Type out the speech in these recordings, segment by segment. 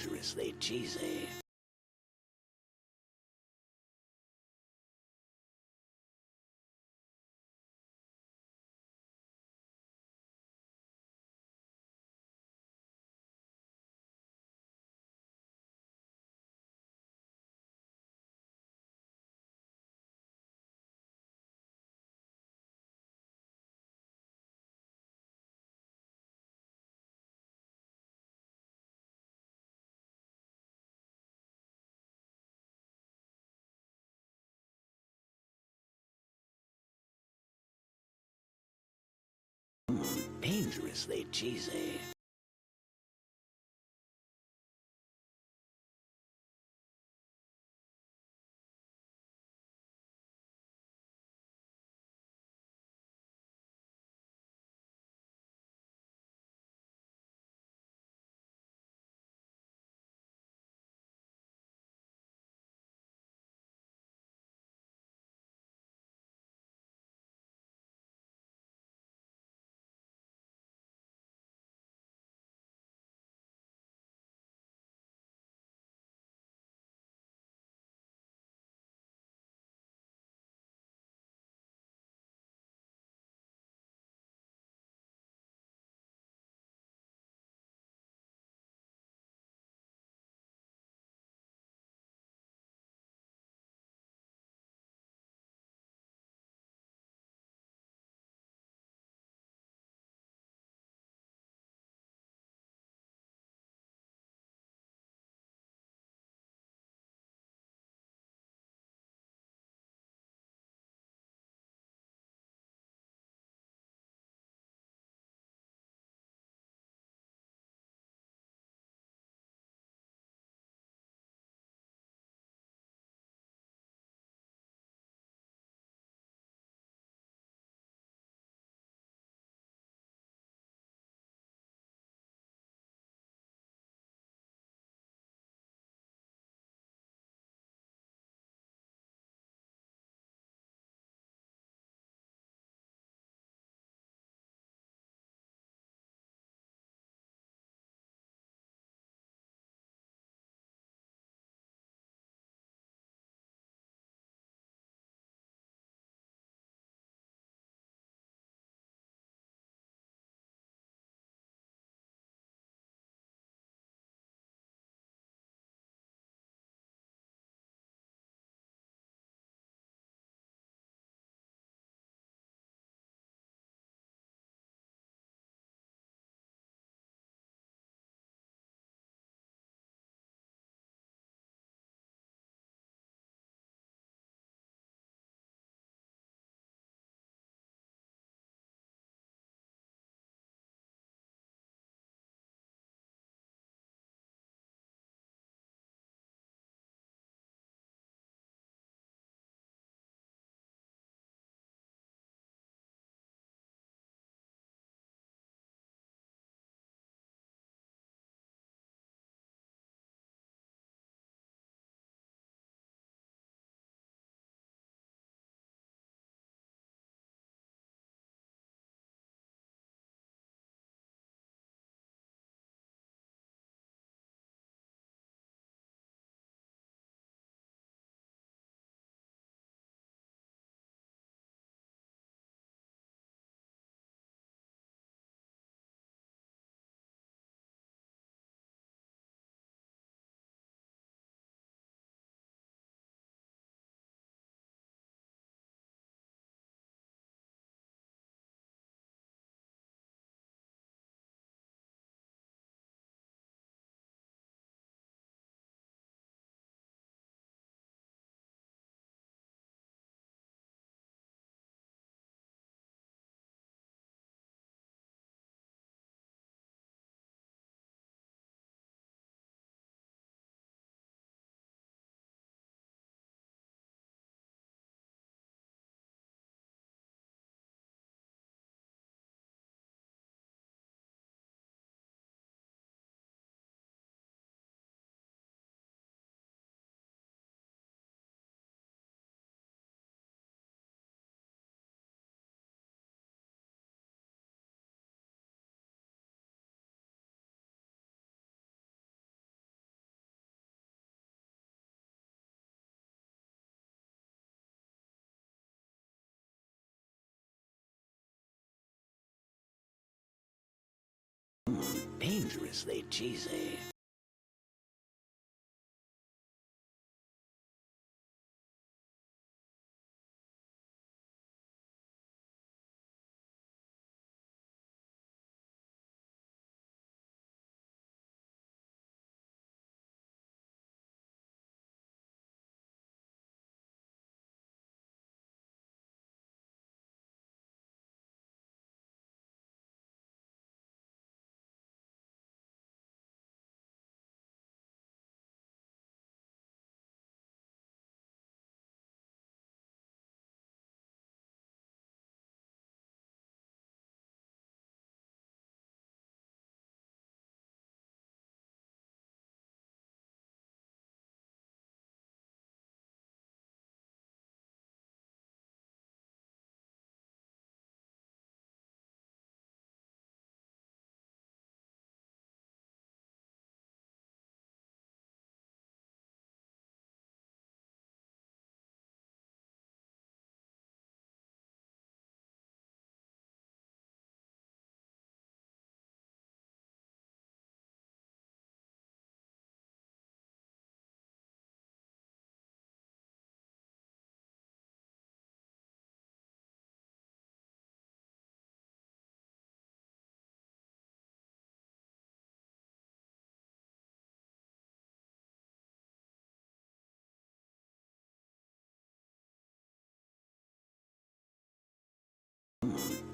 dangerously cheesy. Dangerously cheesy. Dangerously cheesy.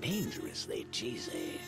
Dangerously cheesy.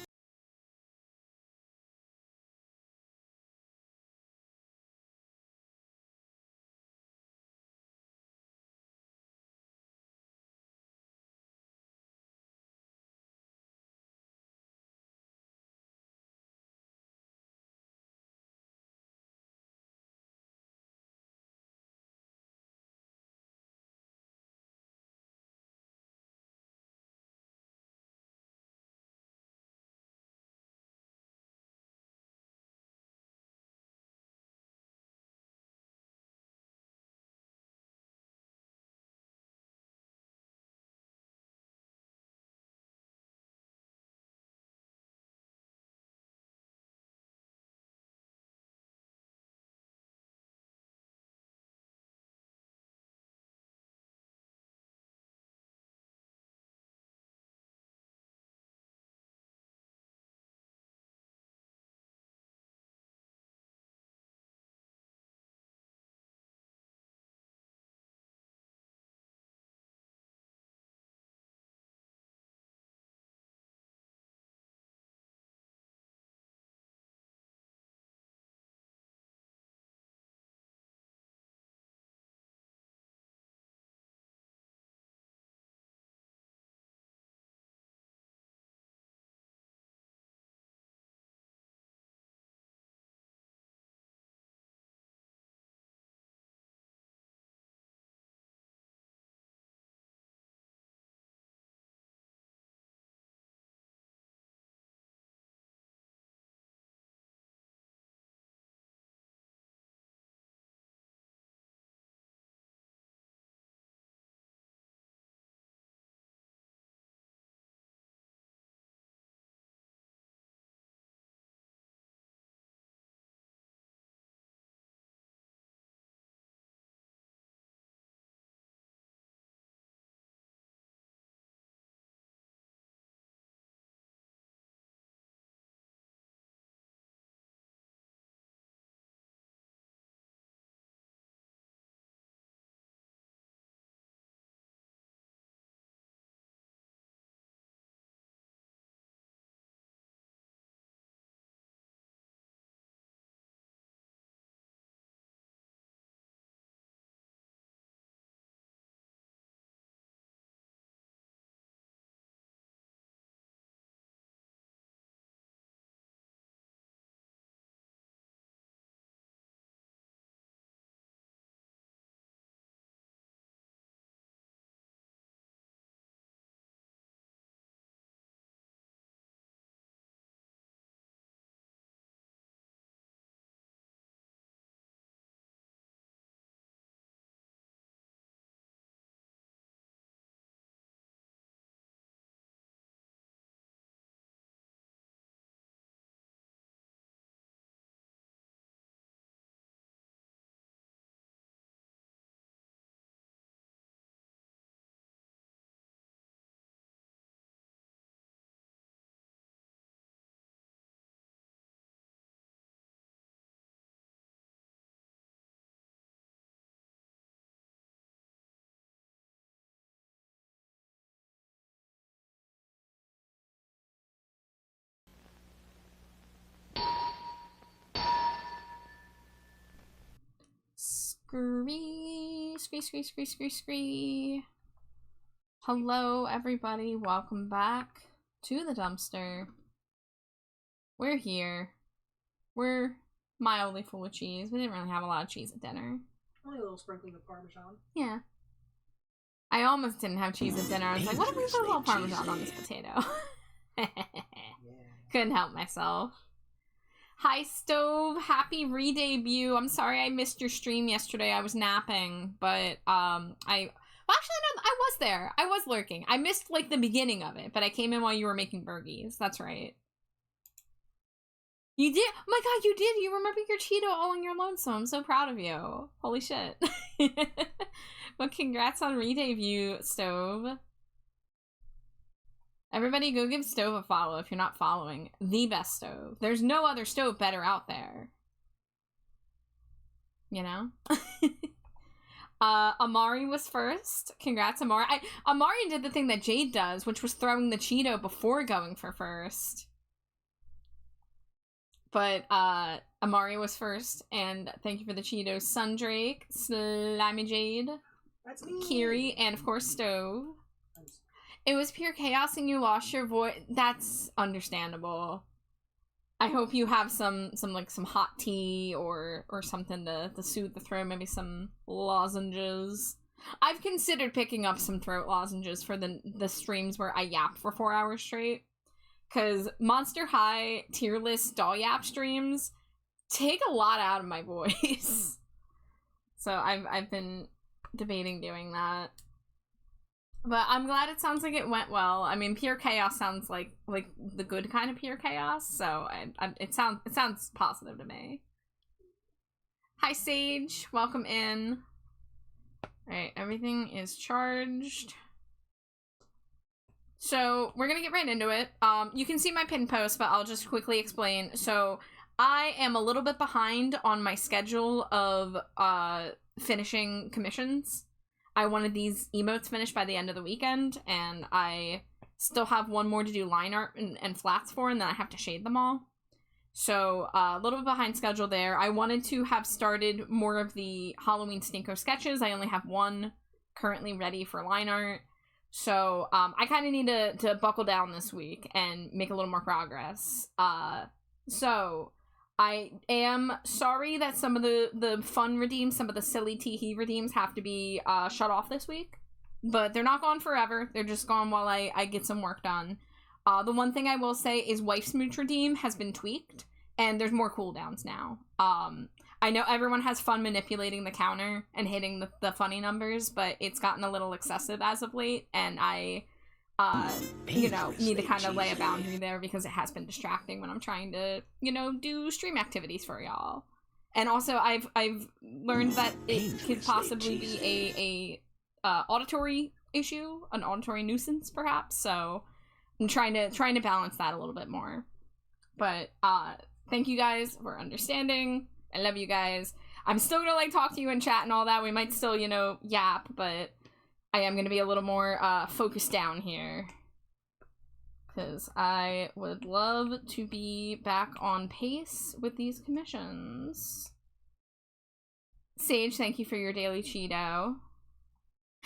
Scree. Hello, everybody. Welcome back to the dumpster. We're here. We're mildly full of cheese. We didn't really have a lot of cheese at dinner. Only a little sprinkling of Parmesan. Yeah. I almost didn't have cheese at dinner. I was like, what if we put a little Parmesan on this potato? Yeah. Couldn't help myself. Hi, Stove. Happy re-debut. I'm sorry I missed your stream yesterday. I was napping, but actually, no, I was there. I was lurking. I missed, like, the beginning of it, but I came in while you were making burgies. That's right. You did? Oh my god, you did! You remember your Cheeto all on your lonesome. I'm so proud of you. Holy shit. But congrats on re-debut, Stove. Everybody go give Stove a follow if you're not following. The best Stove. There's no other Stove better out there. You know? Amari was first. Congrats, Amari. Amari did the thing that Jade does, which was throwing the Cheeto before going for first. But, Amari was first, and thank you for the Cheetos. Sundrake, Slimy Jade, That's me. Kiri, and of course Stove. It was pure chaos and you lost your voice. That's understandable. I hope you have some hot tea or something to soothe the throat. Maybe some lozenges. I've considered picking up some throat lozenges for the streams where I yap for 4 hours straight. Because Monster High tier list doll yap streams take a lot out of my voice. So I've been debating doing that. But I'm glad it sounds like it went well. I mean, pure chaos sounds like the good kind of pure chaos, so it sounds positive to me. Hi Sage, welcome in. Alright, everything is charged. So we're gonna get right into it. You can see my pin post, but I'll just quickly explain. So I am a little bit behind on my schedule of finishing commissions. I wanted these emotes finished by the end of the weekend, and I still have one more to do line art and flats for, and then I have to shade them all. So a little bit behind schedule there. I wanted to have started more of the Halloween Stinko sketches. I only have one currently ready for line art. So I kind of need to buckle down this week and make a little more progress. So I am sorry that some of the fun redeems, some of the silly teehee redeems have to be shut off this week. But they're not gone forever. They're just gone while I get some work done. The one thing I will say is Wife Smooch redeem has been tweaked, and there's more cooldowns now. I know everyone has fun manipulating the counter and hitting the funny numbers, but it's gotten a little excessive as of late, and I need to kind of lay a boundary there because it has been distracting when I'm trying to, do stream activities for y'all. And also, I've learned that it could possibly be a auditory issue, an auditory nuisance, perhaps. So I'm trying to balance that a little bit more. But thank you guys for understanding. I love you guys. I'm still gonna talk to you in chat and all that. We might still, yap, but I am gonna be a little more focused down here. Because I would love to be back on pace with these commissions. Sage, thank you for your daily Cheeto.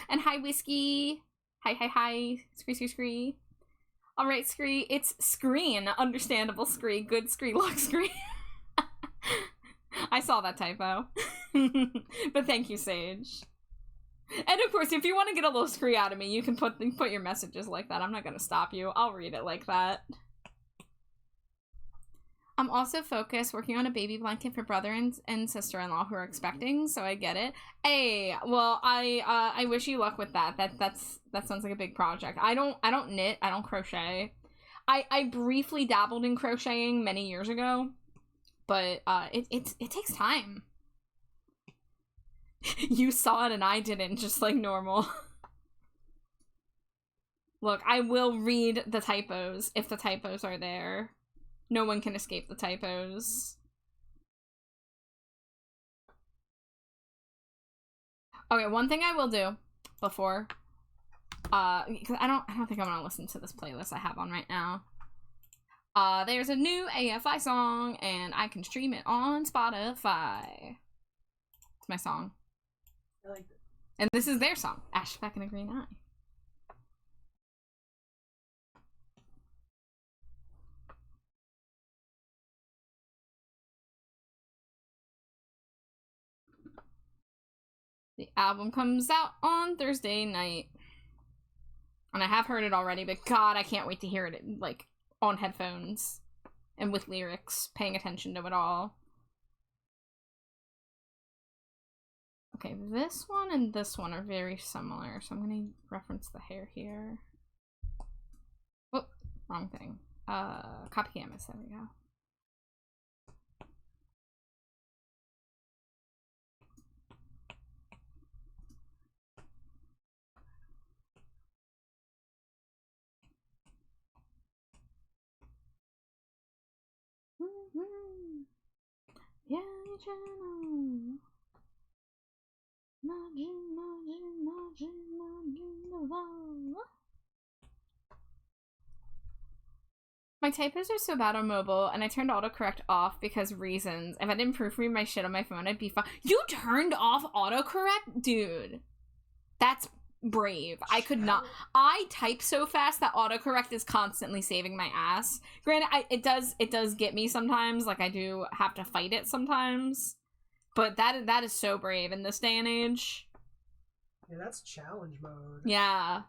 And hi, Whiskey. Hi. Scree. Alright, Scree. It's Screen. Understandable Scree. Good Scree. Luck Scree. I saw that typo. But thank you, Sage. And of course, if you want to get a little Scree out of me, you can put your messages like that. I'm not going to stop you. I'll read it like that. I'm also focused working on a baby blanket for brother and sister-in-law who are expecting, so I get it. Hey, well, I wish you luck with that. That sounds like a big project. I don't knit. I don't crochet. I briefly dabbled in crocheting many years ago, but it takes time. You saw it and I didn't, just like normal. Look, I will read the typos if the typos are there. No one can escape the typos. Okay, one thing I will do before, because I don't think I'm gonna listen to this playlist I have on right now. There's a new AFI song, and I can stream it on Spotify. It's my song. I like it. And this is their song, Ashback and a Green Eye. The album comes out on Thursday night. And I have heard it already, but God, I can't wait to hear it, like, on headphones. And with lyrics, paying attention to it all. Okay, this one and this one are very similar, so I'm gonna reference the hair here. Oh, wrong thing. Copy canvas, there we go. Yeah, channel. My typos are so bad on mobile, and I turned autocorrect off because reasons. If I didn't proofread my shit on my phone, I'd be fine. You turned off autocorrect? Dude. That's brave. I could not. I type so fast that autocorrect is constantly saving my ass. Granted, it does get me sometimes. Like, I do have to fight it sometimes. But that is so brave in this day and age. Yeah, that's challenge mode. Yeah.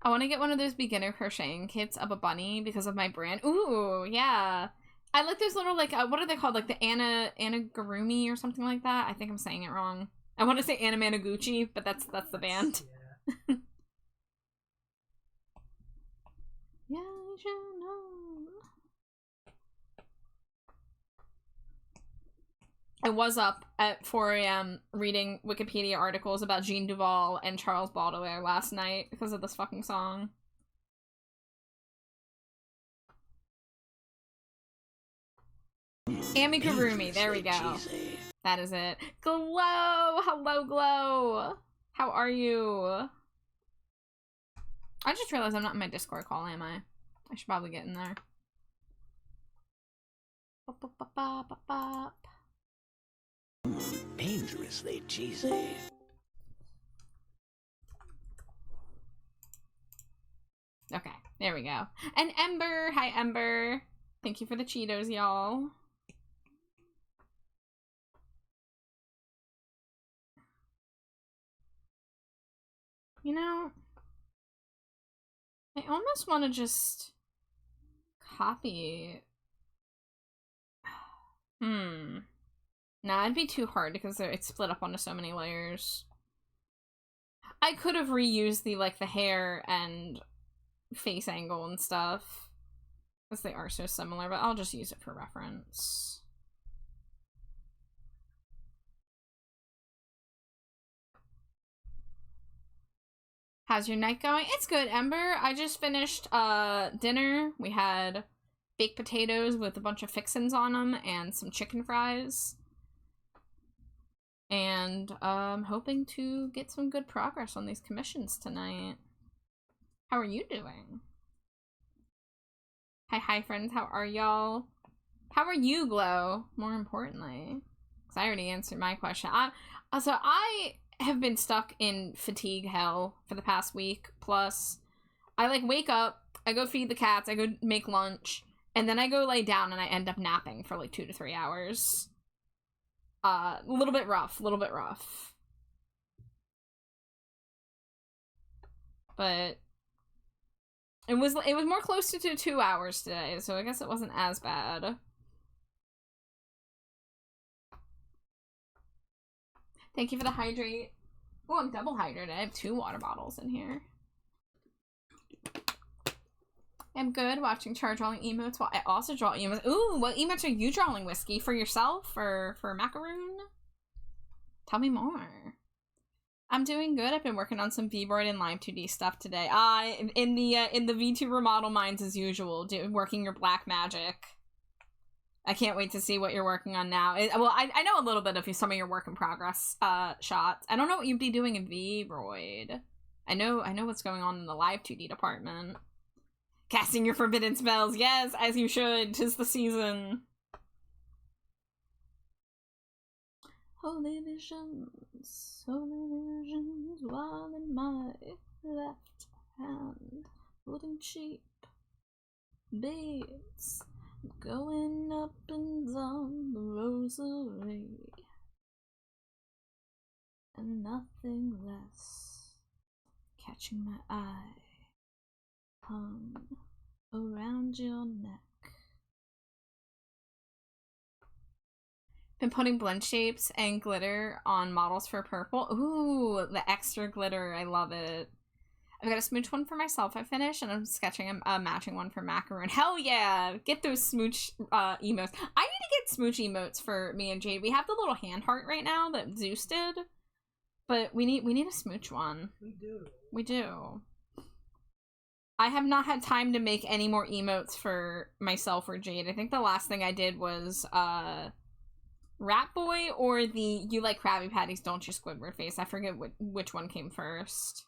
I want to get one of those beginner crocheting kits of a bunny because of my brand. Ooh, yeah. I like those little, like, what are they called? Like the Anagurumi or something like that? I think I'm saying it wrong. I want to say Anamanaguchi, but that's the band. Yeah. Yeah, you should know. I was up at 4 a.m. reading Wikipedia articles about Jean Duval and Charles Baudelaire last night because of this fucking song. Amigurumi, there we go. That is it. Glow! Hello, Glow! How are you? I just realized I'm not in my Discord call, am I? I should probably get in there. Dangerously cheesy. Okay, there we go. And Ember! Hi, Ember! Thank you for the Cheetos, y'all. You know, I almost want to just copy. Nah, it'd be too hard because it's split up onto so many layers. I could have reused the hair and face angle and stuff because they are so similar, but I'll just use it for reference. How's your night going? It's good, Ember. I just finished dinner. We had baked potatoes with a bunch of fixins on them and some chicken fries. And hoping to get some good progress on these commissions tonight. How are you doing? Hi friends, how are y'all? How are you, Glow? More importantly, because I already answered my question. So I have been stuck in fatigue hell for the past week. Plus, I wake up, I go feed the cats, I go make lunch, and then I go lay down and I end up napping for 2 to 3 hours. A little bit rough. But it was more close to 2 hours today, so I guess it wasn't as bad. Thank you for the hydrate. Oh, I'm double hydrated. I have 2 water bottles in here. I'm good watching Char drawing emotes while I also draw emotes. Ooh, what emotes are you drawing, Whiskey? For yourself or for Macaroon? Tell me more. I'm doing good. I've been working on some VBoard and Live 2D stuff today. In the VTuber model minds as usual, working your black magic. I can't wait to see what you're working on now. Well, I know a little bit of some of your work in progress shots. I don't know what you'd be doing in VBoard. I know what's going on in the Live 2D department. Casting your forbidden spells, yes, as you should. 'Tis the season. Holy visions, while in my left hand, putting cheap beads, going up and down the rosary, and nothing less catching my eye, hung around your neck. Been putting blend shapes and glitter on models for purple. Ooh, the extra glitter. I love it. I've got a smooch one for myself I finished, and I'm sketching a matching one for Macaroon. Hell yeah! Get those smooch emotes. I need to get smooch emotes for me and Jade. We have the little hand heart right now that Zeus did, but we need a smooch one. We do. We do. I have not had time to make any more emotes for myself or Jade. I think the last thing I did was Rat Boy or the You Like Krabby Patties, Don't You Squidward Face. I forget which one came first.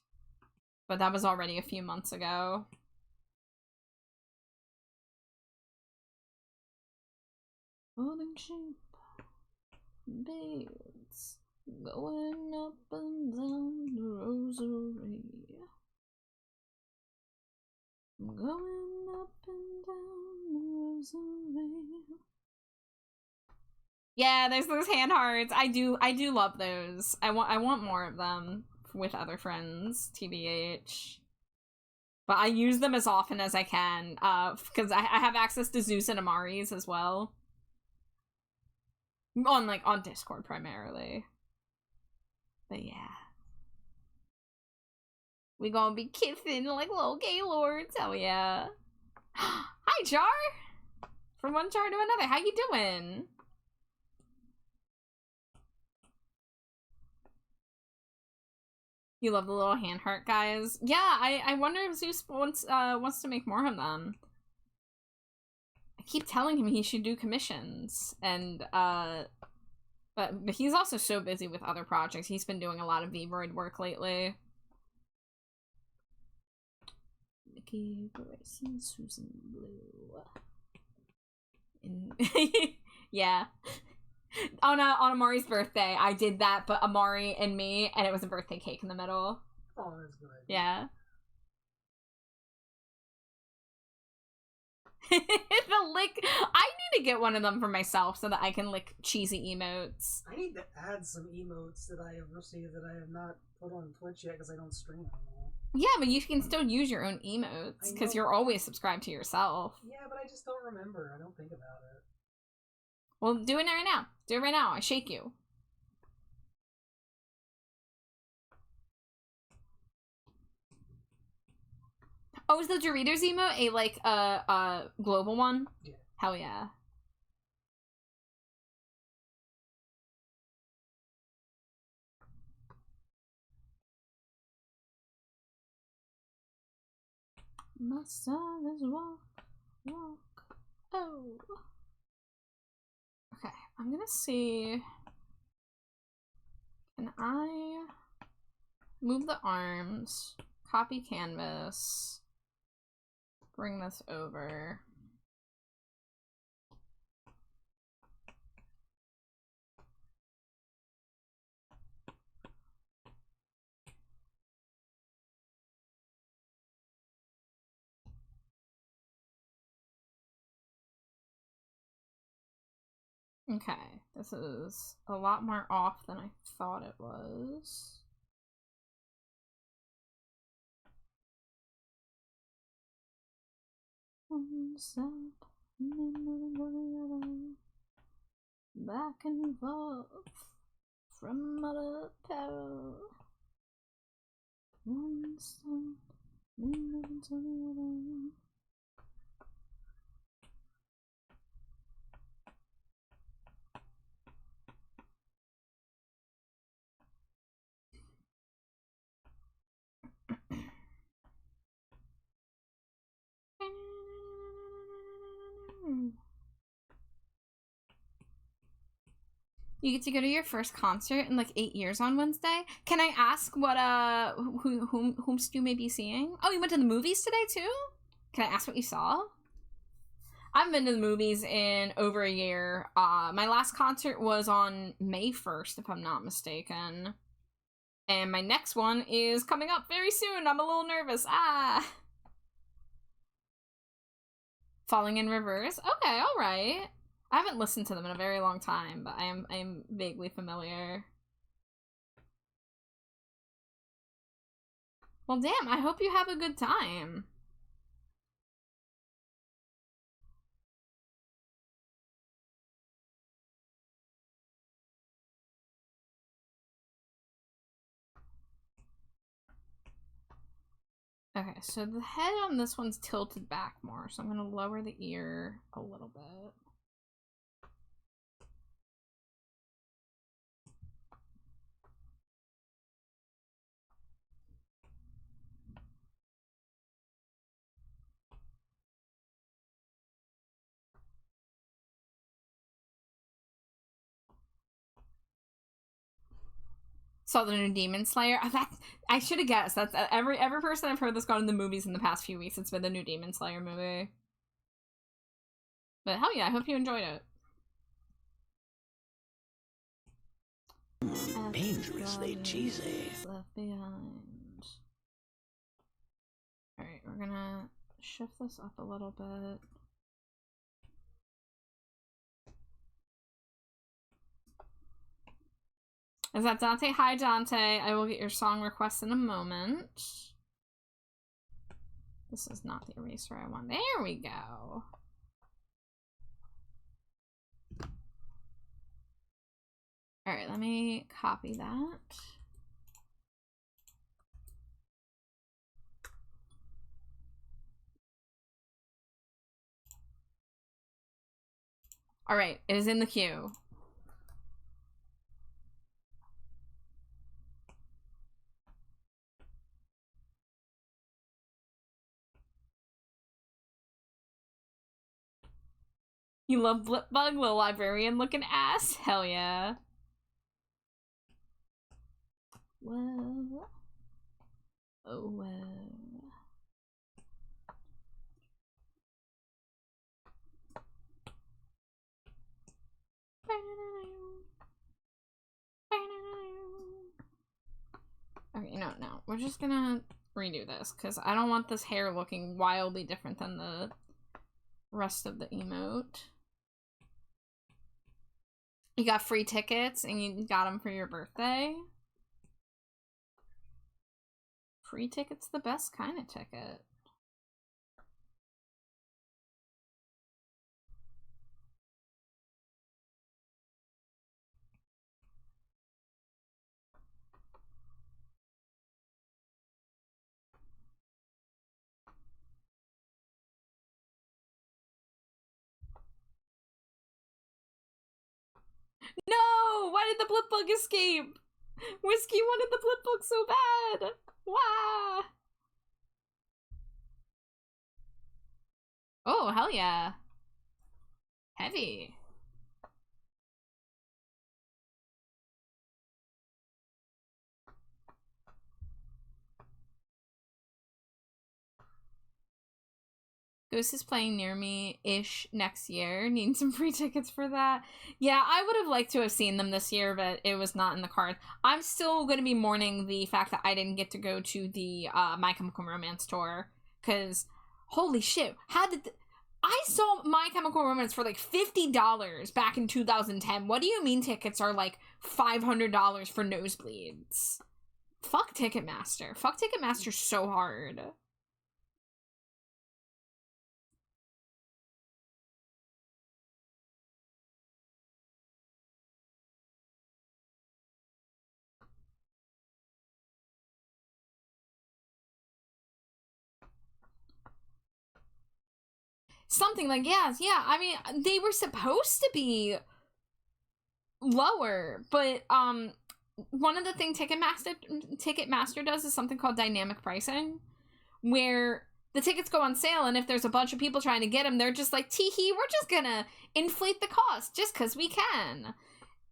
But that was already a few months ago. Holding cheap beads, going up and down the rosary. Going up and down the rosary. Yeah, there's those hand hearts. I do love those. I want more of them with other friends, TBH. But I use them as often as I can, because I have access to Zeus and Amari's as well. On Discord primarily. But yeah. We gonna be kissing like little gaylords. Hell yeah. Hi, Char! From one Char to another. How you doing? You love the little hand heart guys. Yeah, I wonder if Zeus wants to make more of them. I keep telling him he should do commissions, and but he's also so busy with other projects. He's been doing a lot of VOD work lately. Mickey, Bryson, Susan, Blue. Yeah. On Amari's birthday, I did that, but Amari and me, and it was a birthday cake in the middle. Oh, that's good. Yeah. The lick. I need to get one of them for myself so that I can lick cheesy emotes. I need to add some emotes that I have received that I have not put on Twitch yet because I don't stream anymore. Yeah, but you can still use your own emotes because you're always subscribed to yourself. Yeah, but I just don't remember. I don't think about it. Well, do it right now. Do it right now. I shake you. Oh, is the Doritos emote a global one? Yeah. Hell yeah. My son is walk. Oh. Okay, I'm gonna see. Can I move the arms, copy canvas, bring this over? Okay, this is a lot more off than I thought it was. Back and forth from mother peril. One step into the other. You get to go to your first concert in like 8 years on Wednesday. Can I ask what whomst you may be seeing? Oh, you went to the movies today too? Can I ask what you saw? I haven't been to the movies in over a year. My last concert was on May 1st, if I'm not mistaken. And my next one is coming up very soon. I'm a little nervous. Falling in Reverse. Okay, alright. I haven't listened to them in a very long time, but I am vaguely familiar. Well, damn, I hope you have a good time. Okay, so the head on this one's tilted back more, so I'm gonna lower the ear a little bit. Saw the new Demon Slayer. I should have guessed. That's every person I've heard that's gone to the movies in the past few weeks. It's been the new Demon Slayer movie. But hell yeah, I hope you enjoyed it. Dangerously cheesy. Left behind. Alright, we're gonna shift this up a little bit. Is that Dante? Hi, Dante. I will get your song request in a moment. This is not the eraser I want. There we go. Alright, let me copy that. Alright, it is in the queue. You love Blipbug, little librarian looking ass? Hell yeah. Whoa. Oh, whoa. Okay, no. We're just gonna redo this, because I don't want this hair looking wildly different than the rest of the emote. You got free tickets, and you got them for your birthday? Free ticket's the best kind of ticket. No! Why did the Blipbug escape? Whiskey wanted the Blipbug so bad! Wah! Oh, hell yeah. Heavy. Ghost is playing near me-ish next year. Need some free tickets for that. Yeah, I would have liked to have seen them this year, but it was not in the cards. I'm still going to be mourning the fact that I didn't get to go to the My Chemical Romance tour. Because, holy shit, I saw My Chemical Romance for like $50 back in 2010. What do you mean tickets are like $500 for nosebleeds? Fuck Ticketmaster. Fuck Ticketmaster so hard. Something like, yeah, I mean, they were supposed to be lower, but one of the things Ticketmaster does is something called dynamic pricing, where the tickets go on sale, and if there's a bunch of people trying to get them, they're just like, tee-hee, we're just gonna inflate the cost just because we can.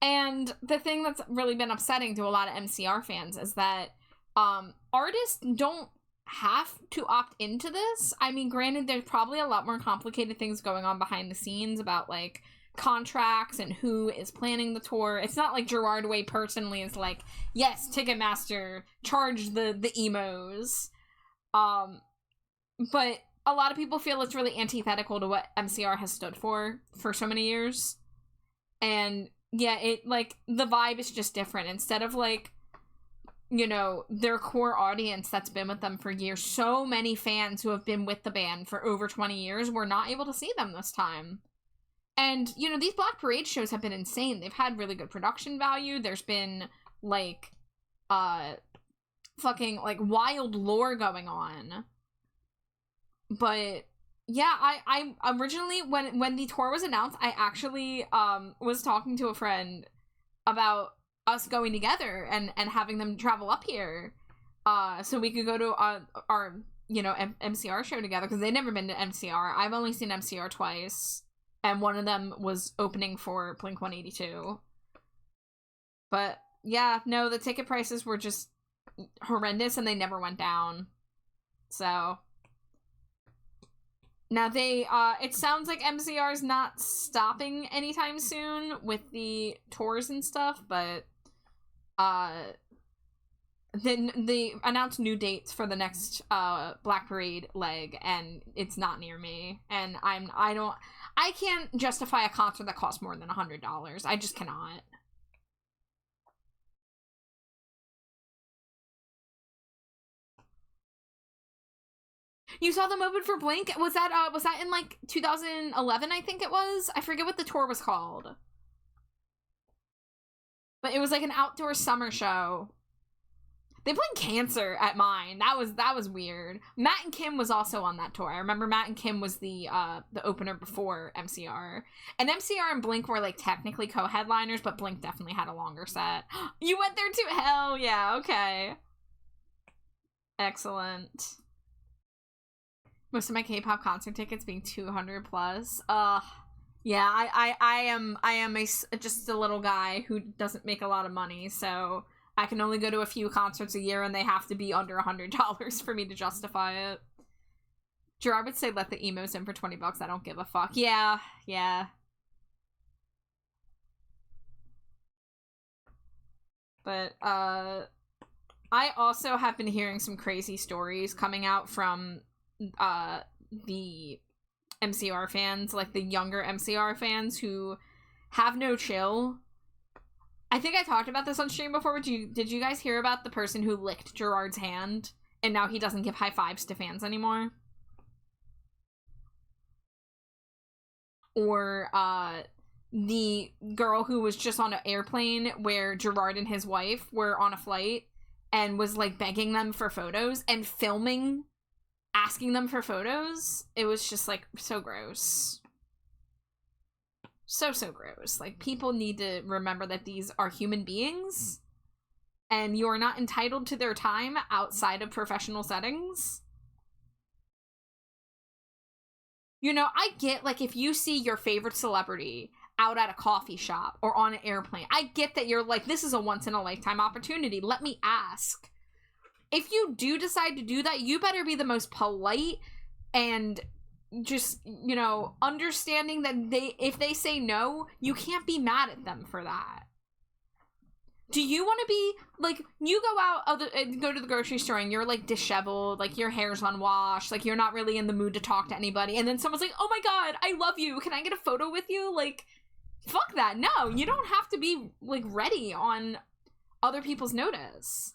And the thing that's really been upsetting to a lot of MCR fans is that artists don't have to opt into this. I mean, granted, there's probably a lot more complicated things going on behind the scenes about, like, contracts and who is planning the tour. It's not like Gerard Way personally is like, yes, Ticketmaster, charge the emos. But a lot of people feel it's really antithetical to what MCR has stood for so many years. And yeah, it, like, the vibe is just different. Instead of, like, you know, their core audience that's been with them for years, so many fans who have been with the band for over 20 years were not able to see them this time. And, you know, these Black Parade shows have been insane. They've had really good production value. There's been, like, fucking, like, wild lore going on. But, yeah, I originally, when the tour was announced, I actually, was talking to a friend about us going together and having them travel up here, so we could go to, our, you know, MCR show together, because they've never been to MCR. I've only seen MCR twice. And one of them was opening for Blink-182. But, yeah, no, the ticket prices were just horrendous, and they never went down. So, now they, it sounds like MCR's not stopping anytime soon with the tours and stuff, but, then they announced new dates for the next, Black Parade leg, and it's not near me, and I can't justify a concert that costs more than $100. I just cannot. You saw them open for Blink? Was that in, like, 2011, I think it was? I forget what the tour was called. But it was, like, an outdoor summer show. They played Cancer at mine. That was weird. Matt and Kim was also on that tour. I remember Matt and Kim was the opener before MCR. And MCR and Blink were, like, technically co-headliners, but Blink definitely had a longer set. You went there too? Hell yeah, okay. Excellent. Most of my K-pop concert tickets being 200 plus. Yeah, I am just a little guy who doesn't make a lot of money, so I can only go to a few concerts a year, and they have to be under $100 for me to justify it. Gerard would say, let the emos in for $20. I don't give a fuck. Yeah. But, I also have been hearing some crazy stories coming out from, the MCR fans, like the younger MCR fans who have no chill. I think I talked about this on stream before, but did you guys hear about the person who licked Gerard's hand and now he doesn't give high fives to fans anymore? Or, the girl who was just on an airplane where Gerard and his wife were on a flight and was, like, begging them for photos and filming, asking them for photos. It was just, like, so gross. So gross. Like, people need to remember that these are human beings, and you are not entitled to their time outside of professional settings. You know, I get, like, if you see your favorite celebrity out at a coffee shop or on an airplane, I get that you're like, this is a once-in-a-lifetime opportunity. Let me ask. If you do decide to do that, you better be the most polite and just, you know, understanding that if they say no, you can't be mad at them for that. Do you want to be, like, you go out, go to the grocery store and you're, like, disheveled, like, your hair's unwashed, like, you're not really in the mood to talk to anybody, and then someone's like, oh my god, I love you, can I get a photo with you? Like, fuck that. No, you don't have to be, like, ready on other people's notice.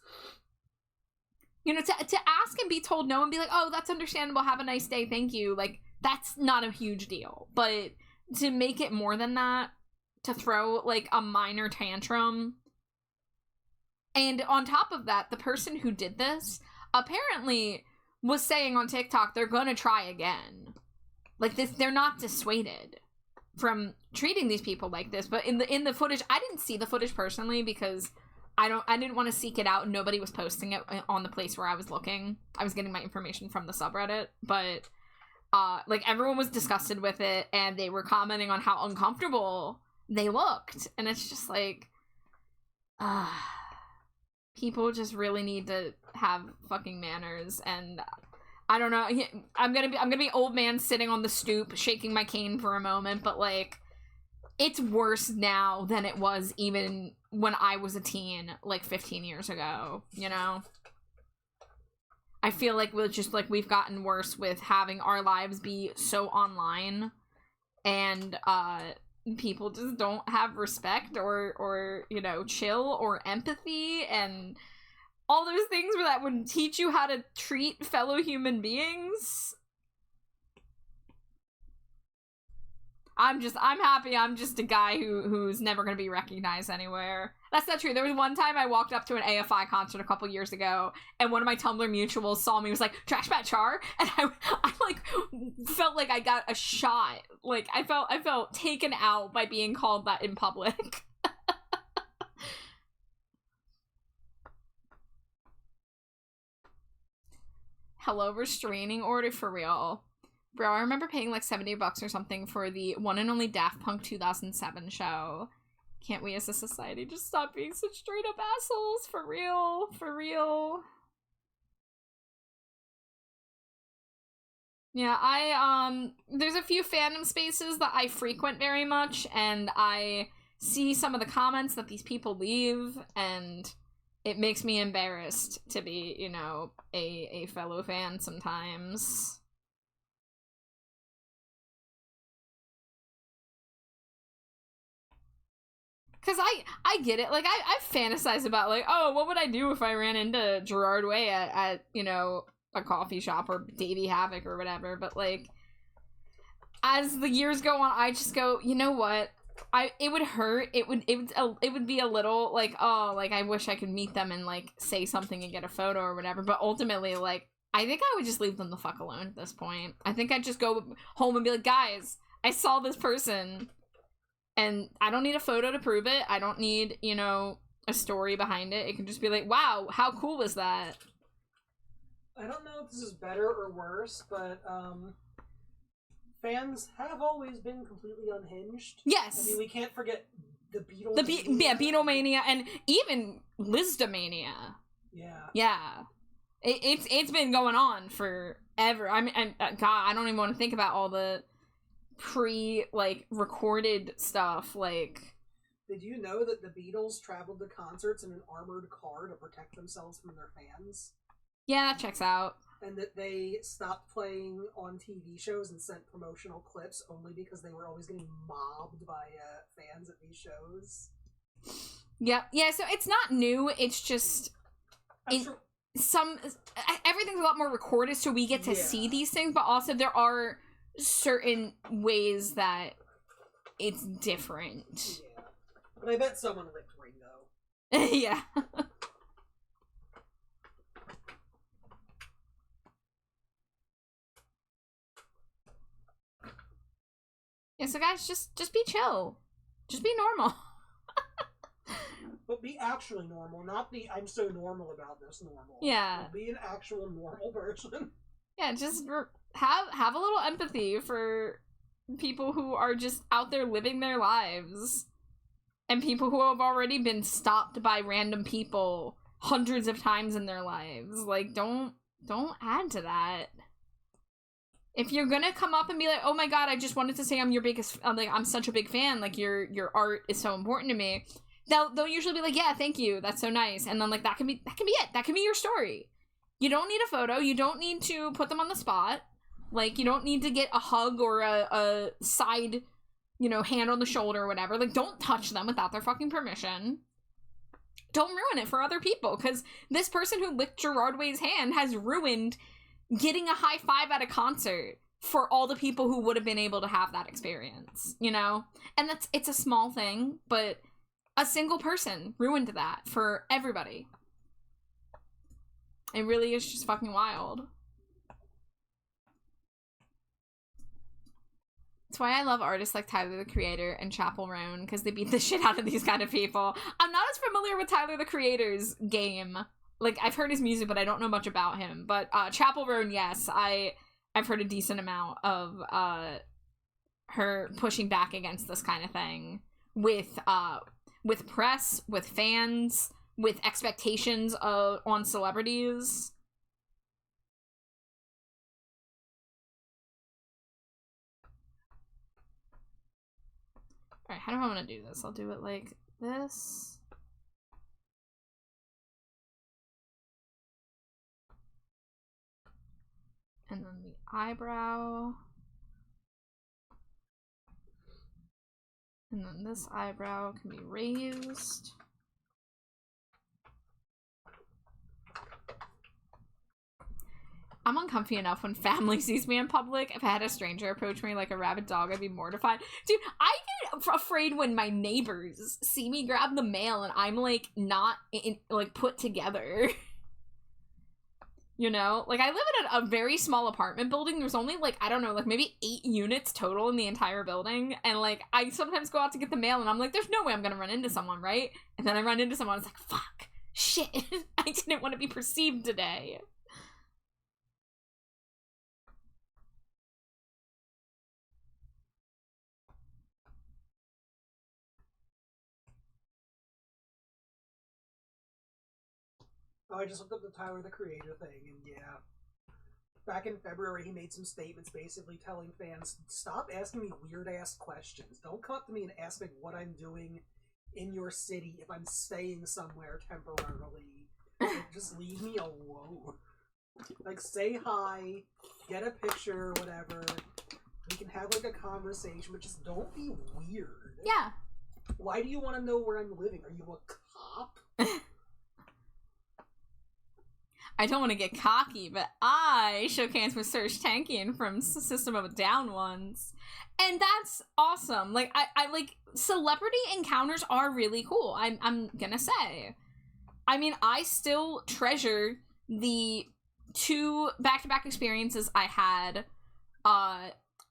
You know, to ask and be told no and be like, oh, that's understandable, have a nice day, thank you, like, that's not a huge deal. But to make it more than that, to throw, like, a minor tantrum. And on top of that, the person who did this apparently was saying on TikTok they're gonna try again. Like, this, they're not dissuaded from treating these people like this. But in the footage, I didn't see the footage personally because I didn't want to seek it out. Nobody was posting it on the place where I was looking. I was getting my information from the subreddit, but like, everyone was disgusted with it, and they were commenting on how uncomfortable they looked, and it's just like, People just really need to have fucking manners, and I don't know. I'm gonna be old man sitting on the stoop, shaking my cane for a moment, but like, it's worse now than it was even when I was a teen, like 15 years ago. You know, I feel like we've gotten worse with having our lives be so online, and people just don't have respect or you know, chill or empathy and all those things where that would teach you how to treat fellow human beings. I'm happy I'm just a guy who's never gonna be recognized anywhere. That's not true. There was one time I walked up to an AFI concert a couple years ago, and one of my Tumblr mutuals saw me, was like, "Trash Bat Char," and I like felt like I got a shot. Like I felt taken out by being called that in public. Hello, restraining order for real. Bro, I remember paying like $70 or something for the one and only Daft Punk 2007 show. Can't we as a society just stop being such straight up assholes? For real. For real. Yeah, there's a few fandom spaces that I frequent very much, and I see some of the comments that these people leave, and it makes me embarrassed to be, you know, a fellow fan sometimes. Because I get it. Like, I fantasize about, like, oh, what would I do if I ran into Gerard Way at you know, a coffee shop or Davey Havoc or whatever. But, like, as the years go on, I just go, you know what? It would hurt. It would be a little, like, oh, like, I wish I could meet them and, like, say something and get a photo or whatever. But ultimately, like, I think I would just leave them the fuck alone at this point. I think I'd just go home and be like, guys, I saw this person. And I don't need a photo to prove it. I don't need, you know, a story behind it. It can just be like, wow, how cool was that? I don't know if this is better or worse, but fans have always been completely unhinged. Yes. I mean, we can't forget the Beatles. Beatlemania, and even Lisdomania. Yeah. Yeah. It's been going on forever. I mean, God, I don't even want to think about all the recorded stuff. Like, did you know that the Beatles traveled to concerts in an armored car to protect themselves from their fans? Yeah, that checks out. And that they stopped playing on TV shows and sent promotional clips only because they were always getting mobbed by fans at these shows. Yep. Yeah, so it's not new. It's just everything's a lot more recorded, so we get to see these things, but also there are certain ways that it's different. Yeah. But I bet someone licked Ringo. Yeah. Yeah, so guys, just be chill. Just be normal. But be actually normal, not the I'm so normal about this normal. Yeah. Be an actual normal person. Yeah, just have a little empathy for people who are just out there living their lives, and people who have already been stopped by random people hundreds of times in their lives. Like, don't add to that. If you're gonna come up and be like, oh my god, I just wanted to say I'm your biggest, I'm such a big fan, like your art is so important to me, they'll usually be like, yeah, thank you, that's so nice, and then like that can be it. That can be your story. You don't need a photo. You don't need to put them on the spot. Like, you don't need to get a hug or a side, you know, hand on the shoulder or whatever. Like, don't touch them without their fucking permission. Don't ruin it for other people, because this person who licked Gerard Way's hand has ruined getting a high five at a concert for all the people who would have been able to have that experience, you know? And it's a small thing, but a single person ruined that for everybody. It really is just fucking wild. That's why I love artists like Tyler, the Creator, and Chapel Roan, because they beat the shit out of these kind of people. I'm not as familiar with Tyler, the Creator's game. Like, I've heard his music, but I don't know much about him. But Chapel Roan, yes, I've heard a decent amount of her pushing back against this kind of thing with press, with fans, with expectations on celebrities. Alright, how do I want to do this? I'll do it like this. And then the eyebrow. And then this eyebrow can be raised. I'm uncomfy enough when family sees me in public. If I had a stranger approach me like a rabid dog, I'd be mortified. Dude, I get afraid when my neighbors see me grab the mail and I'm, like, not, like, put together. You know? Like, I live in a very small apartment building. There's only, like, I don't know, like, maybe 8 units total in the entire building. And, like, I sometimes go out to get the mail and I'm like, there's no way I'm gonna run into someone, right? And then I run into someone, it's like, fuck, shit, I didn't want to be perceived today. Oh, I just looked up the Tyler the Creator thing, and yeah. Back in February, he made some statements basically telling fans, stop asking me weird-ass questions. Don't come up to me and ask me what I'm doing in your city if I'm staying somewhere temporarily. Like, just leave me alone. Like, say hi, get a picture, whatever. We can have, like, a conversation, but just don't be weird. Yeah. Why do you want to know where I'm living? Are you a cop? I don't want to get cocky, but I shook hands with Serge Tankian from System of a Down once. And that's awesome. Like, I like, celebrity encounters are really cool, I'm gonna say. I mean, I still treasure the 2 back-to-back experiences I had,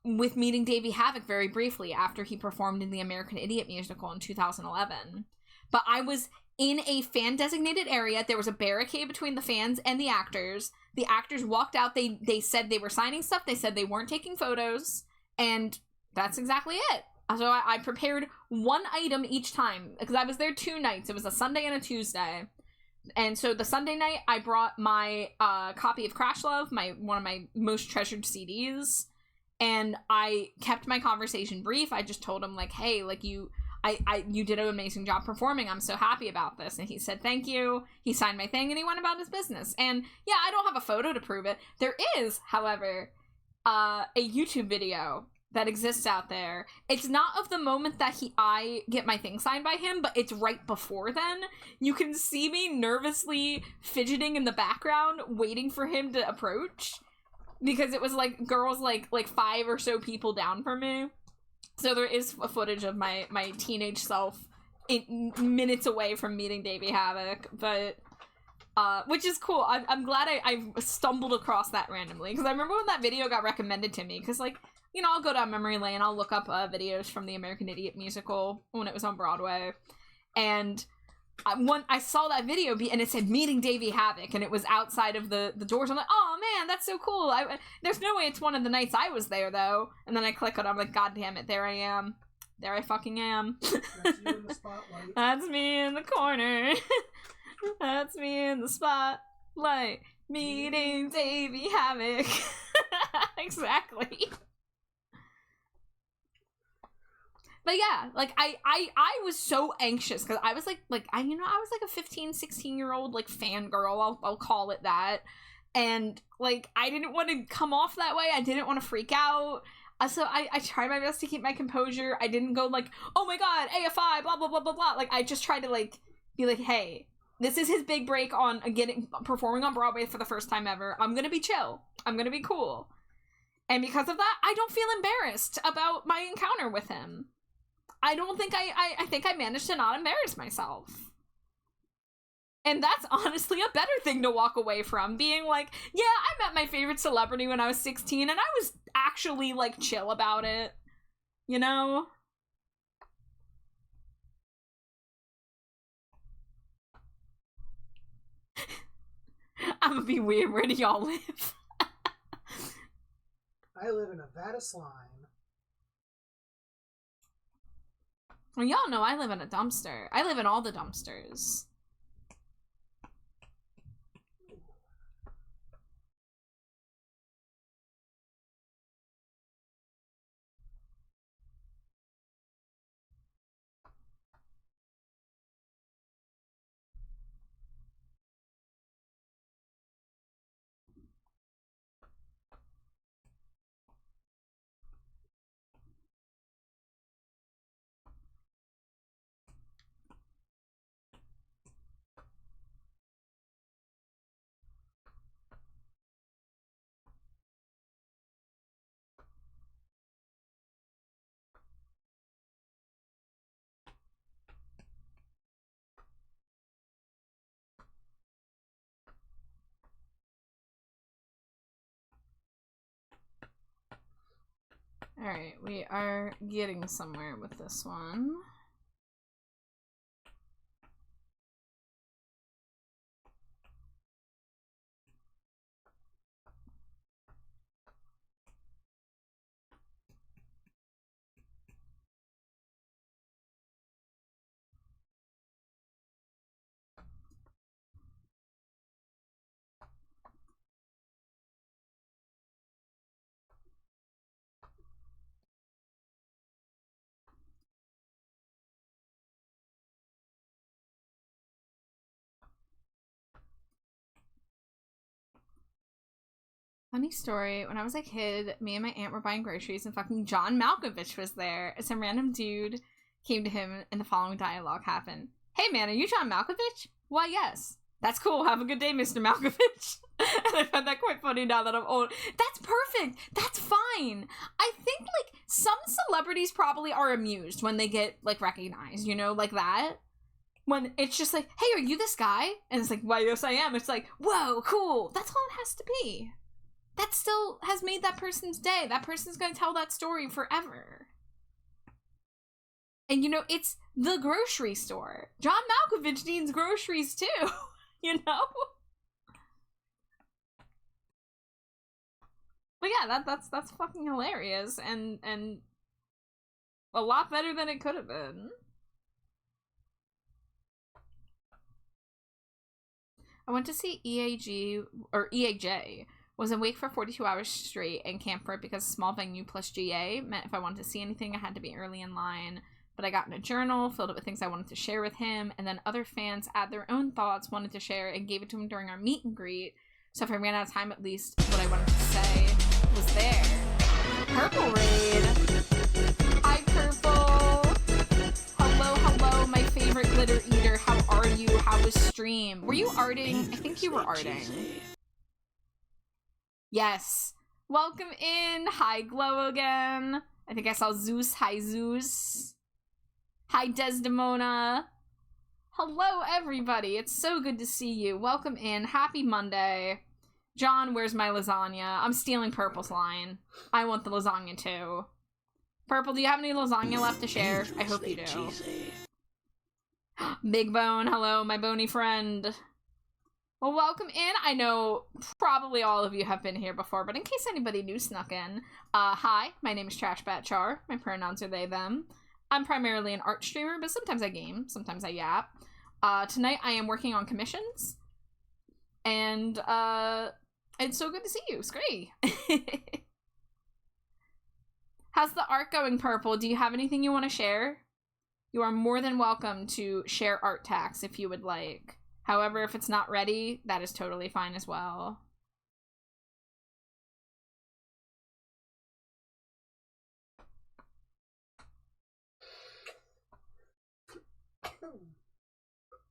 with meeting Davey Havok very briefly after he performed in the American Idiot musical in 2011. But I was in a fan-designated area. There was a barricade between the fans and the actors. The actors walked out. They said they were signing stuff. They said they weren't taking photos. And that's exactly it. So I prepared 1 item each time, because I was there 2 nights. It was a Sunday and a Tuesday. And so the Sunday night, I brought my copy of Crash Love, one of my most treasured CDs. And I kept my conversation brief. I just told him, like, hey, like, you did an amazing job performing. I'm so happy about this. And he said, thank you. He signed my thing and he went about his business. And yeah, I don't have a photo to prove it. There is, however, a YouTube video that exists out there. It's not of the moment that I get my thing signed by him, but it's right before then. You can see me nervously fidgeting in the background, waiting for him to approach. Because it was like girls like 5 or so people down from me. So there is a footage of my teenage self minutes away from meeting Davey Havok, but which is cool. I'm glad I stumbled across that randomly, because I remember when that video got recommended to me, because, like, you know, I'll go down memory lane, I'll look up videos from the American Idiot musical when it was on Broadway, and I saw that video and it said meeting Davey Havok, and it was outside of the doors. I'm like, oh man, that's so cool. There's no way it's one of the nights I was there though. And then I click on it, I'm like, god damn it, there I am. There I fucking am. That's you in the spotlight. That's me in the corner. That's me in the spotlight. Meeting Davey Havok. Exactly. But yeah, like, I was so anxious, because I was like, I was like a 15, 16-year-old, like, fangirl, I'll call it that, and, like, I didn't want to come off that way, I didn't want to freak out, so I tried my best to keep my composure. I didn't go, like, oh my god, AFI, blah, blah, blah, blah, blah, like, I just tried to, like, be like, hey, this is his big break on performing on Broadway for the first time ever, I'm gonna be chill, I'm gonna be cool, and because of that, I don't feel embarrassed about my encounter with him. I don't think I think I managed to not embarrass myself. And that's honestly a better thing to walk away from, being like, yeah, I met my favorite celebrity when I was 16, and I was actually, like, chill about it. You know? I'm gonna be weird, where do y'all live? I live in Nevada Slime. Well, y'all know I live in a dumpster. I live in all the dumpsters. Alright, we are getting somewhere with this one. Funny story, when I was a kid, me and my aunt were buying groceries and fucking John Malkovich was there. Some random dude came to him and the following dialogue happened. Hey man, are you John Malkovich? Why, yes. That's cool. Have a good day, Mr. Malkovich. And I found that quite funny now that I'm old. That's perfect. That's fine. I think, like, some celebrities probably are amused when they get, like, recognized, you know, like that. When it's just like, hey, are you this guy? And it's like, why, yes, I am. It's like, whoa, cool. That's all it has to be. That still has made that person's day. That person's going to tell that story forever. And, you know, it's the grocery store. John Malkovich needs groceries, too. You know? But yeah, that's fucking hilarious. And a lot better than it could have been. I went to see EAJ. Was awake for 42 hours straight and camped for it because small venue plus GA meant if I wanted to see anything, I had to be early in line. But I got in a journal, filled it with things I wanted to share with him, and then other fans add their own thoughts, wanted to share, and gave it to him during our meet and greet. So if I ran out of time, at least what I wanted to say was there. Purple Raid! Hi, Purple! Hello, my favorite glitter eater. How are you? How was stream? Were you arting? I think you were arting. Yes. Welcome in. Hi, Glow again. I think I saw Zeus. Hi, Zeus. Hi, Desdemona. Hello, everybody. It's so good to see you. Welcome in. Happy Monday. John, where's my lasagna? I'm stealing Purple's line. I want the lasagna, too. Purple, do you have any lasagna left to share? I hope you do. Big Bone. Hello, my bony friend. Well, welcome in. I know probably all of you have been here before, but in case anybody new snuck in, hi, my name is TrashBatChar. My pronouns are they, them. I'm primarily an art streamer, but sometimes I game, sometimes I yap. Tonight I am working on commissions, and it's so good to see you, Scree. How's the art going, Purple? Do you have anything you want to share? You are more than welcome to share art tags if you would like. However, if it's not ready, that is totally fine as well.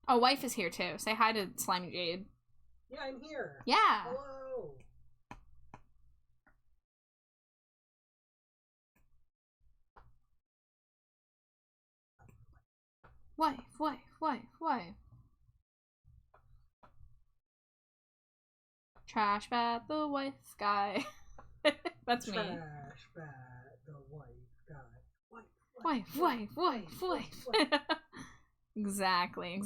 Oh, wife is here too. Say hi to Slimy Jade. Yeah, I'm here. Yeah. Hello. Wife. TrashBat the wife guy. That's me. TrashBat the wife guy. Wife. Exactly.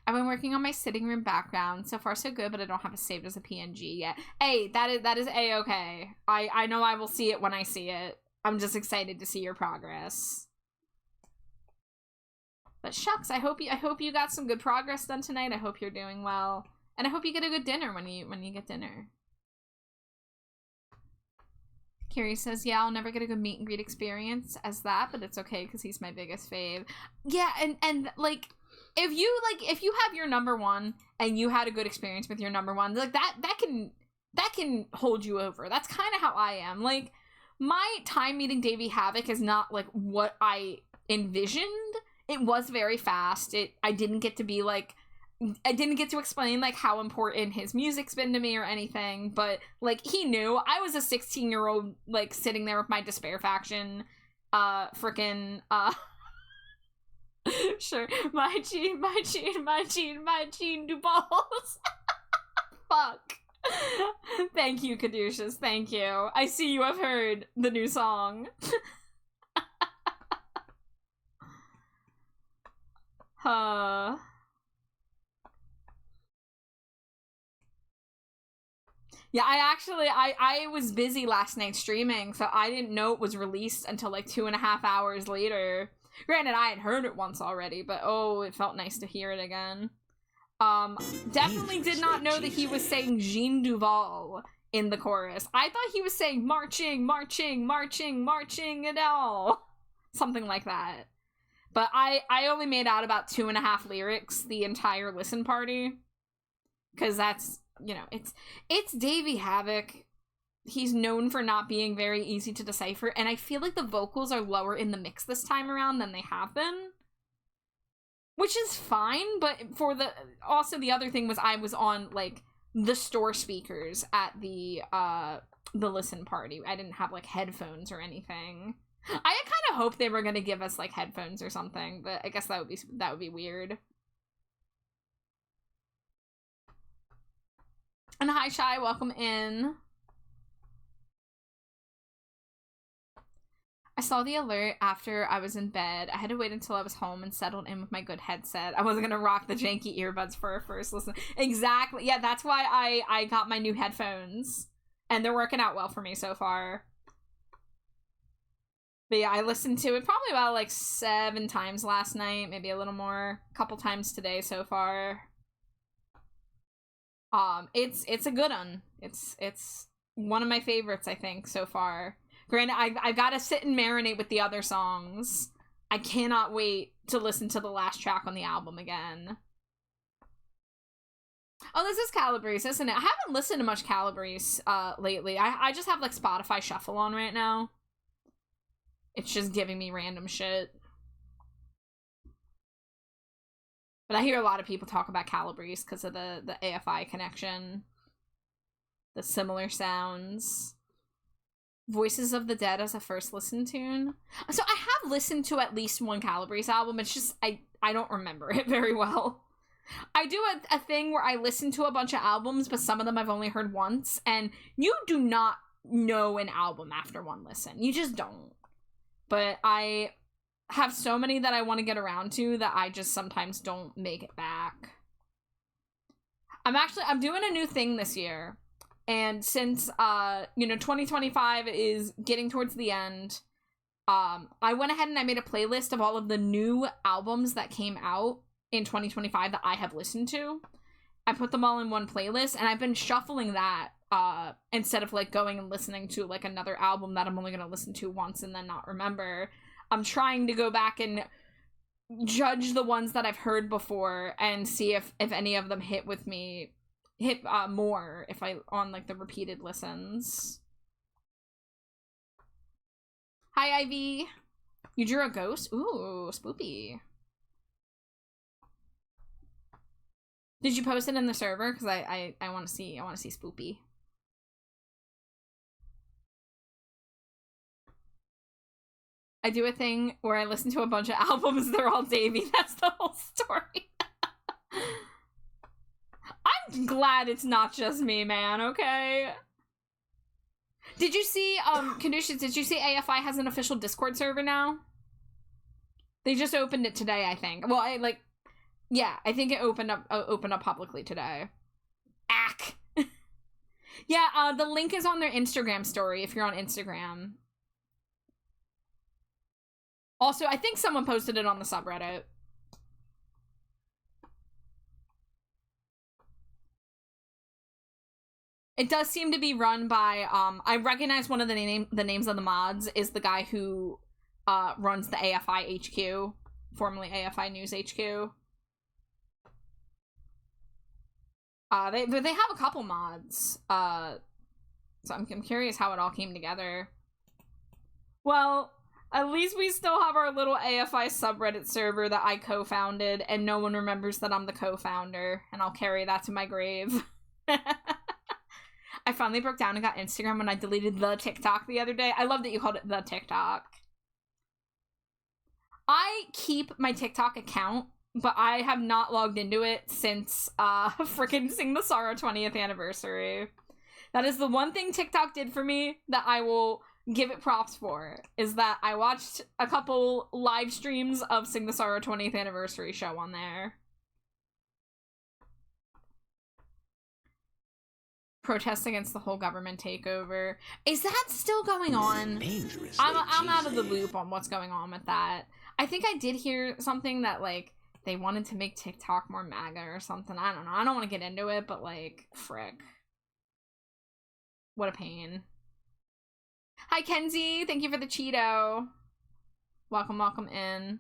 I've been working on my sitting room background. So far so good, but I don't have it saved as a PNG yet. Hey, that is A-okay. I know I will see it when I see it. I'm just excited to see your progress. But shucks, I hope you got some good progress done tonight. I hope you're doing well. And I hope you get a good dinner when you get dinner. Carrie says, yeah, I'll never get a good meet and greet experience as that, but it's okay because he's my biggest fave. Yeah, and like if you have your number one and you had a good experience with your number one, like that can hold you over. That's kind of how I am. Like my time meeting Davey Havoc is not like what I envisioned. It was very fast. I didn't get to explain like how important his music's been to me or anything, but like he knew. I was a 16-year-old like sitting there with my Despair faction sure, my Gene do balls. Fuck. Thank you, Caduceus. Thank you. I see you have heard the new song. Yeah, I was busy last night streaming, so I didn't know it was released until like 2.5 hours later. Granted, I had heard it once already, but oh, it felt nice to hear it again. Definitely did not know that he was saying Jean Duval in the chorus. I thought he was saying marching, marching, marching, marching it all. Something like that. But I only made out about 2.5 lyrics the entire listen party. Because that's, you know, it's Davey Havok. He's known for not being very easy to decipher, and I feel like the vocals are lower in the mix this time around than they have been. Which is fine, but also the other thing was I was on, like, the store speakers at the listen party. I didn't have, like, headphones or anything. I kind of hoped they were gonna give us, like, headphones or something, but I guess that would be weird. And hi, Shy, welcome in. I saw the alert after I was in bed. I had to wait until I was home and settled in with my good headset. I wasn't gonna rock the janky earbuds for a first listen. Exactly. Yeah, that's why I got my new headphones. And they're working out well for me so far. But yeah, I listened to it probably about like 7 times last night, maybe a little more. A couple times today so far. It's a good one. It's one of my favorites, I think, so far. Granted, I gotta sit and marinate with the other songs. I cannot wait to listen to the last track on the album again. Oh, this is Calabrese, isn't it? I haven't listened to much Calabrese lately. I just have like Spotify Shuffle on right now. It's just giving me random shit. But I hear a lot of people talk about Calabrese because of the AFI connection. The similar sounds. Voices of the Dead as a first listen tune. So I have listened to at least one Calabrese album. It's just, I don't remember it very well. I do a thing where I listen to a bunch of albums, but some of them I've only heard once. And you do not know an album after one listen. You just don't. But I have so many that I want to get around to that I just sometimes don't make it back. I'm doing a new thing this year. And since, 2025 is getting towards the end, I went ahead and I made a playlist of all of the new albums that came out in 2025 that I have listened to. I put them all in one playlist, and I've been shuffling that, instead of, like, going and listening to, like, another album that I'm only gonna listen to once and then not remember. I'm trying to go back and judge the ones that I've heard before and see if any of them hit more if I on like the repeated listens. Hi, Ivy. You drew a ghost? Ooh, spoopy. Did you post it in the server? Because I want to see spoopy. I do a thing where I listen to a bunch of albums. They're all Davey. That's the whole story. I'm glad it's not just me, man, okay? Did you see, Conditions, did you see AFI has an official Discord server now? They just opened it today, I think. Well, I think it opened up publicly today. Ack! Yeah, the link is on their Instagram story if you're on Instagram. Also, I think someone posted it on the subreddit. It does seem to be run by, I recognize one of the names of the mods is the guy who, runs the AFI HQ, formerly AFI News HQ. They have a couple mods, so I'm curious how it all came together. Well, at least we still have our little AFI subreddit server that I co-founded, and no one remembers that I'm the co-founder, and I'll carry that to my grave. I finally broke down and got Instagram when I deleted the TikTok the other day. I love that you called it the TikTok. I keep my TikTok account, but I have not logged into it since frickin' Sing the Sorrow 20th anniversary. That is the one thing TikTok did for me that I will give it props for, is that I watched a couple live streams of Sing the Sorrow 20th anniversary show on there. Protests against the whole government takeover. Is that still going on? I'm out of the loop on what's going on with that. I think I did hear something that, like, they wanted to make TikTok more MAGA or something. I don't know. I don't want to get into it, but, like, frick. What a pain. Hi, Kenzie. Thank you for the Cheeto. Welcome in.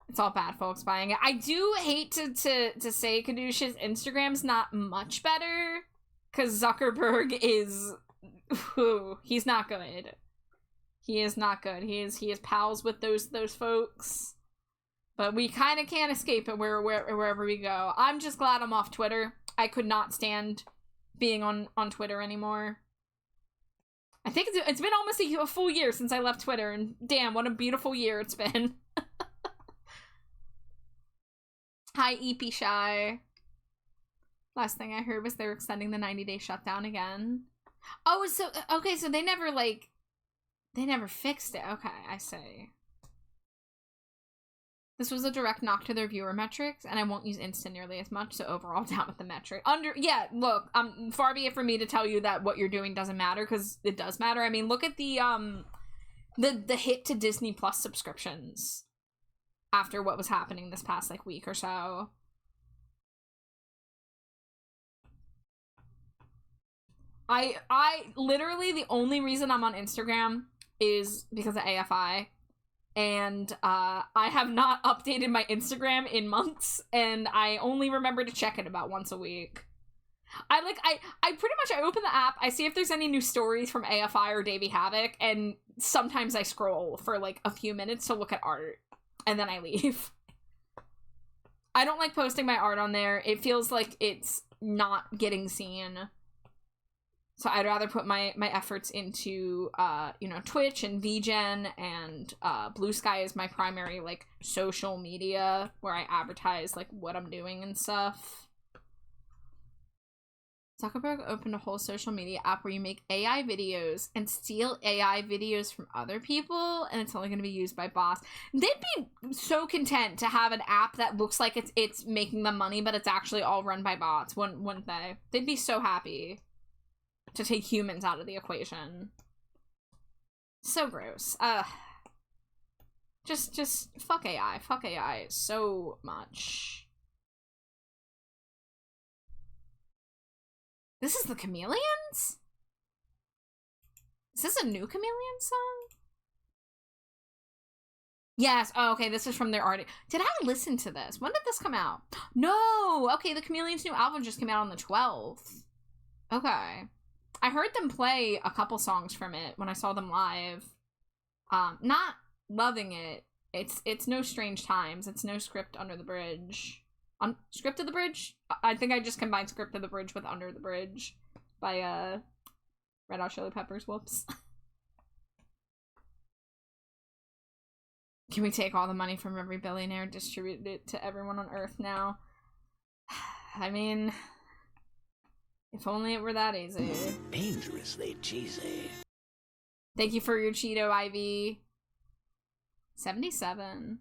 It's all bad folks buying it. I do hate to say Kadush's Instagram's not much better, because Zuckerberg is... he's not good. He is not good. He is pals with those folks. But we kind of can't escape it wherever we go. I'm just glad I'm off Twitter. I could not stand being on Twitter anymore. I think it's been almost a full year since I left Twitter, and damn, what a beautiful year it's been. Hi, EP Shy. Last thing I heard was they were extending the 90-day shutdown again. Oh, so, okay, so they never fixed it. Okay, I see. This was a direct knock to their viewer metrics, and I won't use Insta nearly as much, so overall down with the metric. Yeah, look, far be it for me to tell you that what you're doing doesn't matter, because it does matter. I mean, look at the hit to Disney Plus subscriptions after what was happening this past, like, week or so. I literally, the only reason I'm on Instagram is because of AFI. And I have not updated my Instagram in months, and I only remember to check it about once a week. I pretty much, I open the app, I see if there's any new stories from AFI or Davey Havoc, and sometimes I scroll for like a few minutes to look at art, and then I leave. I don't like posting my art on there. It feels like it's not getting seen. So I'd rather put my efforts into, Twitch and VGen, and Blue Sky is my primary, like, social media where I advertise, like, what I'm doing and stuff. Zuckerberg opened a whole social media app where you make AI videos and steal AI videos from other people, and it's only going to be used by bots. They'd be so content to have an app that looks like it's making them money, but it's actually all run by bots, wouldn't they? They'd be so happy to take humans out of the equation. So gross. Just fuck AI. Fuck AI so much. This is the Chameleons? Is this a new Chameleon song? Yes. Oh, okay, this is from their art. Did I listen to this? When did this come out? No! Okay, the Chameleons' new album just came out on the 12th. Okay. I heard them play a couple songs from it when I saw them live. Not loving it. It's no Strange Times. It's no Script Under the Bridge. Script of the Bridge? I think I just combined Script of the Bridge with Under the Bridge by Red Hot Chili Peppers. Whoops. Can we take all the money from every billionaire, distribute it to everyone on Earth now? I mean, if only it were that easy. Dangerously cheesy. Thank you for your Cheeto, Ivy. 77.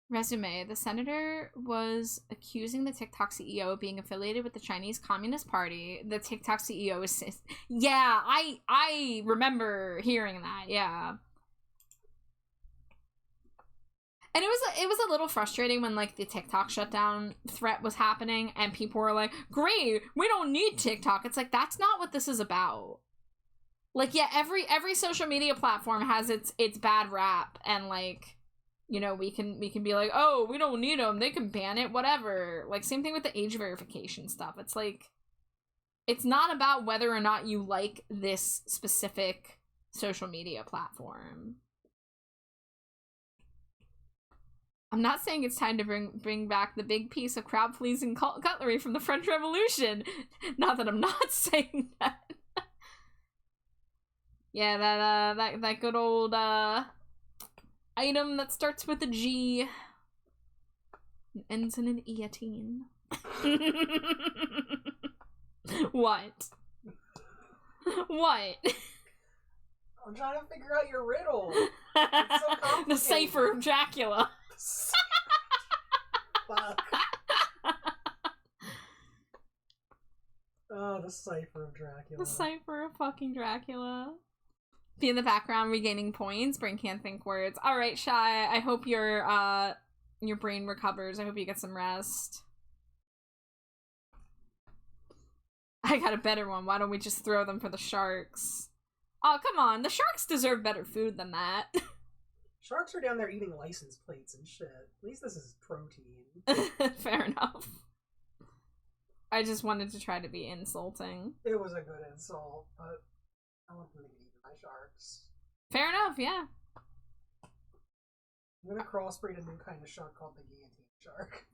Resume. The senator was accusing the TikTok CEO of being affiliated with the Chinese Communist Party. The TikTok CEO is... Yeah, I remember hearing that, yeah. And it was a little frustrating when, like, the TikTok shutdown threat was happening and people were like, great, we don't need TikTok. It's like, that's not what this is about. Like, yeah, every social media platform has its bad rap, and, like, you know, we can be like, oh, we don't need them, they can ban it, whatever. Like, same thing with the age verification stuff. It's like, it's not about whether or not you like this specific social media platform. I'm not saying it's time to bring back the big piece of crowd-pleasing cutlery from the French Revolution. Not that I'm not saying that. Yeah, that good old item that starts with a G. It ends in an guillotine. What? What? I'm trying to figure out your riddle. It's so complicated. The cipher of Dracula. Fuck. Oh, the cipher of Dracula. The cipher of fucking Dracula. Be in the background regaining points. Brain can't think words. Alright, Shy, I hope your brain recovers. I hope you get some rest. I got a better one. Why don't we just throw them for the sharks? Oh, come on. The sharks deserve better food than that. Sharks are down there eating license plates and shit. At least this is protein. Fair enough. I just wanted to try to be insulting. It was a good insult, but I want them to eat my sharks. Fair enough, yeah. I'm gonna crossbreed a new kind of shark called the guillotine shark.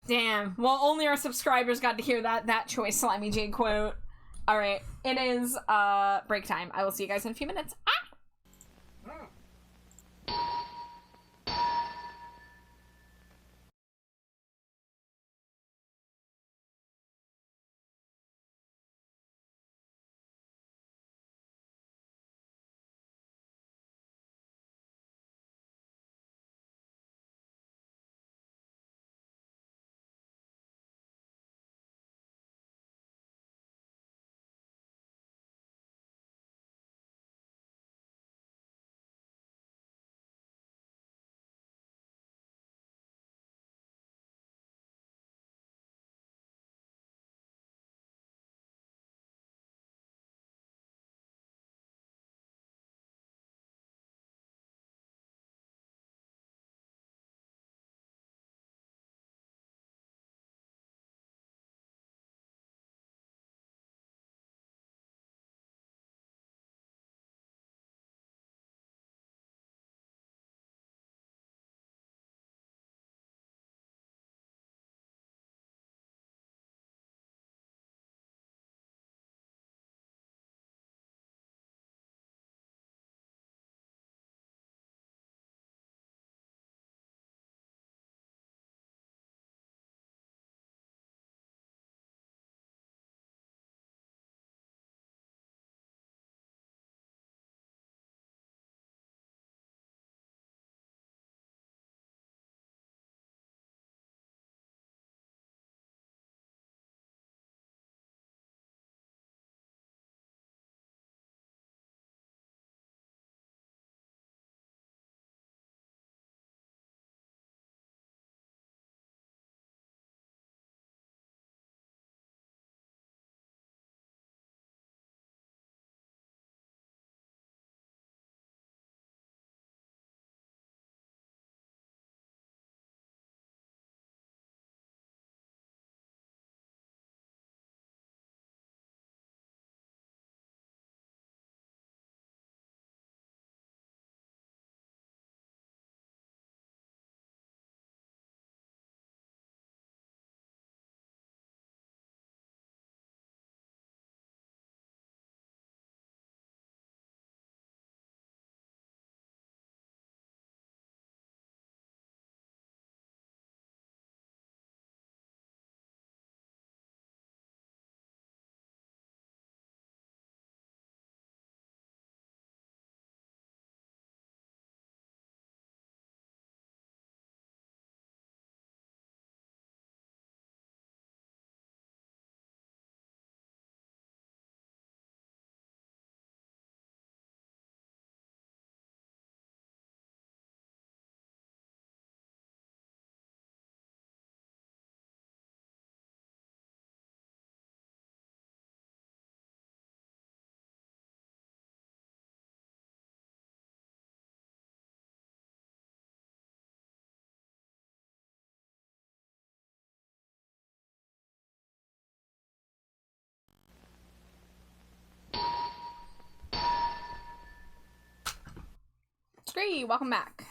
Damn. Well, only our subscribers got to hear that choice Slimy J quote. Alright, it is break time. I will see you guys in a few minutes. Ah! Great, welcome back.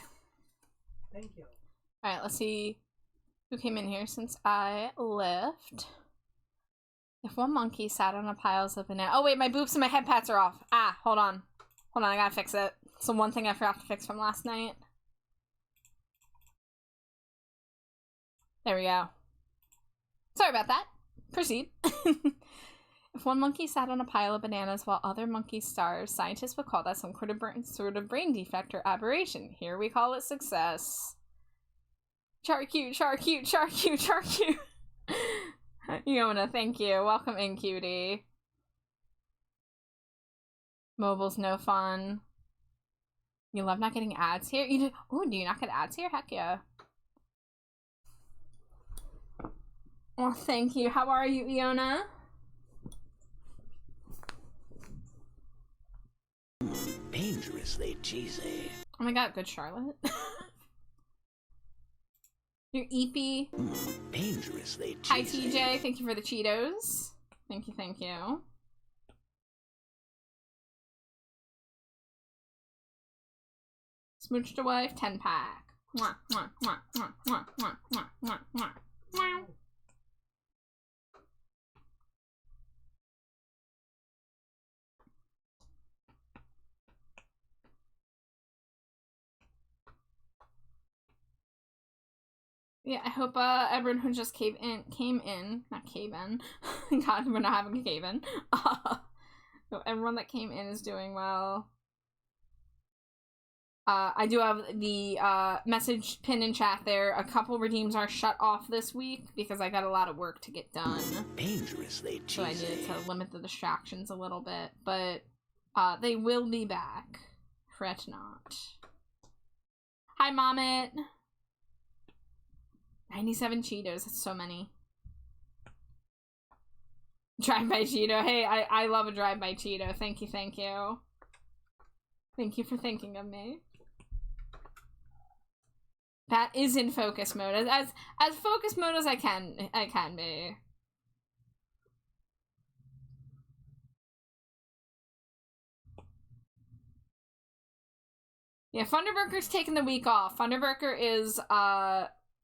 Thank you. Alright, let's see who came in here since I left. If one monkey sat on a pile of banana. Oh wait, my boobs and my head pats are off. Ah, hold on. Hold on, I gotta fix it. It's the one thing I forgot to fix from last night. There we go. Sorry about that. Proceed. If one monkey sat on a pile of bananas while other monkeys starved, scientists would call that some sort of brain defect or aberration. Here we call it success. Char cute, char cute, char cute, char cute. Yona, thank you. Welcome in, cutie. Mobile's no fun. You love not getting ads here? You do? Ooh, do you not get ads here? Heck yeah. Well, thank you. How are you, Iona? Dangerously cheesy. Oh my god, good Charlotte. You're Eepy. Dangerously cheesy. Hi, TJ. Thank you for the Cheetos. Thank you, thank you. Smooched a wife, 10-pack. Mwah, mwah, mwah, mwah, mwah, mwah, mwah, mwah, mwah. Mwah. Yeah, I hope everyone who just came in. God, we're not having a cave in. So everyone that came in is doing well. I do have the message pin in chat there. A couple redeems are shut off this week because I got a lot of work to get done. Dangerously cheesy. So I needed to limit the distractions a little bit, but they will be back. Fret not. Hi, Mommet. 97 Cheetos, that's so many. Drive-by Cheeto. Hey, I love a drive-by Cheeto. Thank you, thank you. Thank you for thinking of me. That is in focus mode. As focus mode as I can be. Yeah, Funderburker's taking the week off. Funderburker is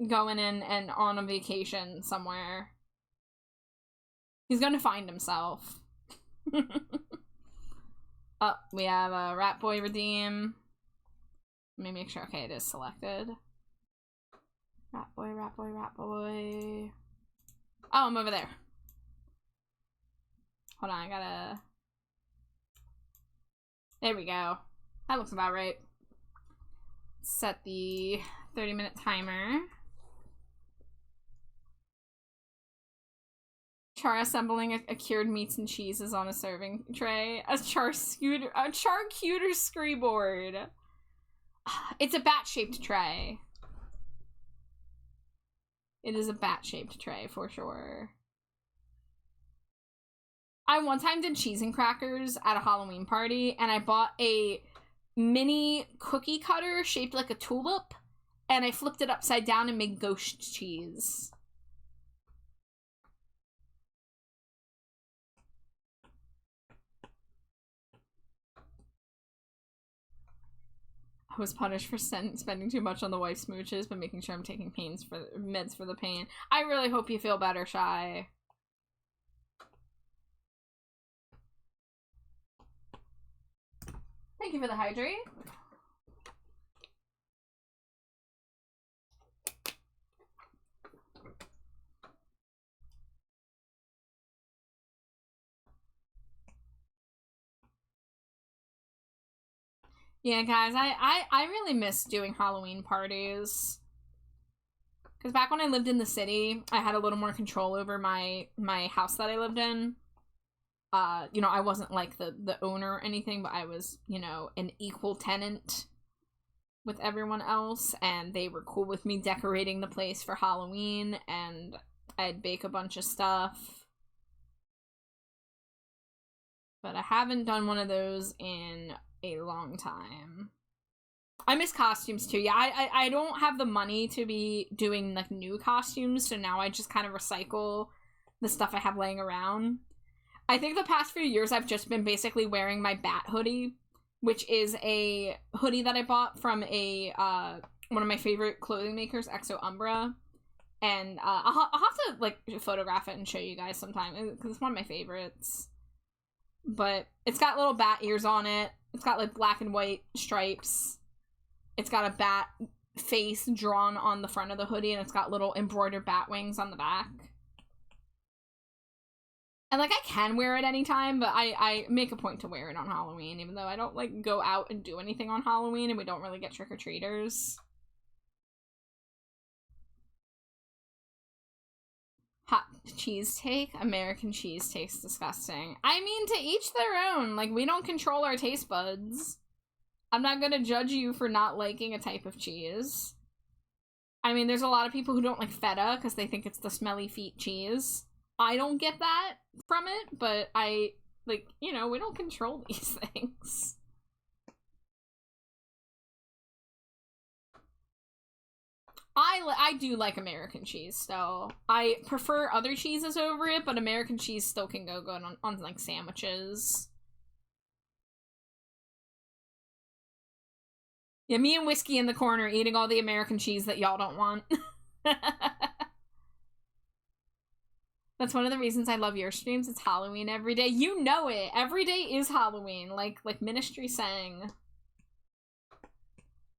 going in and on a vacation somewhere. He's gonna find himself. Oh, we have a Rat Boy redeem. Let me make sure. Okay, it is selected. Rat Boy, Rat Boy, Rat Boy. Oh, I'm over there. Hold on, I gotta... There we go. That looks about right. Set the 30-minute timer. Char assembling a cured meats and cheeses on a serving tray. A charcuter scree-board. It's a bat-shaped tray. It is a bat-shaped tray, for sure. I one time did cheese and crackers at a Halloween party, and I bought a mini cookie cutter shaped like a tulip, and I flipped it upside down and made ghost cheese. I was punished for spending too much on the wife smooches, but making sure I'm taking meds for the pain. I really hope you feel better, Shy. Thank you for the hydrate. Yeah, guys, I really miss doing Halloween parties. Because back when I lived in the city, I had a little more control over my house that I lived in. You know, I wasn't like the owner or anything, but I was, you know, an equal tenant with everyone else, and they were cool with me decorating the place for Halloween, and I'd bake a bunch of stuff. But I haven't done one of those in a long time. I miss costumes too. Yeah, I don't have the money to be doing like new costumes, so now I just kind of recycle the stuff I have laying around. I think the past few years I've just been basically wearing my Bat hoodie, which is a hoodie that I bought from a one of my favorite clothing makers, Exo Umbra. And I'll have to like photograph it and show you guys sometime because it's one of my favorites. But it's got little bat ears on it. It's got like black and white stripes. It's got a bat face drawn on the front of the hoodie, and it's got little embroidered bat wings on the back. And, like, I can wear it anytime, but I make a point to wear it on Halloween, even though I don't, like, go out and do anything on Halloween, and we don't really get trick-or-treaters. Hot cheese take? American cheese tastes disgusting. I mean, to each their own. Like, we don't control our taste buds. I'm not gonna judge you for not liking a type of cheese. I mean, there's a lot of people who don't like feta because they think it's the smelly feet cheese. I don't get that from it, but I, like, you know, we don't control these things. I do like American cheese still. I prefer other cheeses over it, but American cheese still can go good on like, sandwiches. Yeah, me and Whiskey in the corner eating all the American cheese that y'all don't want. That's one of the reasons I love your streams. It's Halloween every day. You know it. Every day is Halloween, like Ministry sang.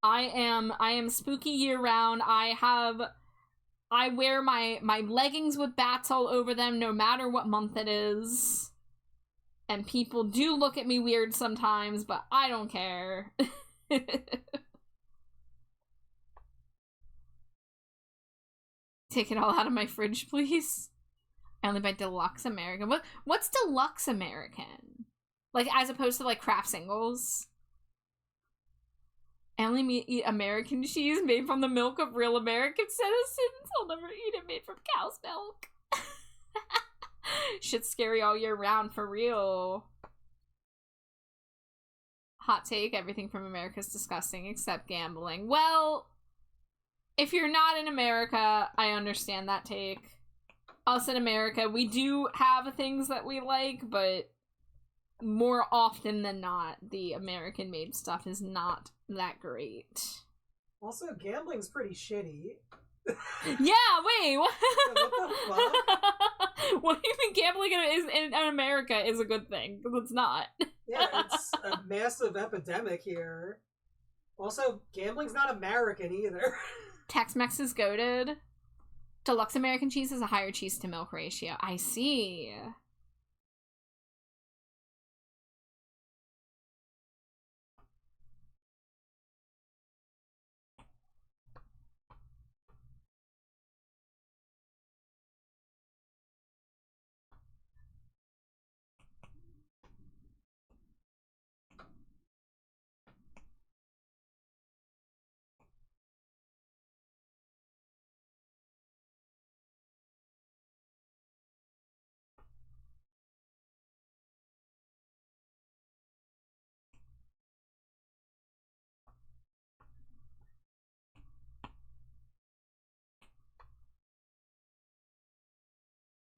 I am spooky year round. I wear my leggings with bats all over them no matter what month it is. And people do look at me weird sometimes, but I don't care. Take it all out of my fridge, please. I only buy Deluxe American. What's Deluxe American? Like, as opposed to, like, craft singles? I only eat American cheese made from the milk of real American citizens. I'll never eat it made from cow's milk. Shit's scary all year round, for real. Hot take, everything from America is disgusting except gambling. Well, if you're not in America, I understand that take. Us in America, we do have things that we like, but more often than not, the American-made stuff is not that great. Also, gambling's pretty shitty. Yeah, wait, what? What the fuck? What do you think gambling in America is a good thing? Because it's not. Yeah, it's a massive epidemic here. Also, gambling's not American either. Tex-Mex is goated. Deluxe American cheese has a higher cheese-to-milk ratio. I see.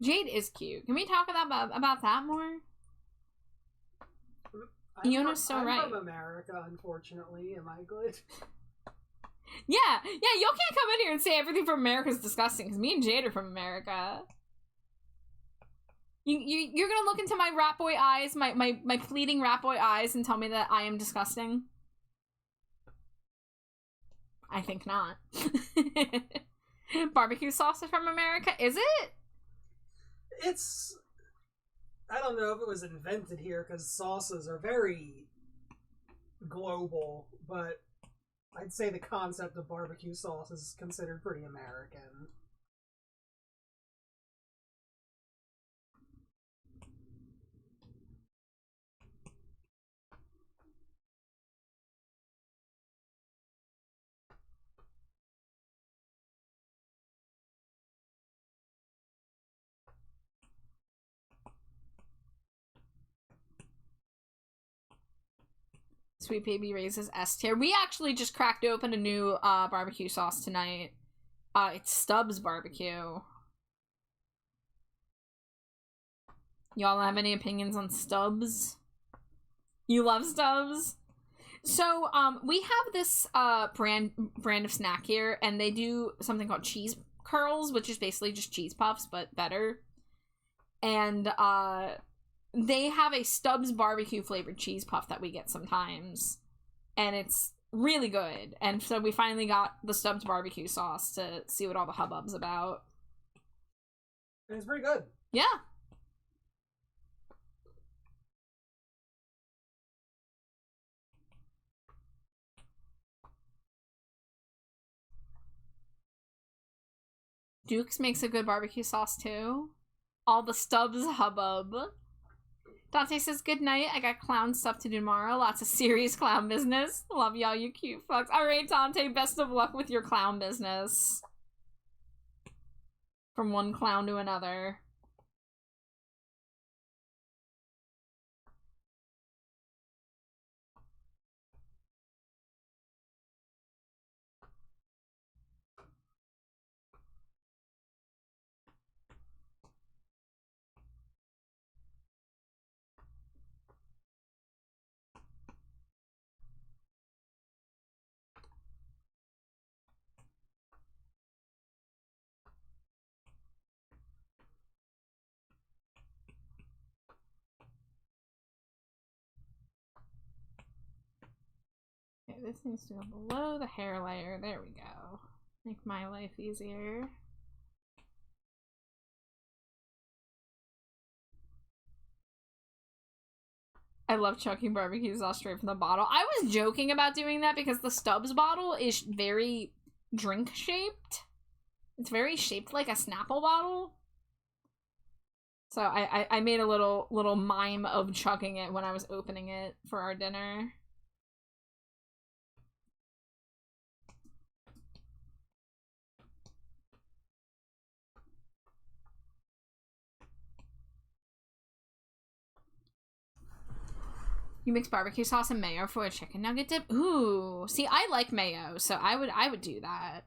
Jade is cute. Can we talk about that more? Iona's so right. I'm from America, unfortunately. Am I good? Yeah, y'all can't come in here and say everything from America is disgusting, because me and Jade are from America. You're gonna look into my rat boy eyes, my pleading rat boy eyes, and tell me that I am disgusting? I think not. Barbecue sauce is from America? Is it? It's... I don't know if it was invented here, because sauces are very global, but I'd say the concept of barbecue sauce is considered pretty American. Sweet Baby Raises S tier. We actually just cracked open a new barbecue sauce tonight. It's Stubbs barbecue. Y'all have any opinions on Stubbs? You love Stubbs? So, we have this brand of snack here, and they do something called cheese curls, which is basically just cheese puffs, but better. And, they have a Stubbs barbecue flavored cheese puff that we get sometimes. And it's really good. And so we finally got the Stubbs barbecue sauce to see what all the hubbub's about. And it's pretty good. Yeah. Duke's makes a good barbecue sauce too. All the Stubbs hubbub. Dante says, good night. I got clown stuff to do tomorrow. Lots of serious clown business. Love y'all, you cute fucks. Alright, Dante, best of luck with your clown business. From one clown to another. Okay, this needs to go below the hair layer. There we go. Make my life easier. I love chucking barbecue sauce straight from the bottle. I was joking about doing that because the Stubbs bottle is very drink shaped. It's very shaped like a Snapple bottle. So I made a little mime of chugging it when I was opening it for our dinner. You mix barbecue sauce and mayo for a chicken nugget dip? Ooh. See, I like mayo, so I would do that.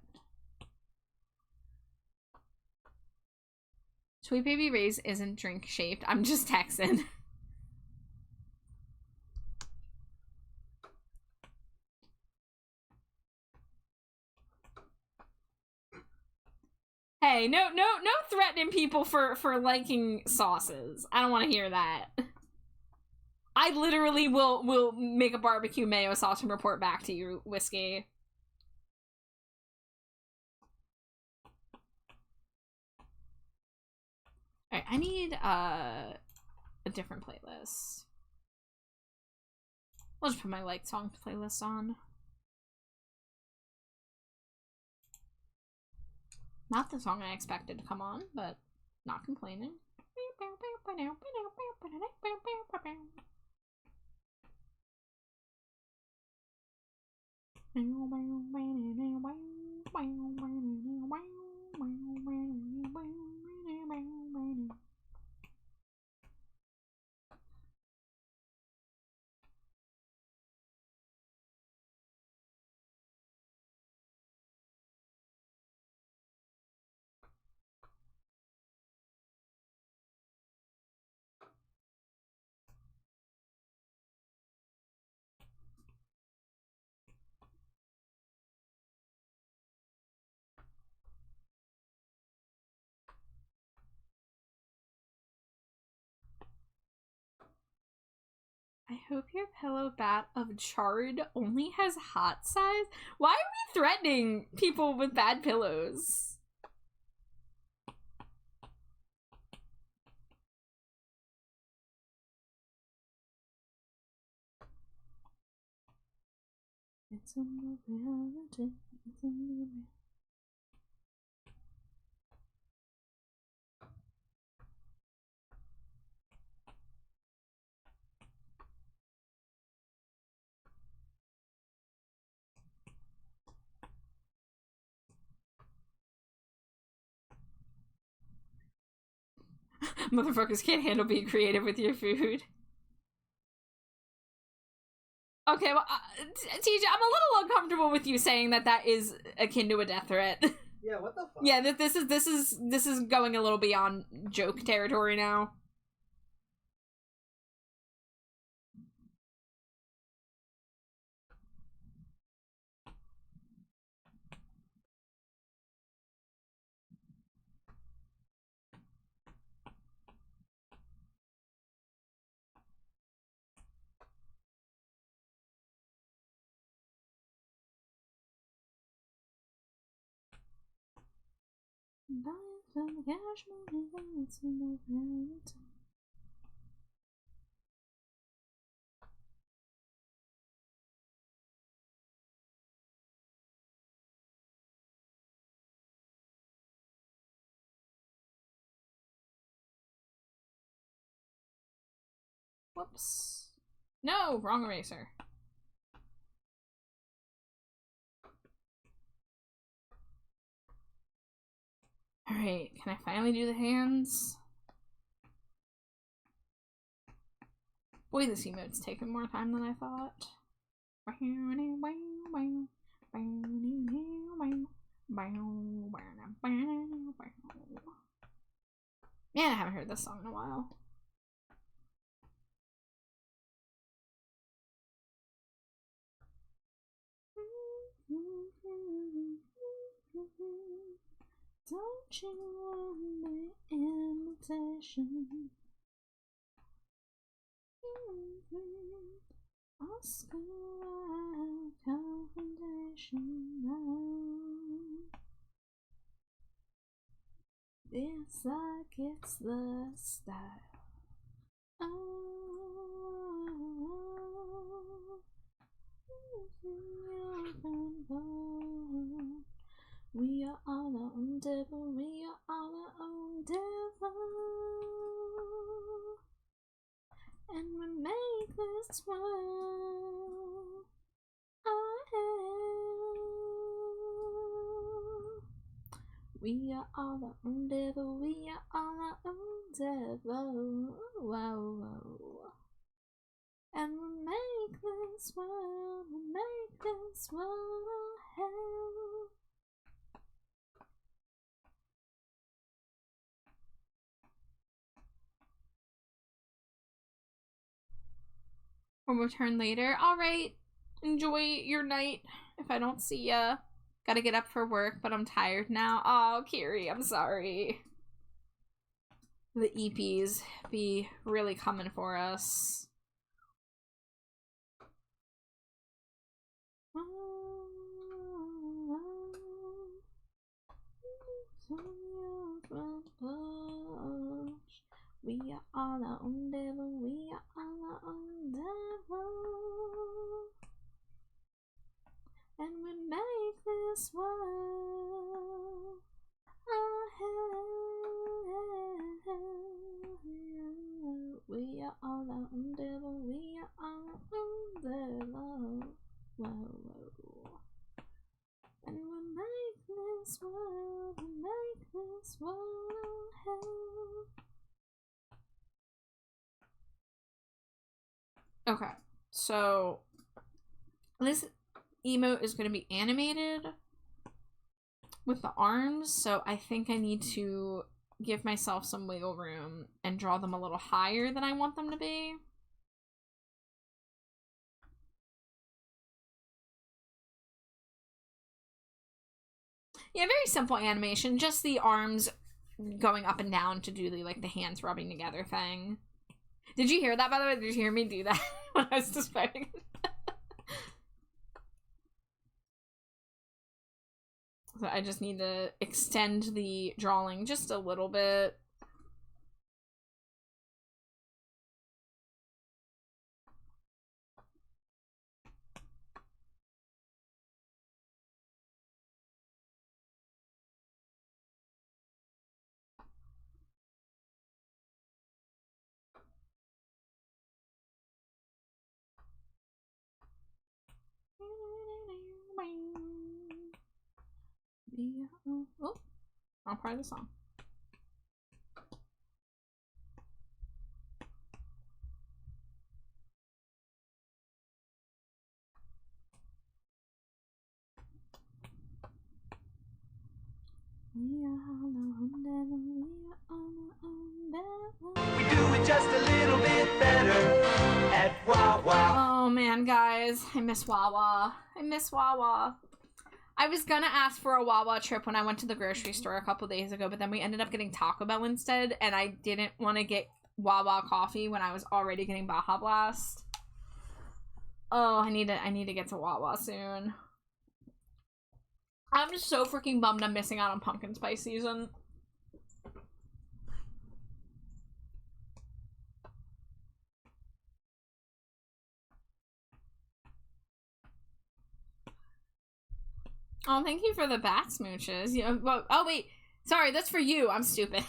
Sweet Baby Ray's isn't drink shaped. I'm just Texan. Hey, no threatening people for liking sauces. I don't want to hear that. I literally will make a barbecue mayo sauce and report back to you, Whiskey. Alright, I need a different playlist. I'll just put my like song playlist on. Not the song I expected to come on, but not complaining. I hope your pillow bat of chard only has hot size. Why are we threatening people with bad pillows? It's a reality. It's a reality. Motherfuckers can't handle being creative with your food. Okay, well, TJ, I'm a little uncomfortable with you saying that is akin to a death threat. Yeah, what the fuck? Yeah, this is going a little beyond joke territory now. Whoops. No, wrong eraser. Alright, can I finally do the hands? Boy, this emote's taking more time than I thought. Man, I haven't heard this song in a while. Don't you want the invitation? Oscar Wilde confrontation now. It's like it's the style. We are all our own devil, we are all our own devil. And we make this world our hell. We are all our own devil, we are all our own devil. Whoa, whoa. And we make this world, our hell. We'll return later. Alright. Enjoy your night. If I don't see ya. Gotta get up for work, but I'm tired now. Oh, Kiri, I'm sorry. The EPs be really coming for us. We are all our own devil, we are all our own devil. And we make this world our hell. We are all our own devil, we are all our own devil. Whoa, whoa. And we make this world, our hell. Okay, so this emote is going to be animated with the arms, so I think I need to give myself some wiggle room and draw them a little higher than I want them to be. Yeah, very simple animation, just the arms going up and down to do the hands rubbing together thing. Did you hear that, by the way? Did you hear me do that when I was describing it? So I just need to extend the drawing just a little bit. Oh, wrong part of the song. We do it just a little bit better at Wawa. Oh man, guys, I miss Wawa. I miss Wawa. I was gonna ask for a Wawa trip when I went to the grocery store a couple days ago, but then we ended up getting Taco Bell instead, and I didn't want to get Wawa coffee when I was already getting Baja Blast. Oh, I need to get to Wawa soon. I'm just so freaking bummed I'm missing out on pumpkin spice season. Oh, thank you for the bat smooches. Yeah, well, oh wait, sorry, that's for you. I'm stupid.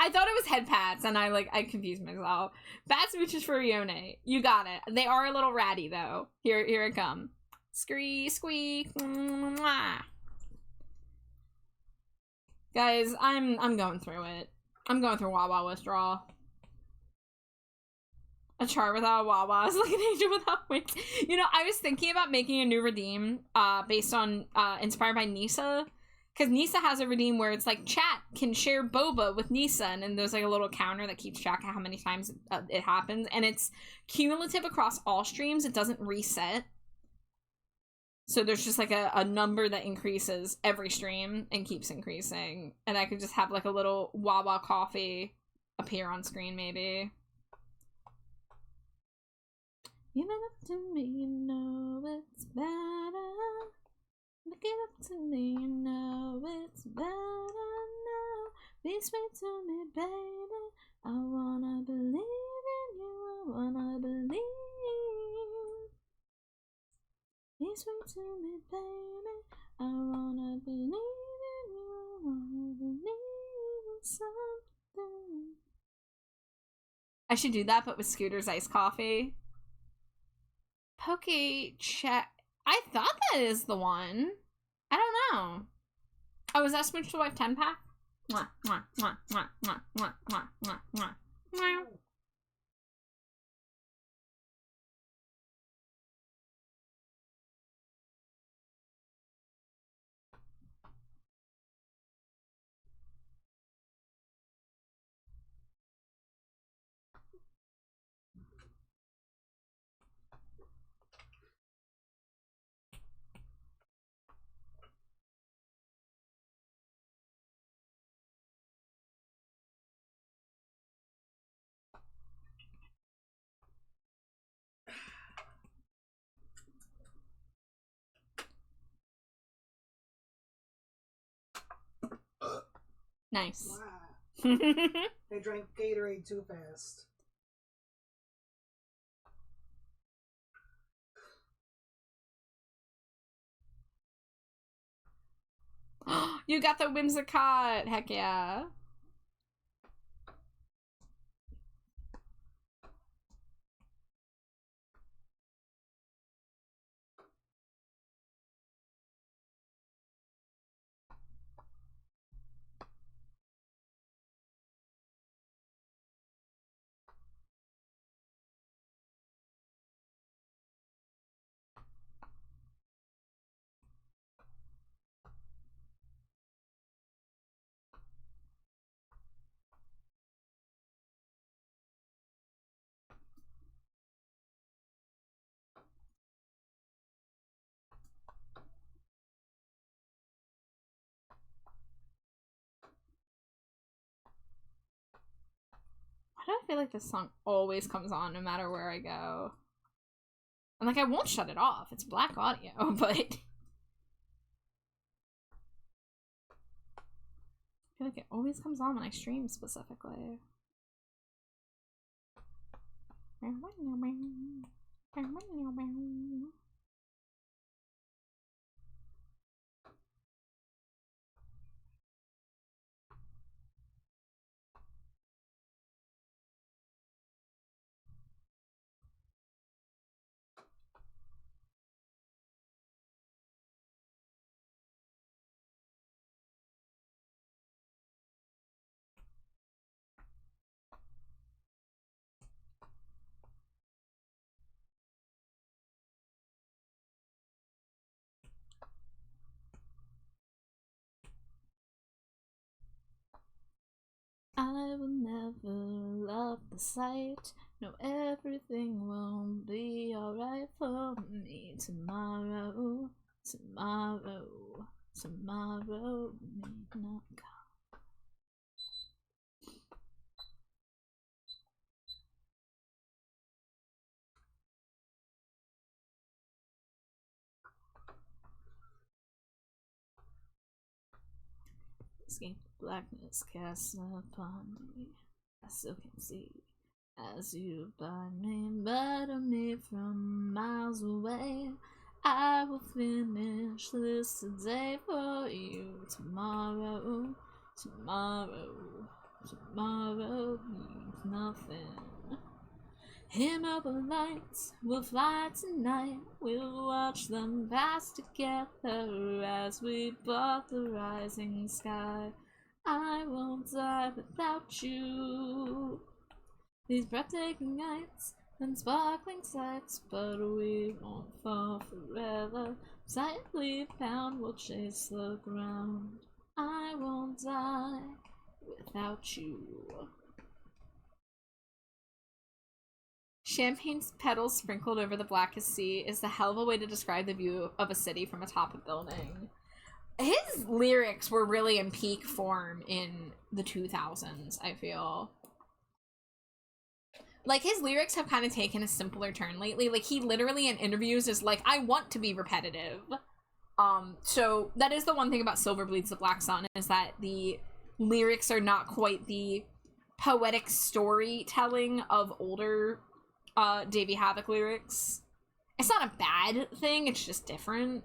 I thought it was head pats, and I confused myself. Bat smooches for Ione. You got it. They are a little ratty though. Here it come. Scree squeak. Mwah. Guys, I'm going through it. I'm going through Wawa withdrawal. A char without a Wawa is like an angel without wings. You know, I was thinking about making a new redeem based on inspired by Nisa. Because Nisa has a redeem where it's like chat can share boba with Nisa, and then there's like a little counter that keeps track of how many times it happens, and it's cumulative across all streams. It doesn't reset. So there's just like a number that increases every stream and keeps increasing. And I could just have like a little Wawa coffee appear on screen maybe. Give it up to me, you know it's better. Look it up to me, you know it's better now. Be sweet to me, baby. I wanna believe in you, I wanna believe. Be sweet to me, baby. I wanna believe in you, I wanna believe in something. I should do that, but with Scooter's iced coffee. Poke chat. I thought that is the one. I don't know. Oh, is that Smooch to Wife 10 pack? Mwah, mwah, mwah, mwah, mwah, mwah, mwah, mwah, mwah. Mwah. Nice. Wow. They drank Gatorade too fast. You got the Whimsicott! Heck yeah. Why do I feel like this song always comes on no matter where I go? And like, I won't shut it off. It's black audio, but I feel like it always comes on when I stream specifically. I will never love the sight. No, everything won't be alright for me tomorrow. Tomorrow. Tomorrow may not come. Escape the blackness cast upon me. I still can see as you bind me, butter me from miles away. I will finish this today for you. Tomorrow, tomorrow means nothing. Him up the lights, we'll fly tonight. We'll watch them pass together as we plot the rising sky. I won't die without you. These breathtaking nights and sparkling sights, but we won't fall forever. Tightly bound, we'll chase the ground. I won't die without you. Champagne petals sprinkled over the blackest sea is the hell of a way to describe the view of a city from atop a building. His lyrics were really in peak form in the 2000s, I feel. Like, his lyrics have kind of taken a simpler turn lately. Like, he literally in interviews is like, I want to be repetitive. So that is the one thing about Silver Bleeds the Black Sun, is that the lyrics are not quite the poetic storytelling of older Davey Havok lyrics. It's not a bad thing, it's just different.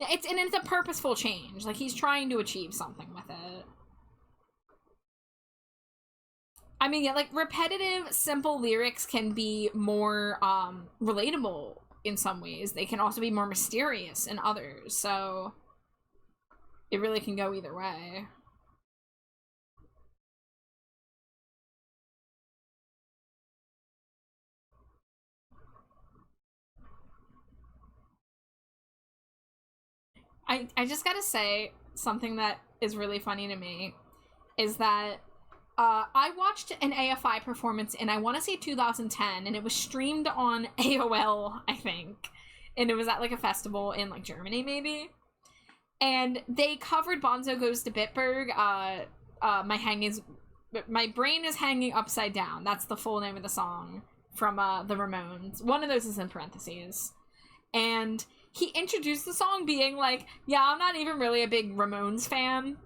It's a purposeful change. Like, he's trying to achieve something with it. I mean, yeah, like, repetitive, simple lyrics can be more, relatable in some ways. They can also be more mysterious in others, so it really can go either way. I just gotta say, something that is really funny to me is that I watched an AFI performance in, I want to say 2010, and it was streamed on AOL, I think. And it was at, like, a festival in, like, Germany, maybe. And they covered Bonzo Goes to Bitburg. My Brain is Hanging Upside Down. That's the full name of the song from the Ramones. One of those is in parentheses. And he introduced the song being like, yeah, I'm not even really a big Ramones fan.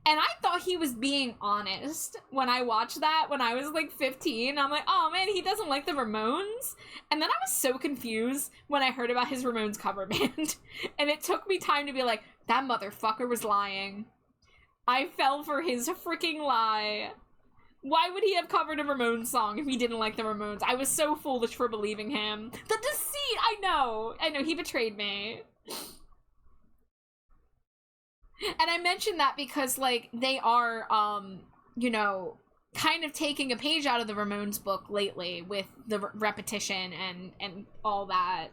And I thought he was being honest when I watched that when I was like 15. I'm like, oh man, he doesn't like the Ramones? And then I was so confused when I heard about his Ramones cover band. And it took me time to be like, that motherfucker was lying. I fell for his freaking lie. Why would he have covered a Ramones song if he didn't like the Ramones? I was so foolish for believing him. The deceit! I know, he betrayed me. And I mentioned that because, like, they are, you know, kind of taking a page out of the Ramones book lately with the repetition and all that.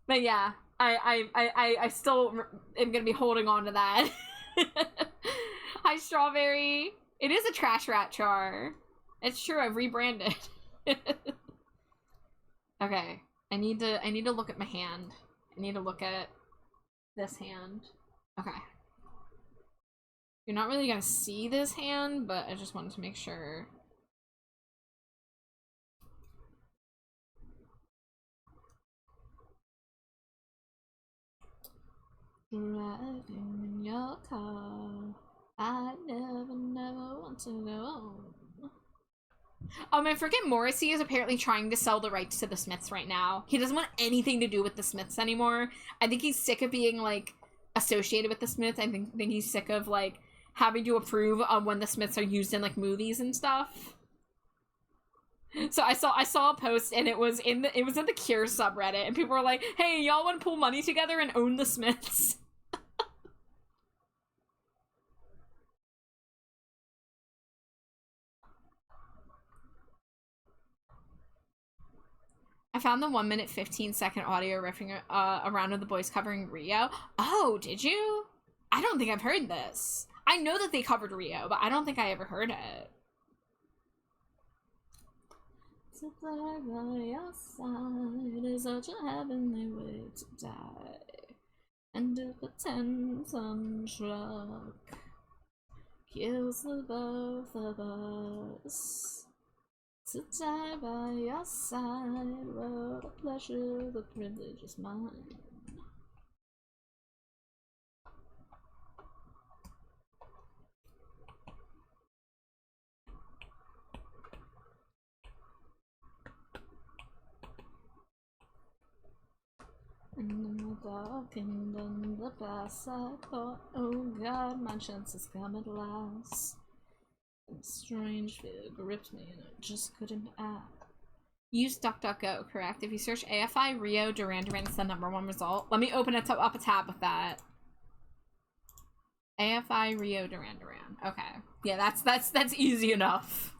But yeah, I still am gonna be holding on to that. Hi, Strawberry. It is a Trash Rat char. It's true, I've rebranded. Okay, I need to look at my hand. I need to look at this hand. Okay. You're not really gonna see this hand, but I just wanted to make sure. Driving in your car, I never want to go home. Oh, my freaking Morrissey is apparently trying to sell the rights to the Smiths right now. He doesn't want anything to do with the Smiths anymore. I think he's sick of being, like, associated with the Smiths. I think he's sick of, like, having to approve of when the Smiths are used in, like, movies and stuff. So I saw a post, and it was in the Cure subreddit, and people were like, hey, y'all want to pool money together and own the Smiths? I found the 1-minute 15-second audio riffing around of the boys covering Rio. Oh, did you? I don't think I've heard this. I know that they covered Rio, but I don't think I ever heard it. To fly by your side is such a heavenly way to die, and to pretend some truck kills the both of us. To die by your side, what a pleasure, the privilege is mine. Darkened in the past, I thought, oh god, my chance has come at last. A strange fear gripped me and I just couldn't act. Use DuckDuckGo, correct? If you search AFI Rio Duran Duran, it's the #1 result. Let me open up a tab with that. AFI Rio Duran Duran. Okay. Yeah, that's easy enough.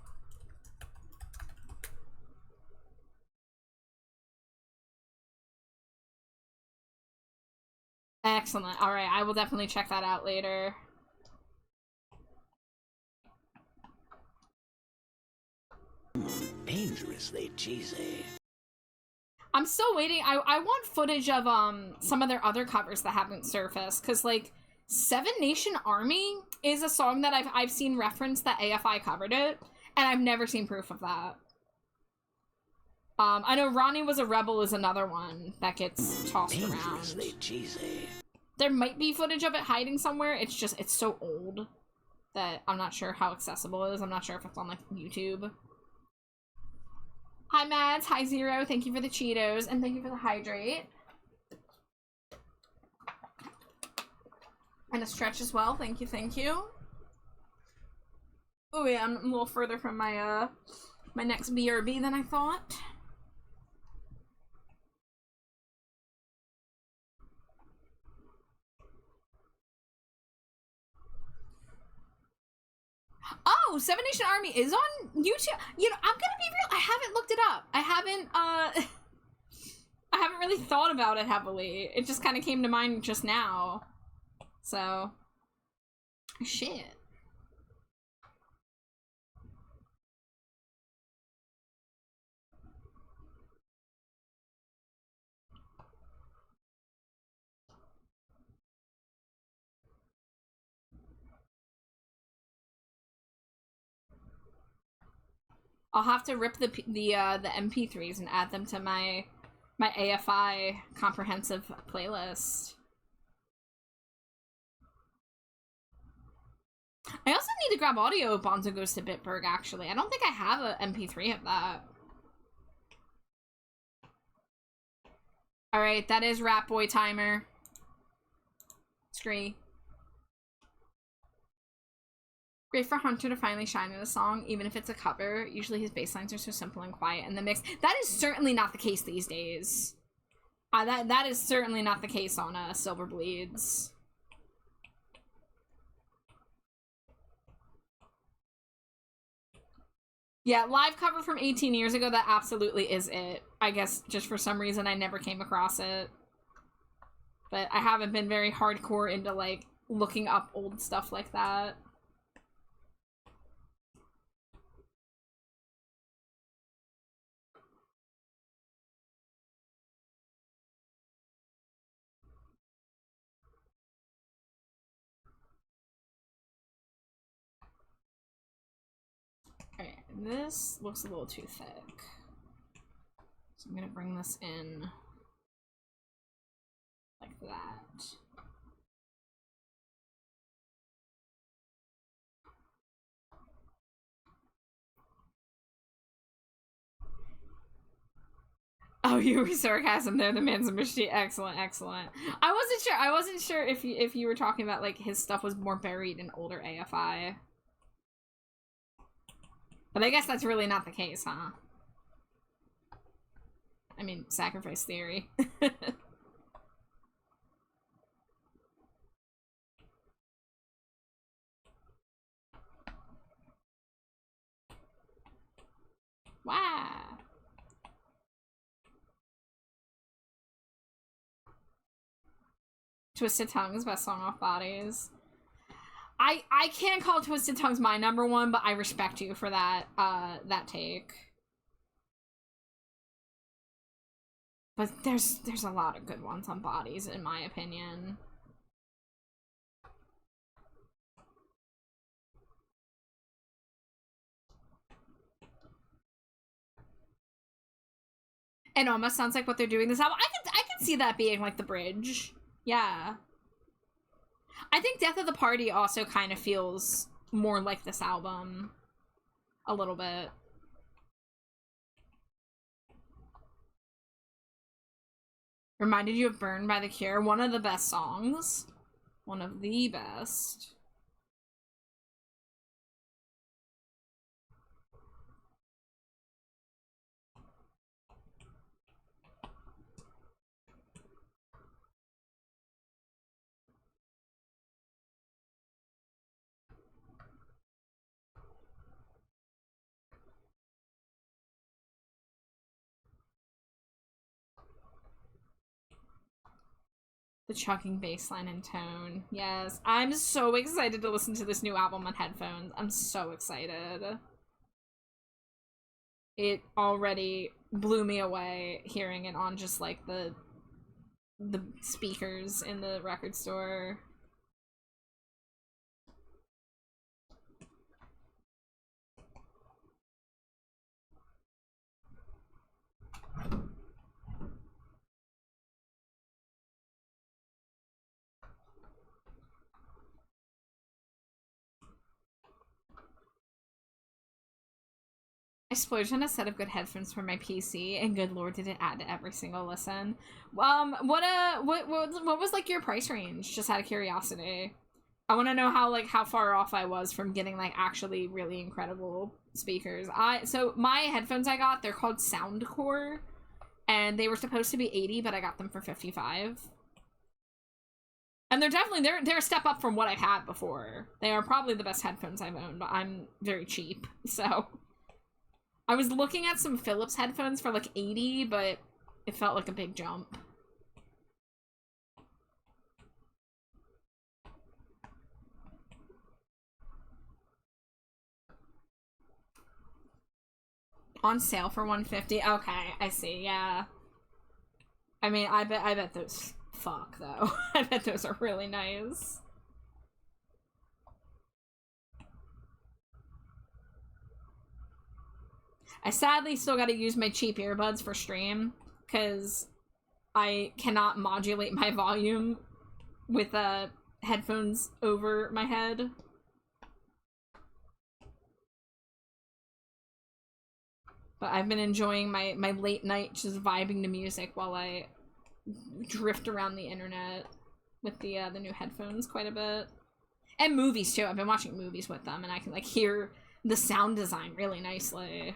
Excellent. Alright, I will definitely check that out later. Dangerously cheesy. I'm still waiting. I want footage of some of their other covers that haven't surfaced, because like Seven Nation Army is a song that I've seen referenced that AFI covered it, and I've never seen proof of that. I know Ronnie Was a Rebel is another one that gets tossed around. Cheesy. There might be footage of it hiding somewhere. It's just, it's so old that I'm not sure how accessible it is. I'm not sure if it's on like YouTube. Hi Mads, hi Zero, thank you for the Cheetos, and thank you for the hydrate. And a stretch as well, thank you, thank you. Oh yeah, I'm a little further from my my next BRB than I thought. Oh, Seven Nation Army is on YouTube. You know, I'm gonna be real. I haven't looked it up. I haven't really thought about it heavily. It just kind of came to mind just now. So, shit. I'll have to rip the MP3s and add them to my AFI comprehensive playlist. I also need to grab audio of Bonzo Goes to Bitburg, actually. I don't think I have an MP3 of that. Alright, that is Rat Boy timer. Scree. Great for Hunter to finally shine in a song, even if it's a cover. Usually his bass lines are so simple and quiet in the mix. That is certainly not the case these days. That is certainly not the case on Silver Bleeds. Yeah, live cover from 18 years ago, that absolutely is it. I guess just for some reason I never came across it. But I haven't been very hardcore into, like, looking up old stuff like that. Alright, this looks a little too thick. So I'm gonna bring this in like that. Oh, you were sarcasm there. The man's a machine. Excellent, excellent. I wasn't sure if you were talking about like his stuff was more buried in older AFI. But I guess that's really not the case, huh? I mean, sacrifice theory. Wow. Twisted Tongues, best song off Bodies. I can't call Twisted Tongues my #1, but I respect you for that that take. But there's a lot of good ones on Bodies, in my opinion. It almost sounds like what they're doing this album. I could see that being like the bridge. Yeah. I think Death of the Party also kind of feels more like this album. A little bit. Reminded you of Burned by The Cure. One of the best songs. One of the best. The chugging bass line and tone. Yes. I'm so excited to listen to this new album on headphones. I'm so excited. It already blew me away hearing it on just like the speakers in the record store. I splurged on a set of good headphones for my PC, and good lord, did it add to every single listen. What was like your price range? Just out of curiosity, I want to know how far off I was from getting like actually really incredible speakers. So my headphones I got, they're called Soundcore, and they were supposed to be 80, but I got them for 55. And they're definitely they're a step up from what I've had before. They are probably the best headphones I've owned, but I'm very cheap, so. I was looking at some Philips headphones for like 80, but it felt like a big jump. On sale for 150. Okay, I see. Yeah. I mean, I bet those fuck though. I bet those are really nice. I sadly still got to use my cheap earbuds for stream because I cannot modulate my volume with headphones over my head. But I've been enjoying my late night just vibing to music while I drift around the internet with the new headphones quite a bit. And movies too. I've been watching movies with them and I can like hear the sound design really nicely.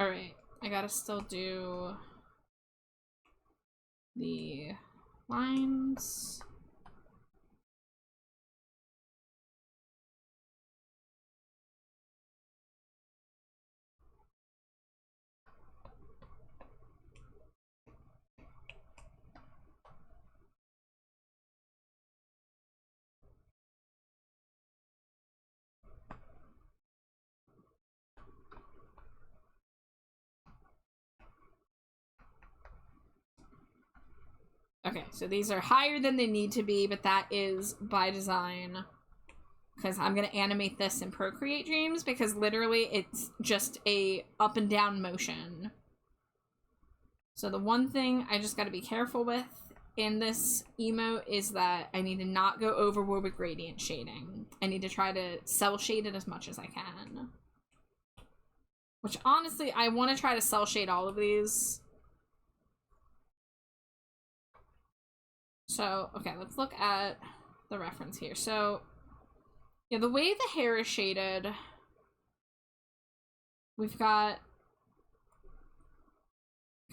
Alright, I gotta still do the lines. Okay, so these are higher than they need to be, but that is by design. Because I'm going to animate this in Procreate Dreams, because literally it's just a up and down motion. So the one thing I just got to be careful with in this emote is that I need to not go overboard with gradient shading. I need to try to cell shade it as much as I can. Which honestly, I want to try to cell shade all of these. So, okay, let's look at the reference here. So, yeah, the way the hair is shaded, we've got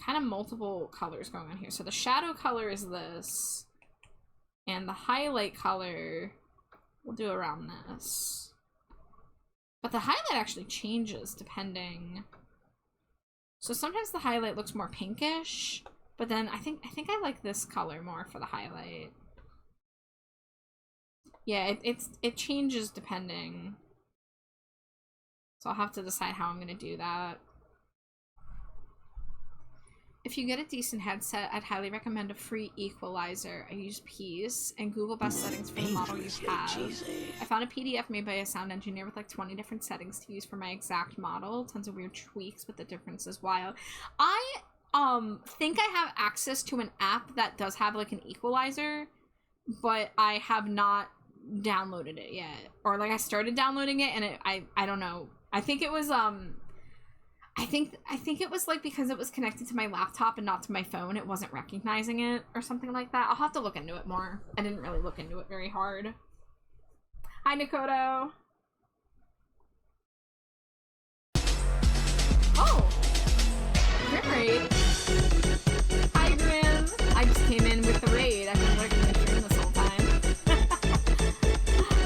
kind of multiple colors going on here. So the shadow color is this, and the highlight color we'll do around this. But the highlight actually changes depending. So sometimes the highlight looks more pinkish. But then I think I like this color more for the highlight. Yeah, it changes depending. So I'll have to decide how I'm gonna do that. If you get a decent headset, I'd highly recommend a free equalizer. I use Peace and Google best settings for the model you Dangerously have. cheesy. I found a PDF made by a sound engineer with like 20 different settings to use for my exact model. Tons of weird tweaks, but the difference is wild. I think I have access to an app that does have like an equalizer, but I have not downloaded it yet. Or like I started downloading it and I don't know. I think it was I think it was like because it was connected to my laptop and not to my phone, it wasn't recognizing it or something like that. I'll have to look into it more. I didn't really look into it very hard. Hi, Nakoto. Oh, Grim Raid. Hi, Grim. I just came in with the raid. I've been working the stream this whole time.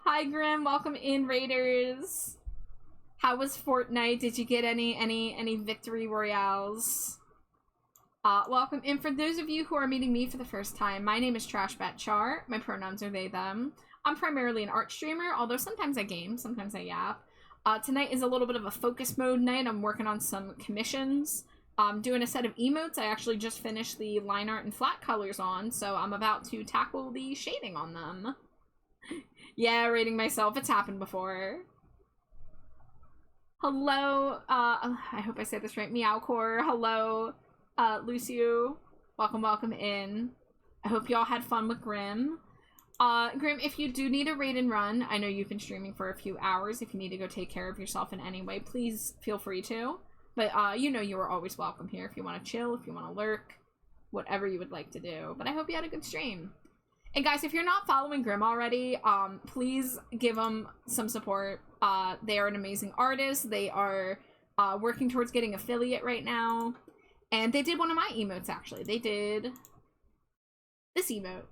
Hi, Grim. Welcome in, Raiders. How was Fortnite? Did you get any victory royales? Welcome in. For those of you who are meeting me for the first time, my name is TrashBatChar. My pronouns are they, them. I'm primarily an art streamer, although sometimes I game, sometimes I yap. Tonight is a little bit of a focus mode night. I'm working on some commissions. I'm doing a set of emotes. I actually just finished the line art and flat colors on, so I'm about to tackle the shading on them. Yeah, rating myself. It's happened before. Hello, I hope I said this right, Meowcore. Hello, Lucio. Welcome in. I hope y'all had fun with Grim. Grim, if you do need a raid and run, I know you've been streaming for a few hours. If you need to go take care of yourself in any way, please feel free to. But, you know you are always welcome here if you want to chill, if you want to lurk, whatever you would like to do. But I hope you had a good stream. And guys, if you're not following Grim already, please give them some support. They are an amazing artist. They are working towards getting affiliate right now. And they did one of my emotes, actually. They did this emote.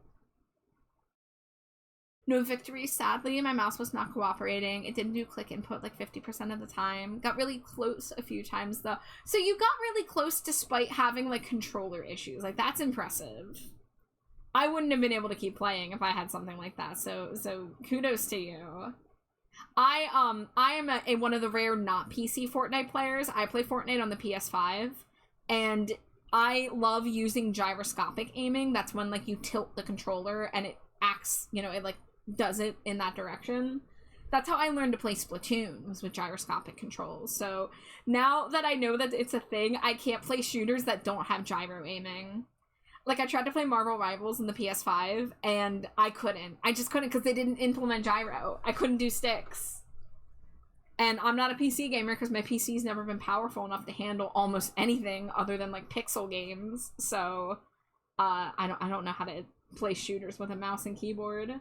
No victory, sadly. My mouse was not cooperating. It didn't do click input like 50% of the time. Got really close a few times, though. So you got really close despite having, like, controller issues. Like, that's impressive. I wouldn't have been able to keep playing if I had something like that, so kudos to you. I am one of the rare not PC Fortnite players. I play Fortnite on the PS5, and I love using gyroscopic aiming. That's when, like, you tilt the controller and it acts, you know, it, like, does it in that direction. That's how I learned to play Splatoon, was with gyroscopic controls. So now that I know that it's a thing, I can't play shooters that don't have gyro aiming. Like, I tried to play Marvel Rivals in the PS5, and I couldn't. I just couldn't because they didn't implement gyro. I couldn't do sticks. And I'm not a PC gamer because my PC's never been powerful enough to handle almost anything other than, like, pixel games. So, I don't know how to play shooters with a mouse and keyboard.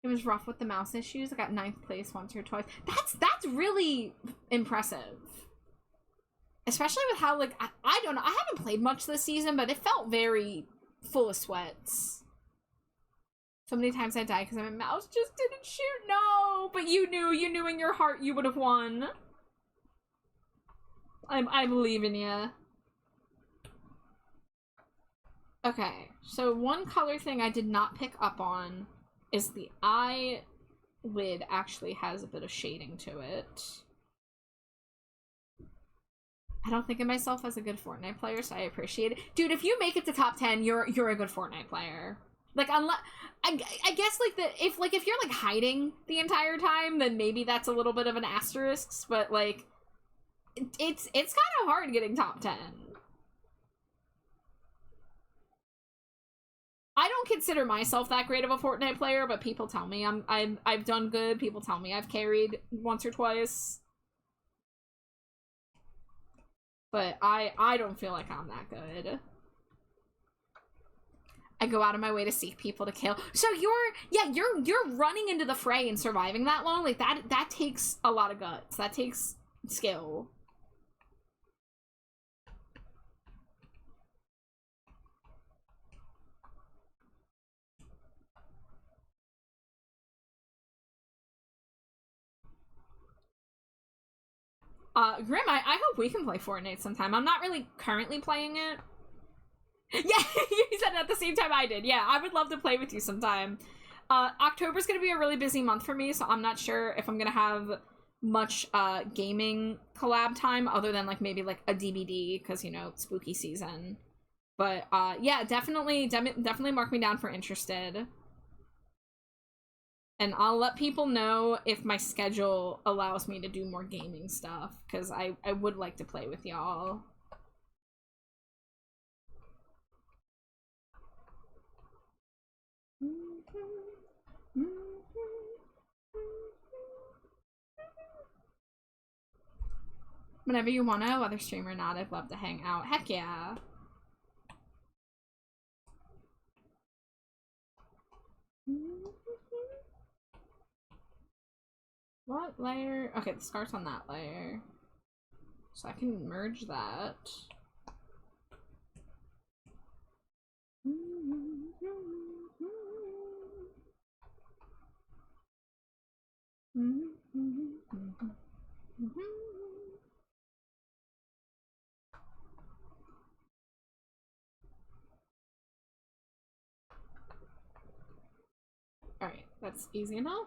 It was rough with the mouse issues. I got 9th place once or twice. That's really impressive. Especially with how, like, I don't know, I haven't played much this season, but it felt very full of sweats. So many times I died because my mouse just didn't shoot. No, but you knew in your heart you would have won. I believe in you. Okay, so one color thing I did not pick up on is the eyelid actually has a bit of shading to it. I don't think of myself as a good Fortnite player, so I appreciate it. Dude, if you make it to top 10, you're a good Fortnite player. Like, unless I guess like if you're like hiding the entire time, then maybe that's a little bit of an asterisk, but like it's kind of hard getting top 10. I don't consider myself that great of a Fortnite player, but people tell me I've done good. People tell me I've carried once or twice. But I don't feel like I'm that good. I go out of my way to seek people to kill. So you're running into the fray and surviving that long? Like that takes a lot of guts. That takes skill. Grim, I hope we can play Fortnite sometime. I'm not really currently playing it. Yeah, you said it at the same time I did. Yeah, I would love to play with you sometime. October's gonna be a really busy month for me, so I'm not sure if I'm gonna have much gaming collab time other than like maybe like a DVD because you know it's spooky season. But yeah, definitely mark me down for interested. And I'll let people know if my schedule allows me to do more gaming stuff because I would like to play with y'all. Whenever you want to, whether stream or not, I'd love to hang out. Heck yeah. What layer? Okay, the scar's on that layer. So I can merge that. Alright, that's easy enough.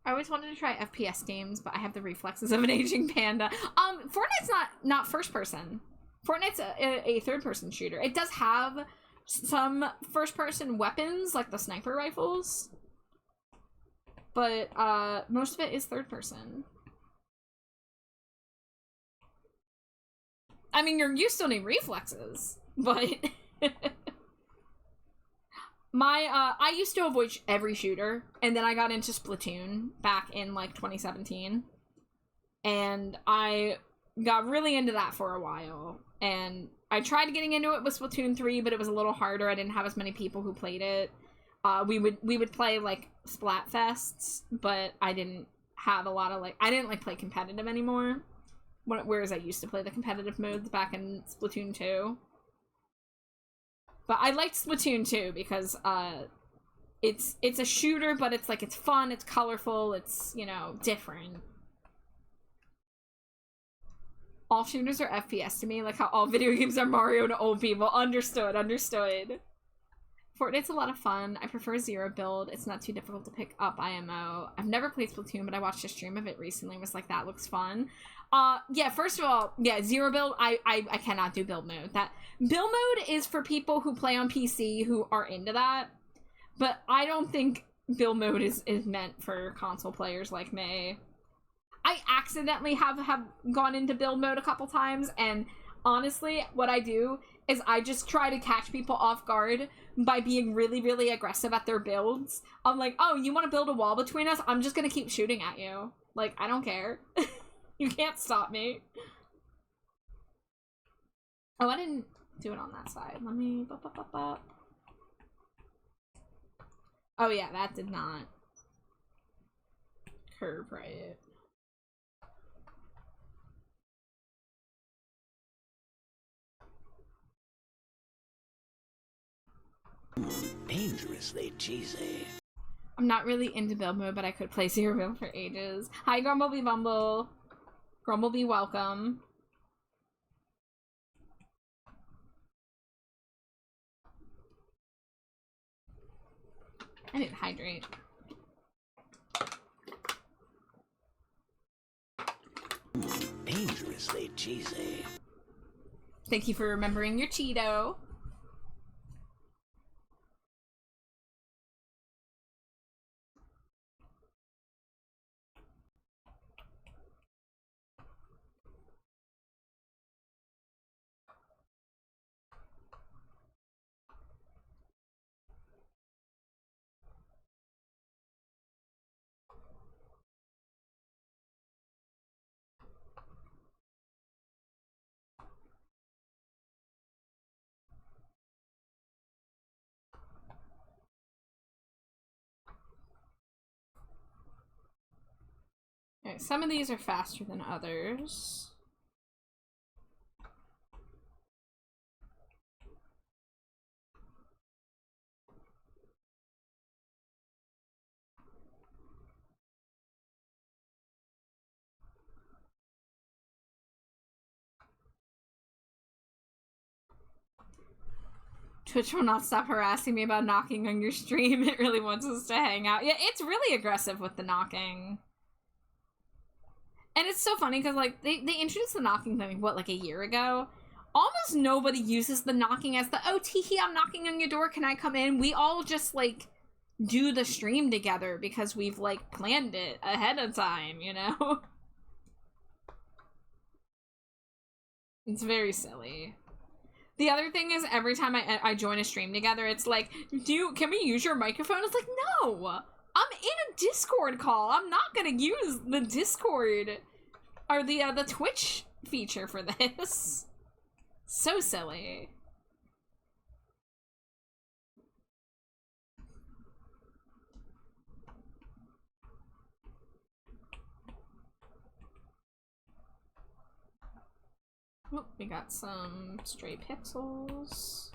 I always wanted to try FPS games, but I have the reflexes of an aging panda. Fortnite's not first person. Fortnite's a third person shooter. It does have some first person weapons, like the sniper rifles. But most of it is third person. I mean, you still need reflexes, but I used to avoid every shooter, and then I got into Splatoon back in like 2017, and I got really into that for a while, and I tried getting into it with Splatoon 3, but it was a little harder. I didn't have as many people who played it. We would play like Splatfests, but I didn't have a lot of I didn't like play competitive anymore. Whereas I used to play the competitive modes back in Splatoon 2. But I liked Splatoon 2 because it's a shooter, but it's like it's fun, it's colorful, it's, you know, different. All shooters are FPS to me, like how all video games are Mario to old people. Understood. Fortnite's a lot of fun. I prefer Zero build. It's not too difficult to pick up IMO. I've never played Splatoon, but I watched a stream of it recently and was like, that looks fun. Yeah, first of all, yeah, Zero build, I cannot do build mode. That build mode is for people who play on PC who are into that, but I don't think build mode is meant for console players like me. I accidentally have gone into build mode a couple times, and honestly, what I do is I just try to catch people off guard by being really, really aggressive at their builds. I'm like, oh, you want to build a wall between us? I'm just gonna keep shooting at you. Like, I don't care. You can't stop me. Oh, I didn't do it on that side. Let me... Oh, yeah, that did not curve right. Dangerously cheesy. I'm not really into build mode, but I could play Zero build for ages. Hi, Grumblebee Bumble. Grumblebee, welcome. I need to hydrate. Dangerously cheesy. Thank you for remembering your Cheeto. Okay, some of these are faster than others. Twitch will not stop harassing me about knocking on your stream. It really wants us to hang out. Yeah, it's really aggressive with the knocking. And it's so funny because, like, they introduced the knocking thing, what, like a year ago? Almost nobody uses the knocking as the, oh, teehee, I'm knocking on your door, can I come in? We all just, like, do the stream together because we've, like, planned it ahead of time, you know? It's very silly. The other thing is, every time I join a stream together, it's like, can we use your microphone? It's like, no! I'm in a Discord call! I'm not gonna use the Discord, or the Twitch feature for this. So silly. Oh, we got some stray pixels.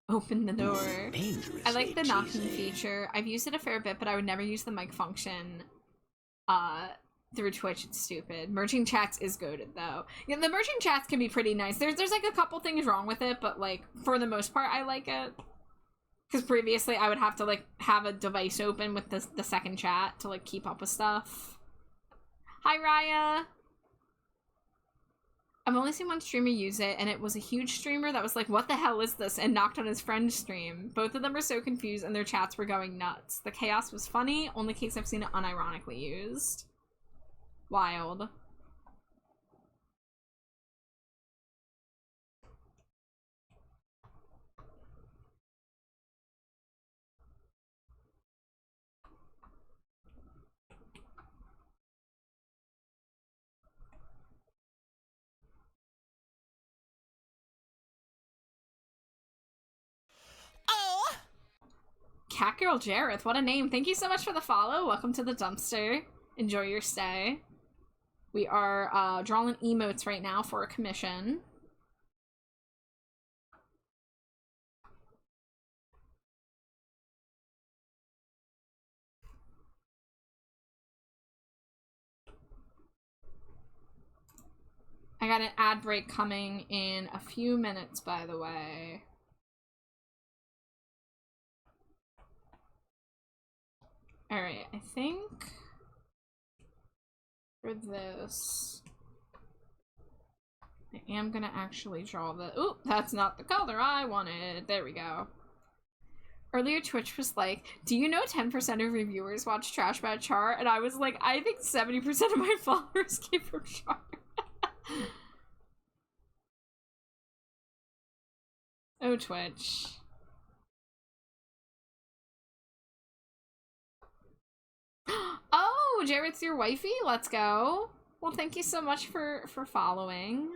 Open the door. I like the knocking feature. I've used it a fair bit, but I would never use the mic function through Twitch. It's stupid. Merging chats is goated though. Yeah, the merging chats can be pretty nice. There's like a couple things wrong with it, but like for the most part I like it. Because previously I would have to like have a device open with the second chat to like keep up with stuff. Hi Raya! I've only seen one streamer use it, and it was a huge streamer that was like, what the hell is this? And knocked on his friend's stream. Both of them were so confused, and their chats were going nuts. The chaos was funny, only case I've seen it unironically used. Wild. Catgirl Jareth, what a name. Thank you so much for the follow. Welcome to the dumpster. Enjoy your stay. We are drawing emotes right now for a commission. I got an ad break coming in a few minutes, by the way. Alright, I think for this, I am gonna actually draw the— ooh, that's not the color I wanted. There we go. Earlier Twitch was like, do you know 10% of reviewers watch Trash Bad Char? And I was like, I think 70% of my followers came from Char. Oh, Twitch. Oh, Jarrett's your wifey? Let's go. Well, thank you so much for following.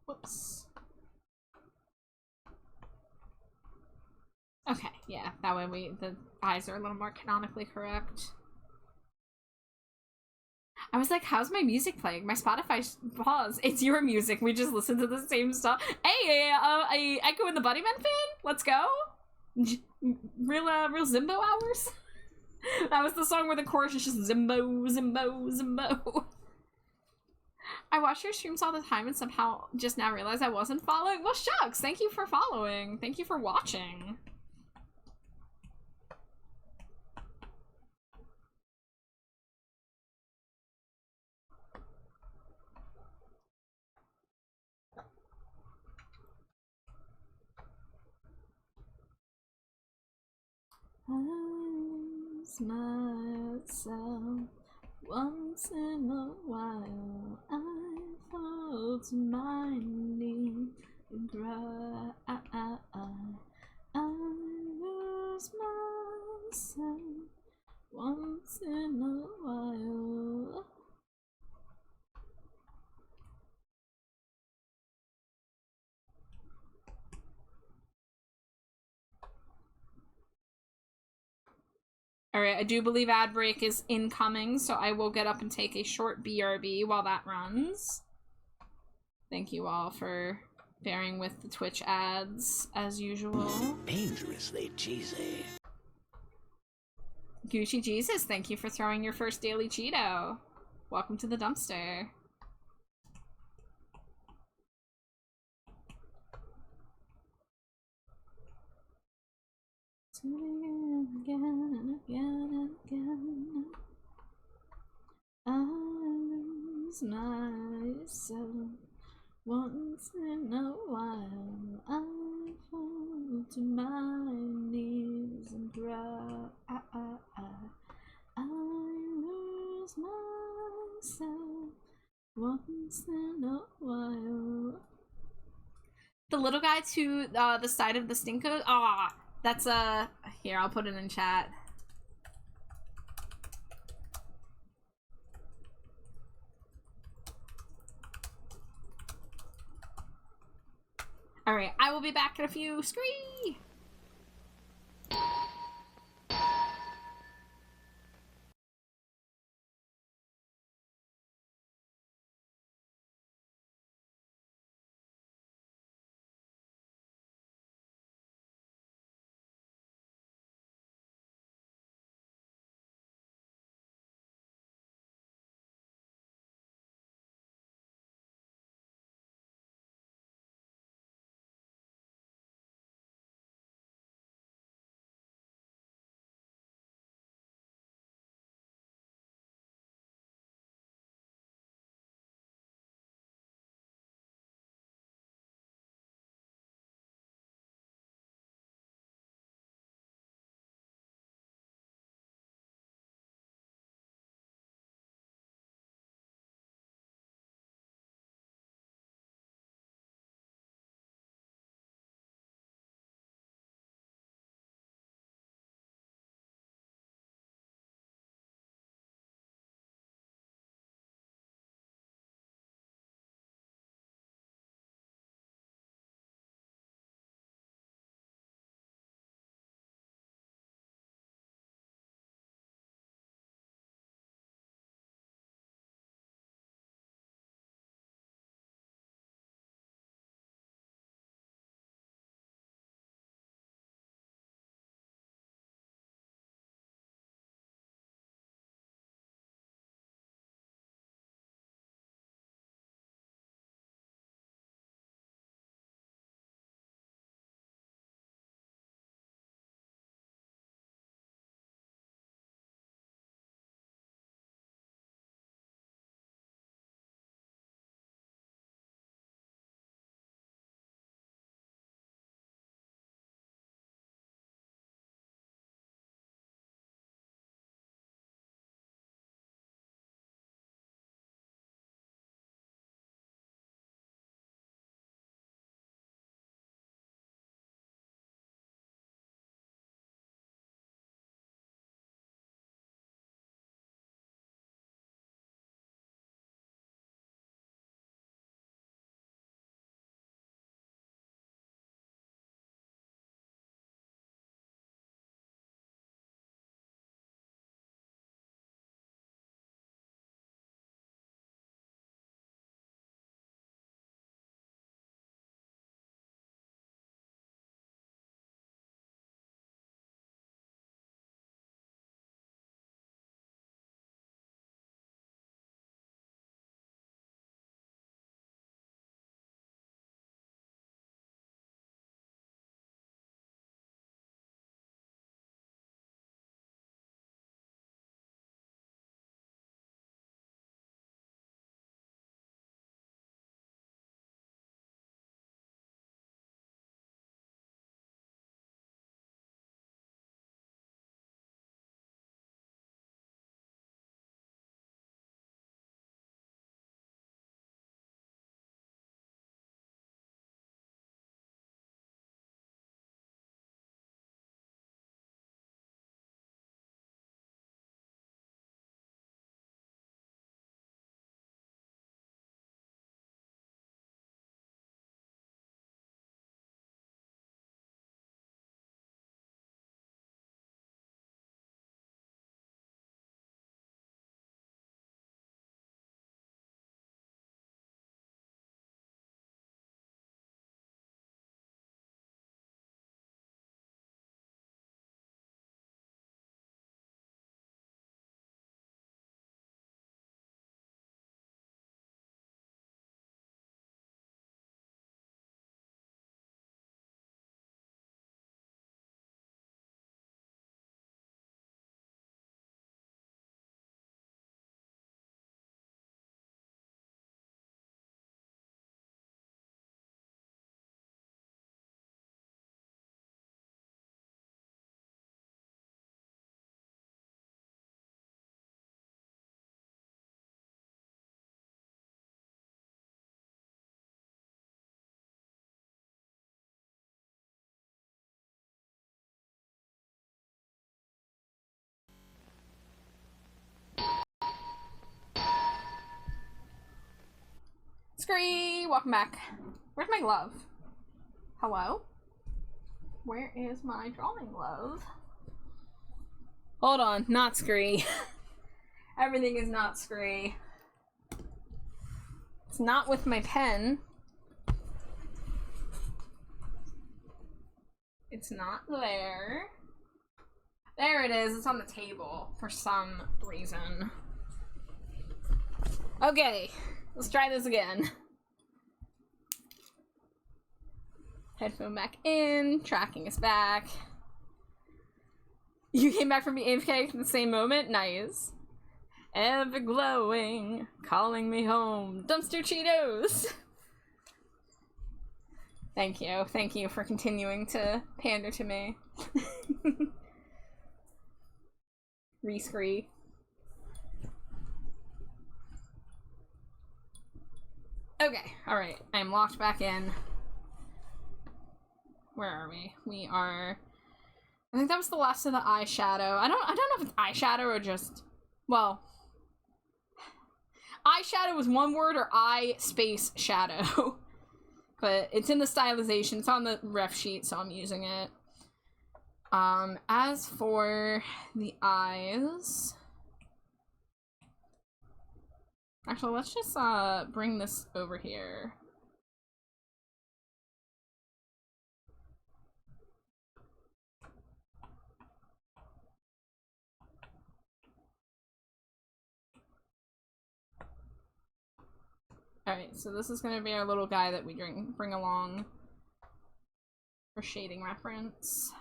Whoops. Okay, yeah, that way the eyes are a little more canonically correct. I was like, how's my music playing? My Spotify pause. It's your music. We just listen to the same stuff. Hey, Echo and the Bunnymen fan? Let's go. Real Zimbo hours? That was the song where the chorus is just Zimbo, Zimbo, Zimbo. I watch your streams all the time and somehow just now realized I wasn't following. Well, shucks. Thank you for following. Thank you for watching. I lose myself once in a while. I fall to my knees and cry. I lose myself once in a while. Alright, I do believe ad break is incoming, so I will get up and take a short BRB while that runs. Thank you all for bearing with the Twitch ads, as usual. Dangerously cheesy. Gucci Jesus, thank you for throwing your first daily Cheeto. Welcome to the dumpster. Again and again and again, I lose myself. Once in a while, I fall to my knees and cry. I lose myself once in a while. The little guy to the side of the Stinko. Ah, that's here. I'll put it in chat. All right, I will be back in a few. Scree. Scree! Welcome back. Where's my glove? Hello? Where is my drawing glove? Hold on, not Scree. Everything is not Scree. It's not with my pen. It's not there. There it is. It's on the table for some reason. Okay, let's try this again. Headphone back in. Tracking is back. You came back from the AFK in the same moment? Nice. Ever glowing, calling me home. Dumpster Cheetos! Thank you. Thank you for continuing to pander to me. Rescree. Okay, alright. I am locked back in. Where are we? We are... I think that was the last of the eyeshadow. I don't know if it's eyeshadow or just... Well... Eyeshadow is one word or eye space shadow. But it's in the stylization. It's on the ref sheet, so I'm using it. As for the eyes... Actually, let's just bring this over here. Alright, so this is going to be our little guy that we bring along for shading reference.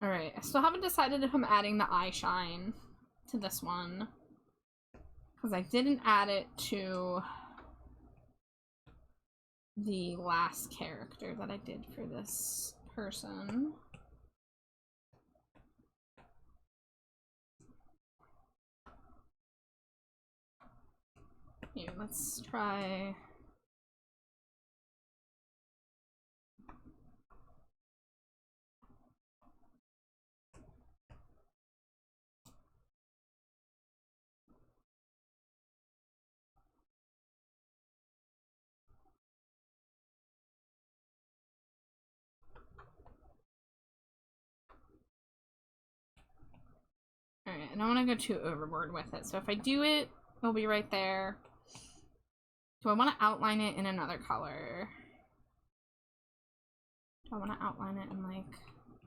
Alright, I still haven't decided if I'm adding the eye shine to this one. Because I didn't add it to the last character that I did for this person. Here, let's try... Alright, I don't want to go too overboard with it, so if I do it, it'll be right there. Do I want to outline it in another color? Do I want to outline it in, like,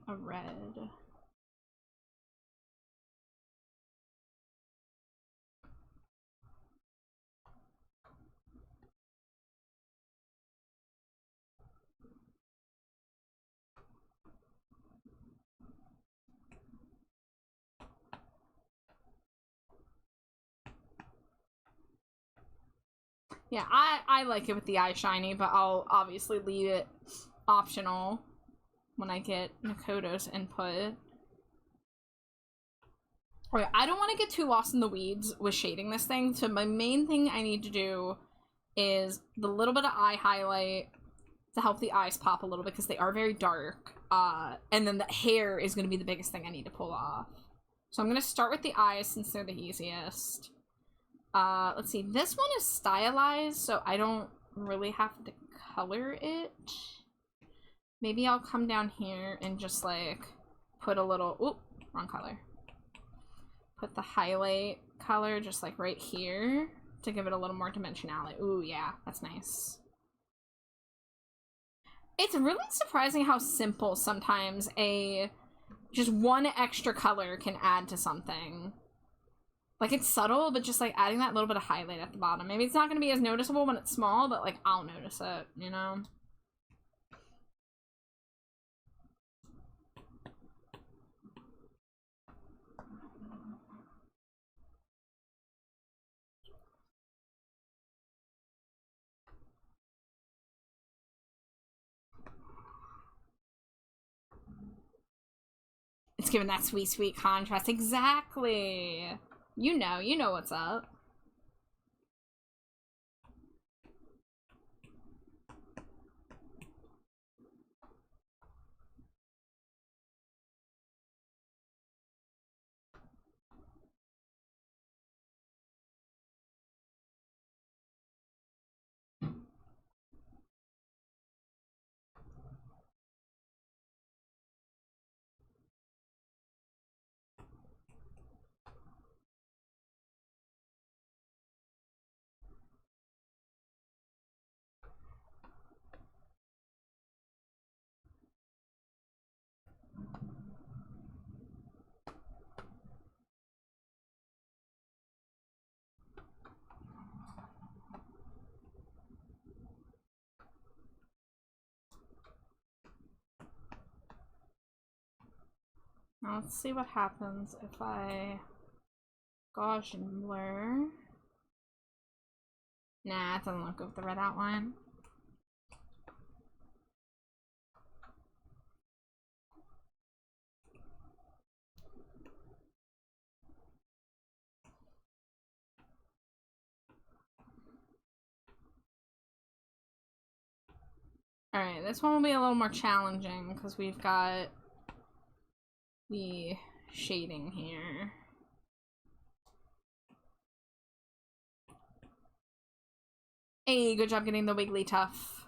a red? Yeah, I like it with the eye shiny, but I'll obviously leave it optional when I get Nakoto's input. Okay, I don't want to get too lost in the weeds with shading this thing, so my main thing I need to do is the little bit of eye highlight to help the eyes pop a little bit because they are very dark. And then the hair is going to be the biggest thing I need to pull off. So I'm going to start with the eyes since they're the easiest. Let's see, this one is stylized, so I don't really have to color it. Maybe I'll come down here and just, like, put a little, oop, wrong color. Put the highlight color just, like, right here to give it a little more dimensionality. Ooh, yeah, that's nice. It's really surprising how simple sometimes just one extra color can add to something. Like, it's subtle, but just, like, adding that little bit of highlight at the bottom. Maybe it's not going to be as noticeable when it's small, but, like, I'll notice it, you know? It's giving that sweet, sweet contrast. Exactly. You know what's up. Now let's see what happens if I Gaussian blur. Nah, it doesn't look good with the red outline. Alright, this one will be a little more challenging because we've got the shading here. Hey, good job getting the wiggly tuff.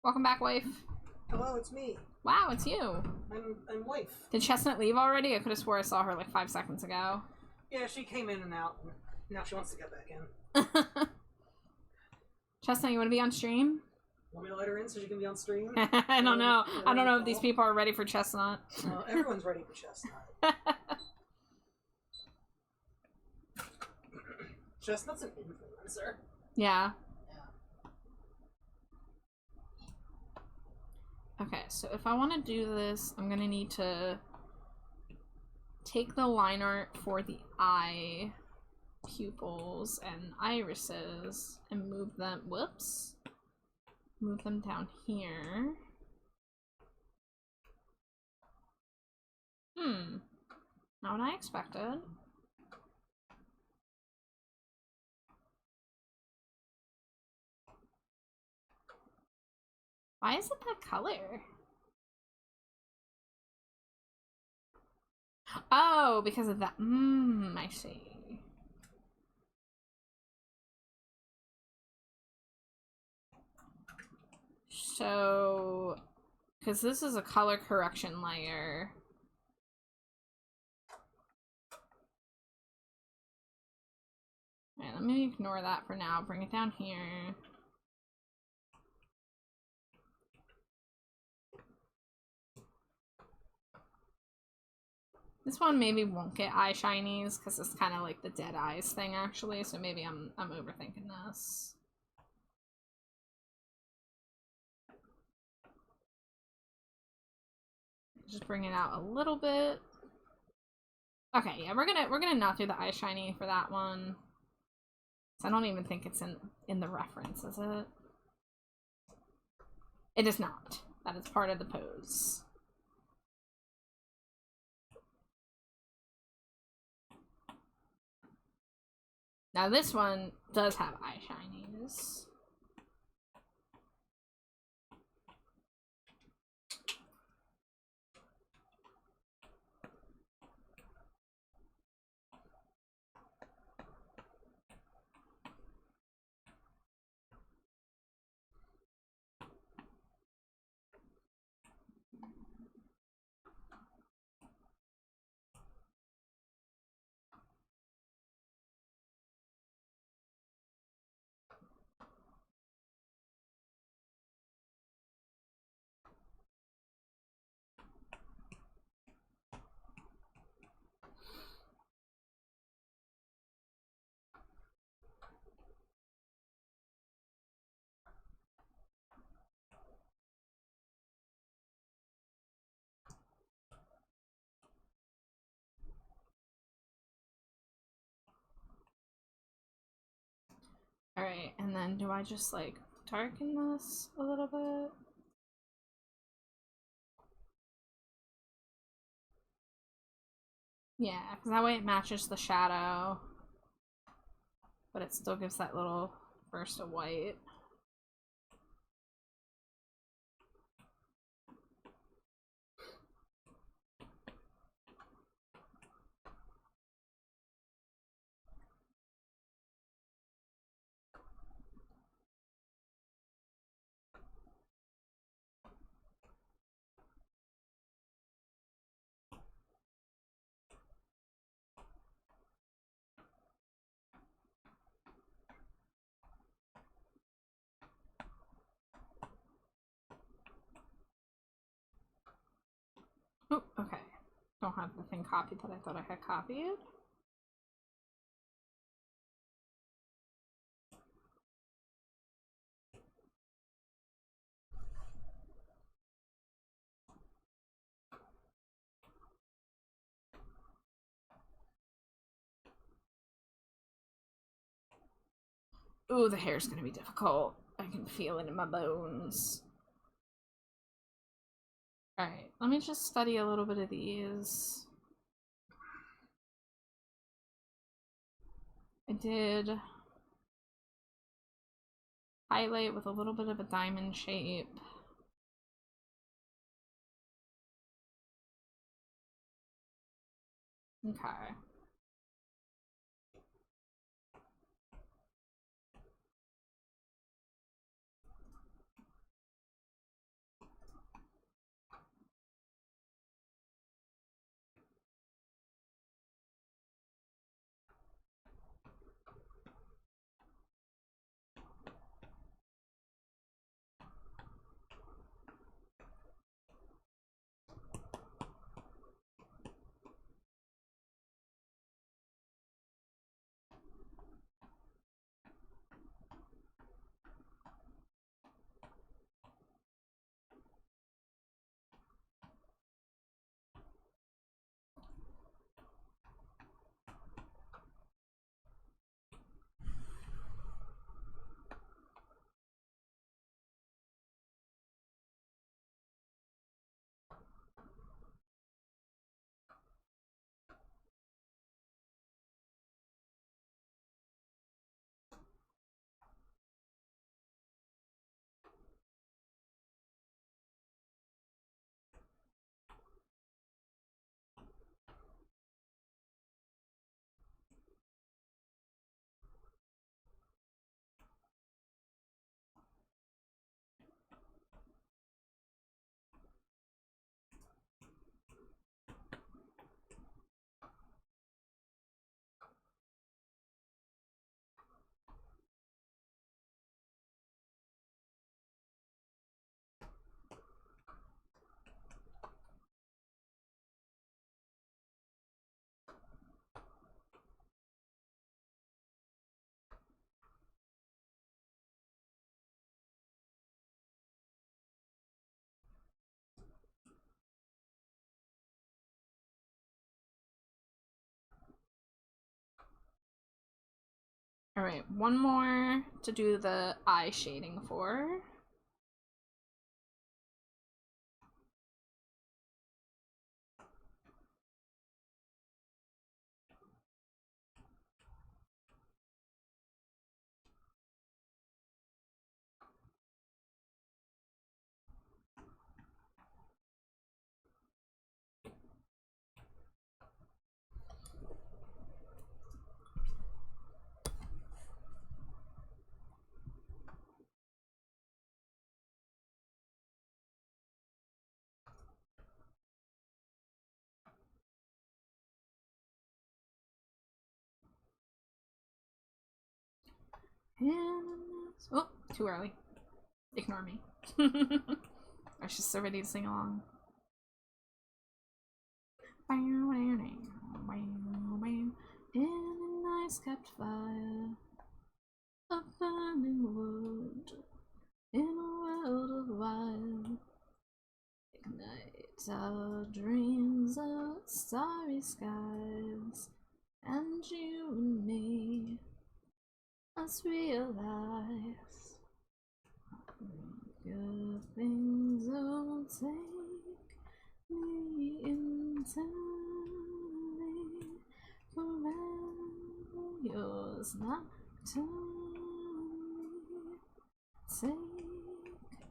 Welcome back, wife. Hello, it's me. Wow, it's you. I'm wife. Did Chestnut leave already? I could have swore I saw her like 5 seconds ago. Yeah, she came in and out, and now she wants to get back in. Chestnut, you want to be on stream? Want me to let her in so she can be on stream? I don't know. I don't know if these people are ready for Chestnut. Everyone's ready for Chestnut. Chestnut's an influencer. Yeah. Okay, so if I want to do this, I'm gonna need to take the line art for the eye pupils and irises and move them, whoops, move them down here. Not what I expected. Why is it that color? Oh, because of that. I see. So, because this is a color correction layer. Alright, let me ignore that for now. Bring it down here. This one maybe won't get eye shinies because it's kind of like the dead eyes thing actually, so maybe I'm overthinking this. Just bring it out a little bit. Okay, yeah, we're gonna not do the eye shiny for that one. I don't even think it's in the reference, is it? It is not. That is part of the pose. Now this one does have eye shinies. Alright, and then do I just like darken this a little bit. Yeah, because that way it matches the shadow, but it still gives that little burst of white. Oh, okay. Don't have the thing copied that I thought I had copied. Ooh, the hair's gonna be difficult. I can feel it in my bones. Alright, let me just study a little bit of these. I did highlight with a little bit of a diamond shape. Okay. Alright, one more to do the eye shading for. And oh, too early. Ignore me. I should still ready to sing along. In a nice kept fire, a burning wood, in a world of wild. Ignite our dreams of starry skies, and you and me, us realize Good things will take me entirely forever. Yours not to take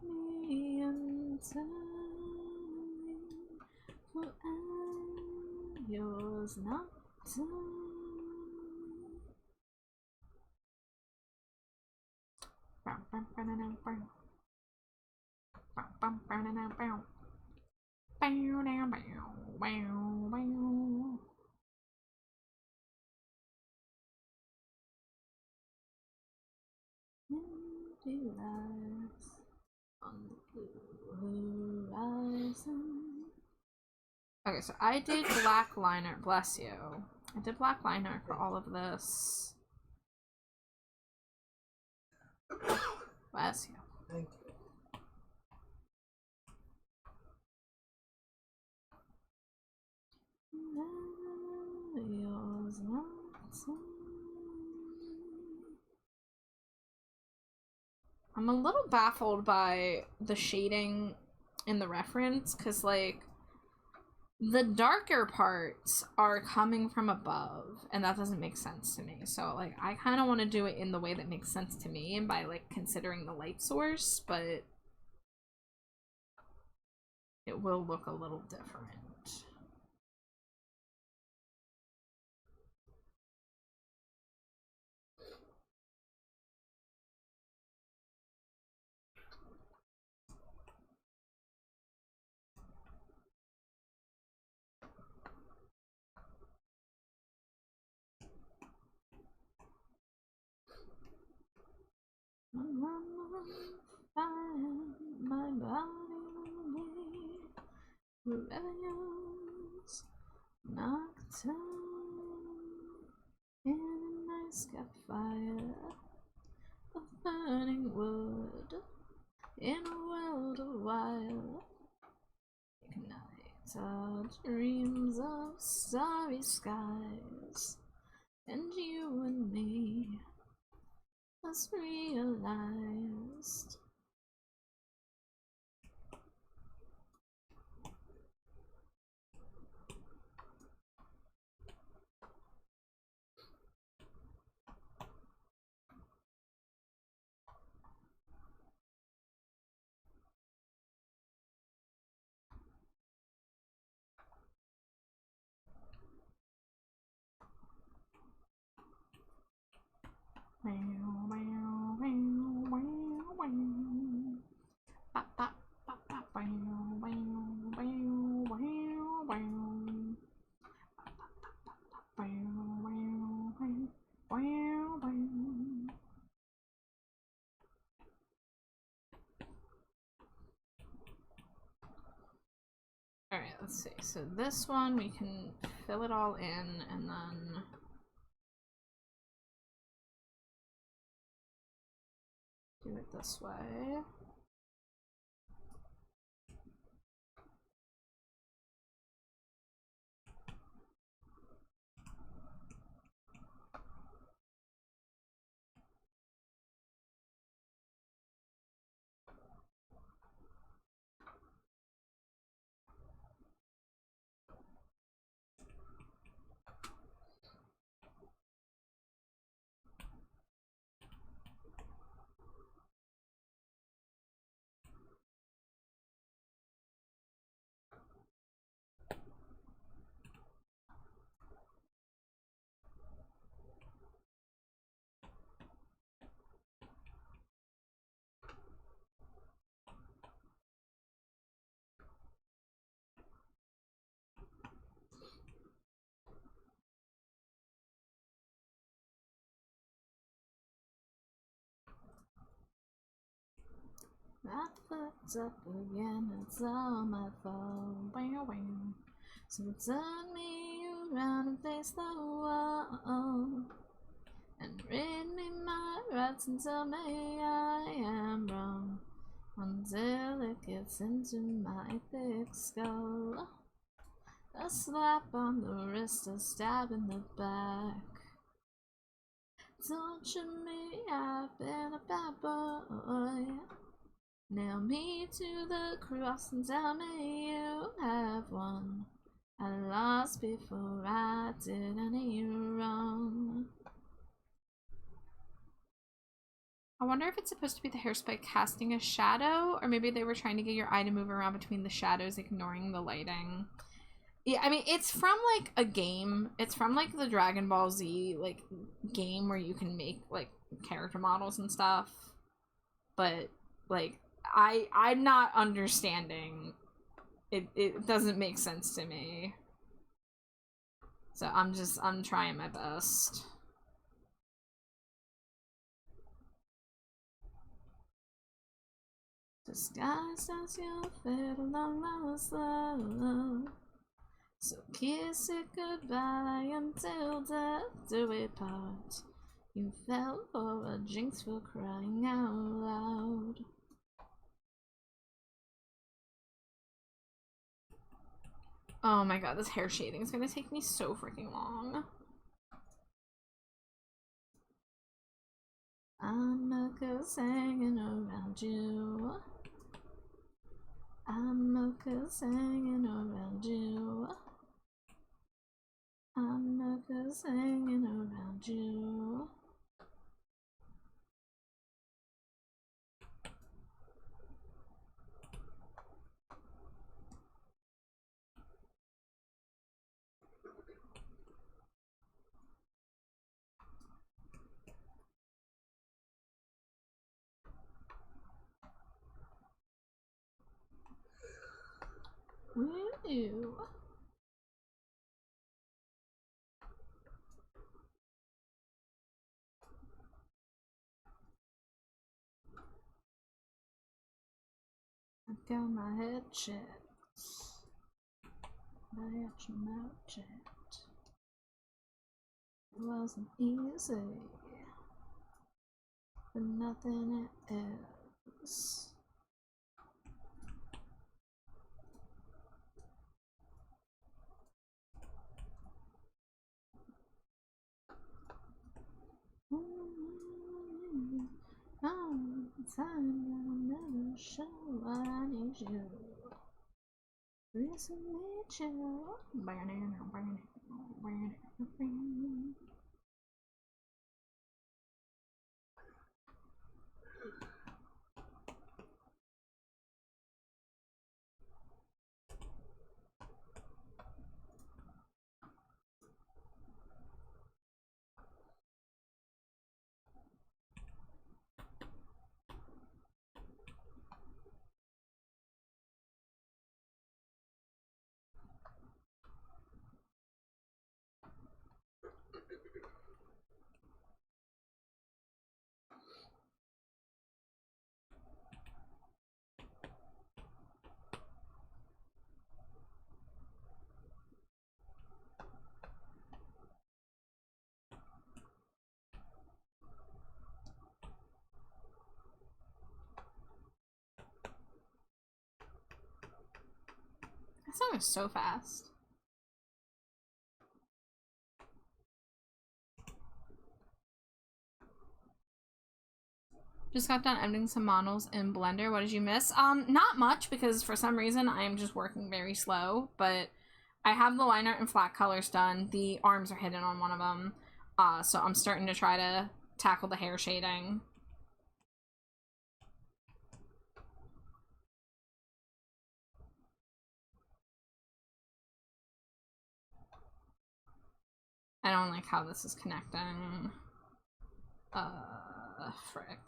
me entirely forever. Yours not to. Empty lights on the blue horizon. Okay, so I did black liner. Bless you. I did black liner for all of this. Bless you. Thank you. Yours not to. I'm a little baffled by the shading in the reference, because, like, the darker parts are coming from above, and that doesn't make sense to me. So, like, I kind of want to do it in the way that makes sense to me, and by, like, considering the light source, but it will look a little different. My body will be rebellious, nocturne in a nice campfire of burning wood in a world of wild. Ignite our dreams of starry skies, and you and me us realized. Alright, let's see. So this one we can fill it all in and then do it this way. I fucked up again, it's all my fault. So turn me around and face the wall and read me my rights and tell me I am wrong until it gets into my thick skull. A slap on the wrist, a stab in the back. Torture me, I've been a bad boy. Nail me to the cross and tell me you have won. I lost before I did any wrong. I wonder if it's supposed to be the hairspray casting a shadow, or maybe they were trying to get your eye to move around between the shadows, ignoring the lighting. Yeah, I mean, it's from, like, a game. It's from, like, the Dragon Ball Z, like, game where you can make, like, character models and stuff. But, like, I'm not understanding. It doesn't make sense to me. So I'm trying my best. Disguised as your fate along the slow. So kiss it goodbye until death do we part. You fell for a jinx for crying out loud. Oh my god, this hair shading is gonna take me so freaking long. I'm a ghost hanging around you. I'm a ghost hanging around you. I'm a ghost hanging around you. Woo! I got my head checked by your checked. It wasn't easy, but nothing else. Oh, time I'll never show I need you. Listen, need you. That song is so fast. Just got done editing some models in Blender. What did you miss? Not much, because for some reason I am just working very slow, but I have the line art and flat colors done. The arms are hidden on one of them. So I'm starting to try to tackle the hair shading. I don't like how this is connecting. Frick.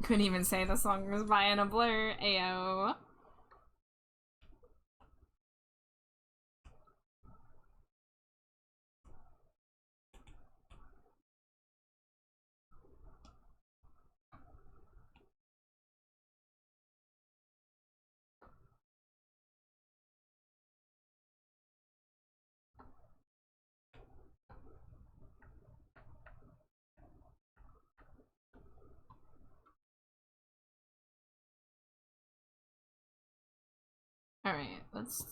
Couldn't even say the song was by in a blur. Ayo. Alright, let's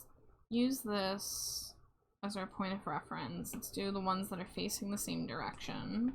use this as our point of reference. Let's do the ones that are facing the same direction.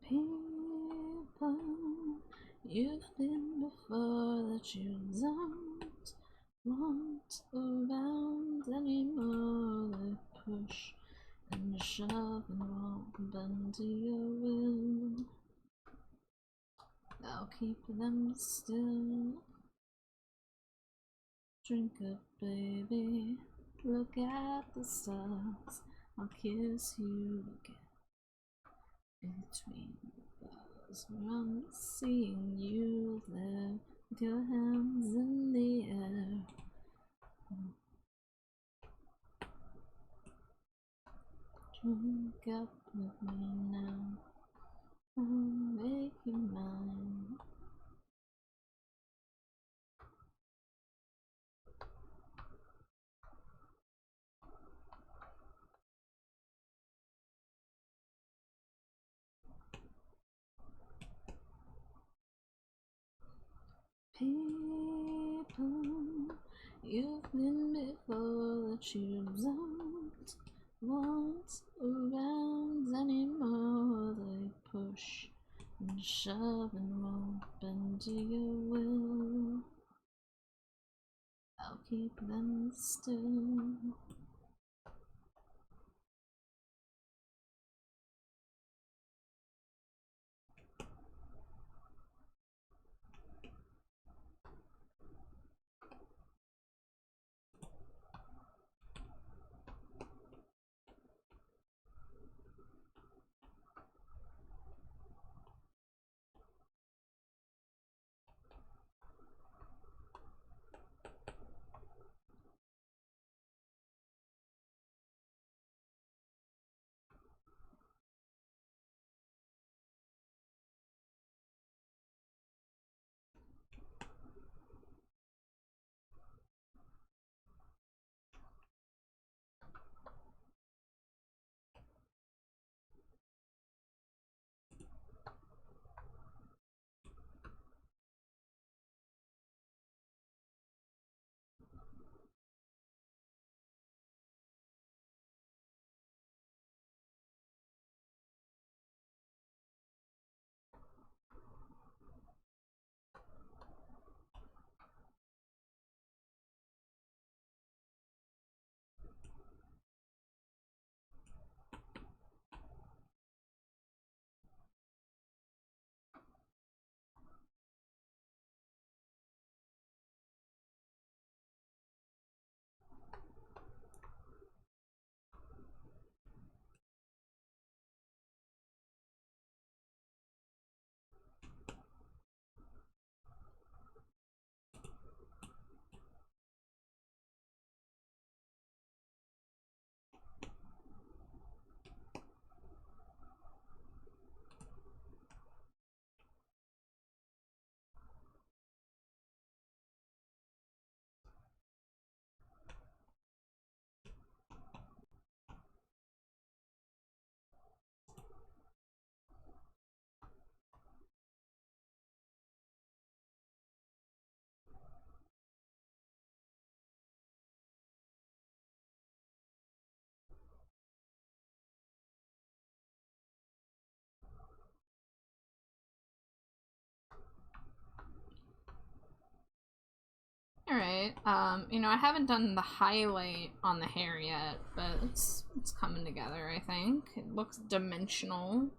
People you've been before that you don't want around anymore. They push and shove and won't bend to your will. I'll keep them still. Drink up, baby. Look at the stars. I'll kiss you again between the bars. I'm seeing you there with your hands in the air. Drink up with me now. I'll make you mine. People you've been before that you don't want around anymore. They push and shove and won't bend to your will. I'll keep them still. You know, I haven't done the highlight on the hair yet, but it's coming together, I think. It looks dimensional.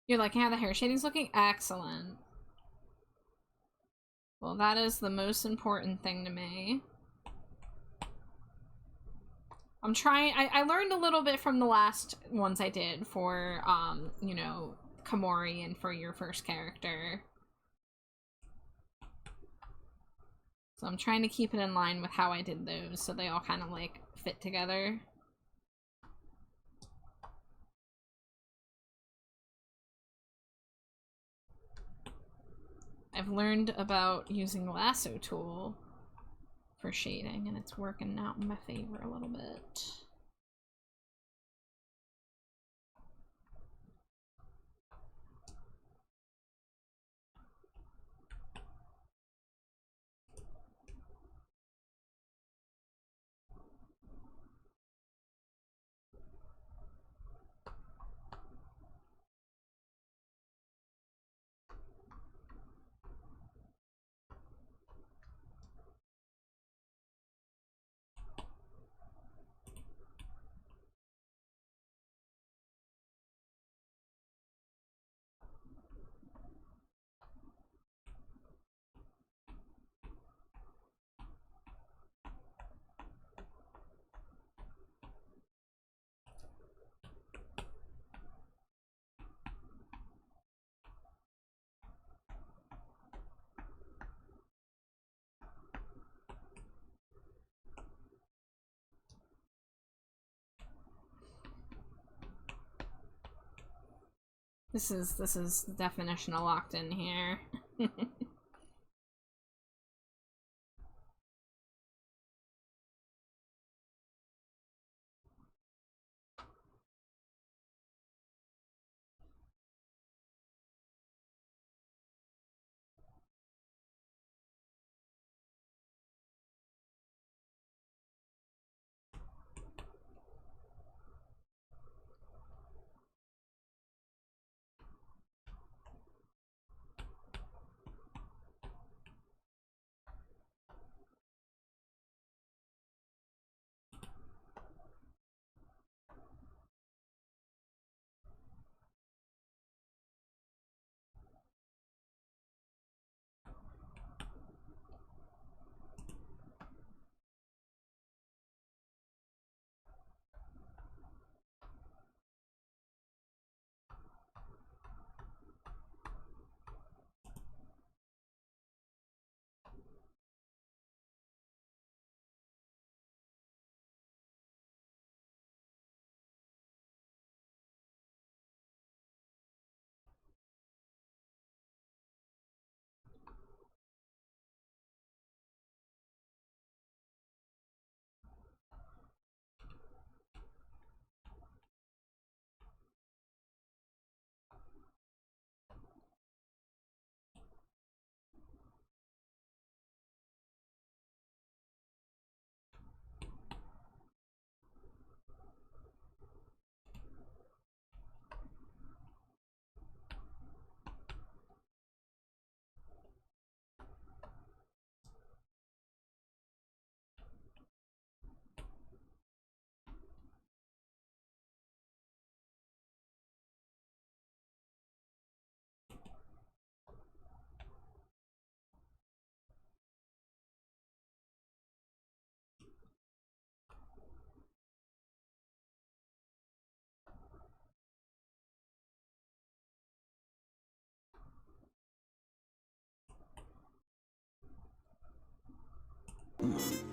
You're liking how the hair shading's looking? Excellent. Well, that is the most important thing to me. I'm trying, I learned a little bit from the last ones I did for, you know, Komori and for your first character. So I'm trying to keep it in line with how I did those, so they all kind of, like, fit together. I've learned about using the lasso tool for shading, and it's working out in my favor a little bit. This is the definition of locked in here.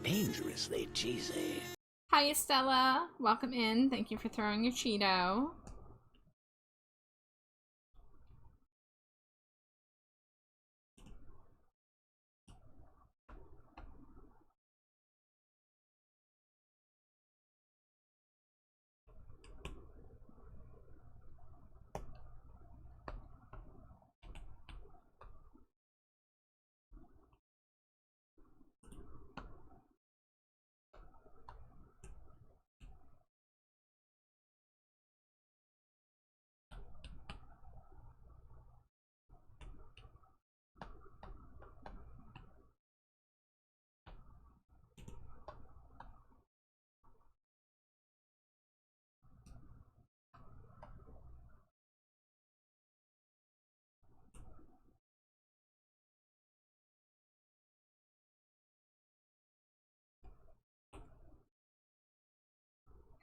Dangerously cheesy. Hi, Estella. Welcome in. Thank you for throwing your Cheeto.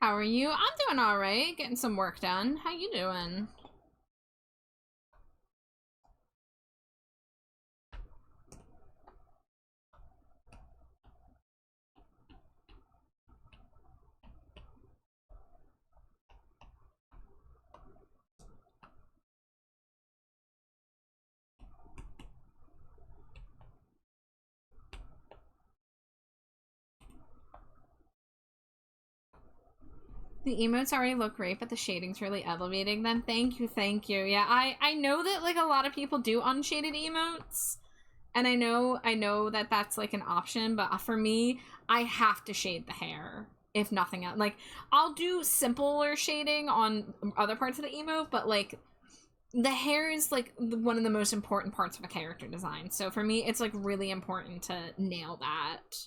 How are you? I'm doing all right. Getting some work done. How you doing? The emotes already look great, but the shading's really elevating them. Thank you, thank you. Yeah, I know that like a lot of people do unshaded emotes, and I know that that's like an option, but for me, I have to shade the hair if nothing else. Like I'll do simpler shading on other parts of the emote, but like the hair is like one of the most important parts of a character design. So for me, it's like really important to nail that,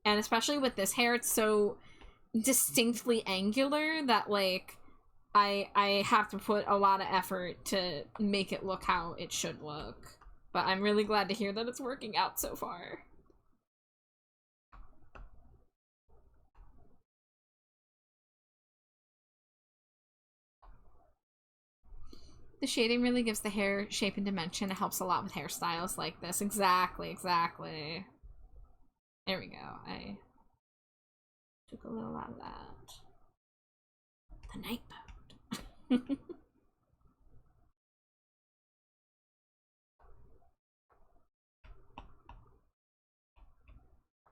and especially with this hair, it's so distinctly angular that like I have to put a lot of effort to make it look how it should look. But I'm really glad to hear that it's working out so far. The shading really gives the hair shape and dimension. It helps a lot with hairstyles like this. Exactly, exactly. There we go. I took a little out of that. The night mode.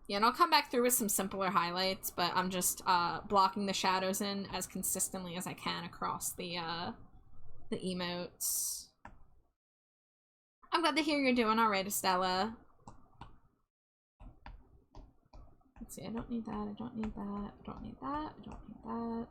Yeah, and I'll come back through with some simpler highlights, but I'm just blocking the shadows in as consistently as I can across the emotes. I'm glad to hear you're doing alright, Estella. Let's see, I don't need that, I don't need that, I don't need that, I don't need that.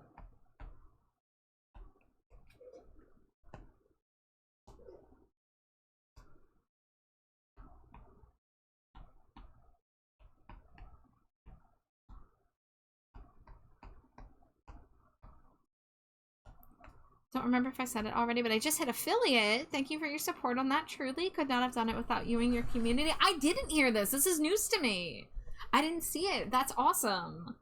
Don't remember if I said it already, but I just hit affiliate. Thank you for your support on that, truly. Could not have done it without you and your community. I didn't hear this. This is news to me. I didn't see it. That's awesome.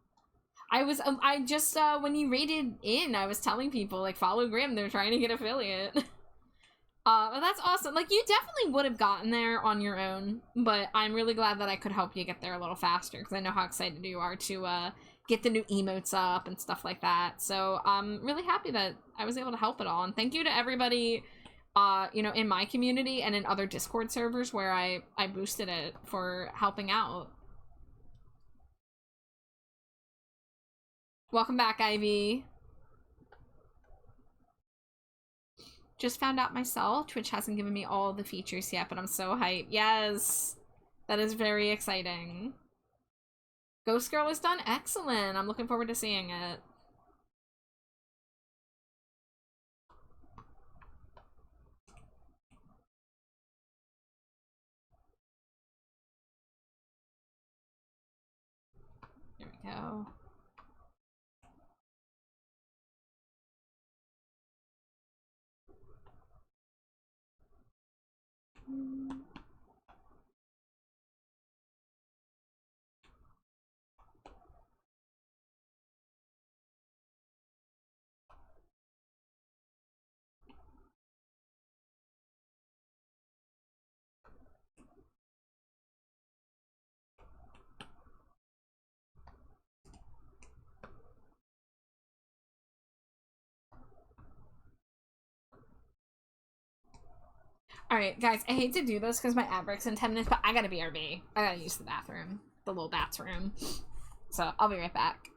I just, when you rated in, I was telling people, like, follow Grim. They're trying to get affiliate. But that's awesome. Like, you definitely would have gotten there on your own, but I'm really glad that I could help you get there a little faster, because I know how excited you are to, get the new emotes up and stuff like that. So I'm really happy that I was able to help at all. And thank you to everybody, you know, in my community and in other Discord servers where I boosted it for helping out. Welcome back, Ivy. Just found out myself. Twitch hasn't given me all the features yet, but I'm so hyped. Yes, that is very exciting. Ghost Girl is done? Excellent. I'm looking forward to seeing it. There we go. Alright, guys, I hate to do this because my ad break's in 10 minutes, but I gotta BRB. I gotta use the bathroom. The little bats room. So, I'll be right back.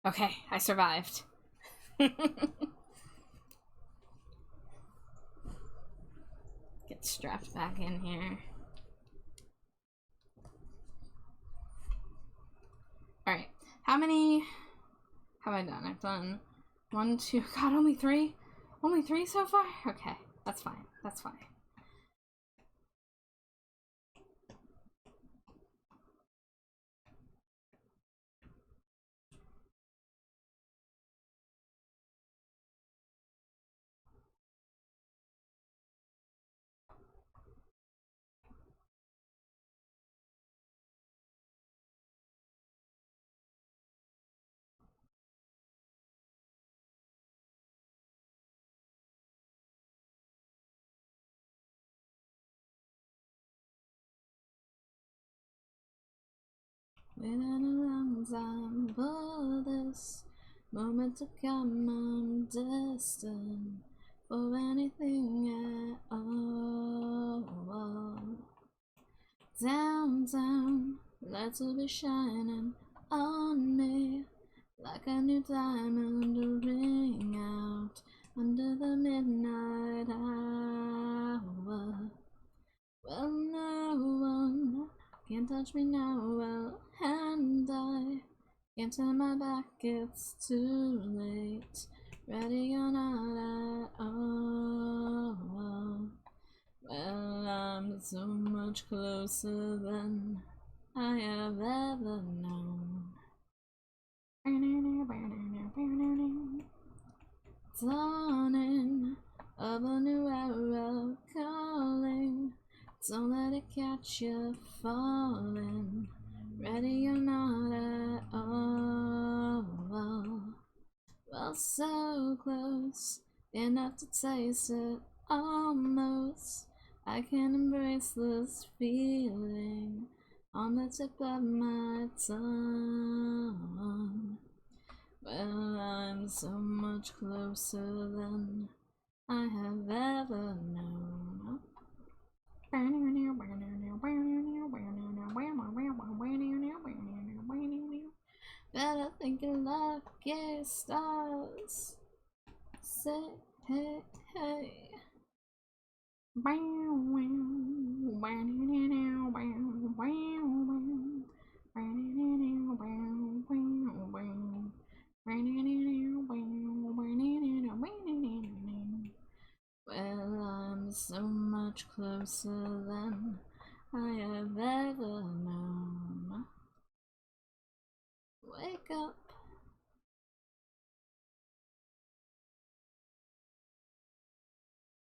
Okay, I survived. Get strapped back in here. Alright, how many have I done? I've done 1, 2, God, only 3? Only 3 so far? Okay, that's fine, that's fine. Waited a long time for this moment to come. I'm destined for anything at all. Downtown, lights will be shining on me like a new diamond ring out under the midnight hour. Well, no one can't touch me now, well, and I can't turn my back, it's too late. Ready or not at all. Well, I'm so much closer than I have ever known. Dawning of a new era calling. Don't let it catch you falling. Ready or not at all. Well, so close, enough to taste it almost. I can embrace this feeling on the tip of my tongue. Well, I'm so much closer than I have ever known. Better think of lucky stars. Say hey, hey. Well, I'm so much closer than I have ever known. Wake up.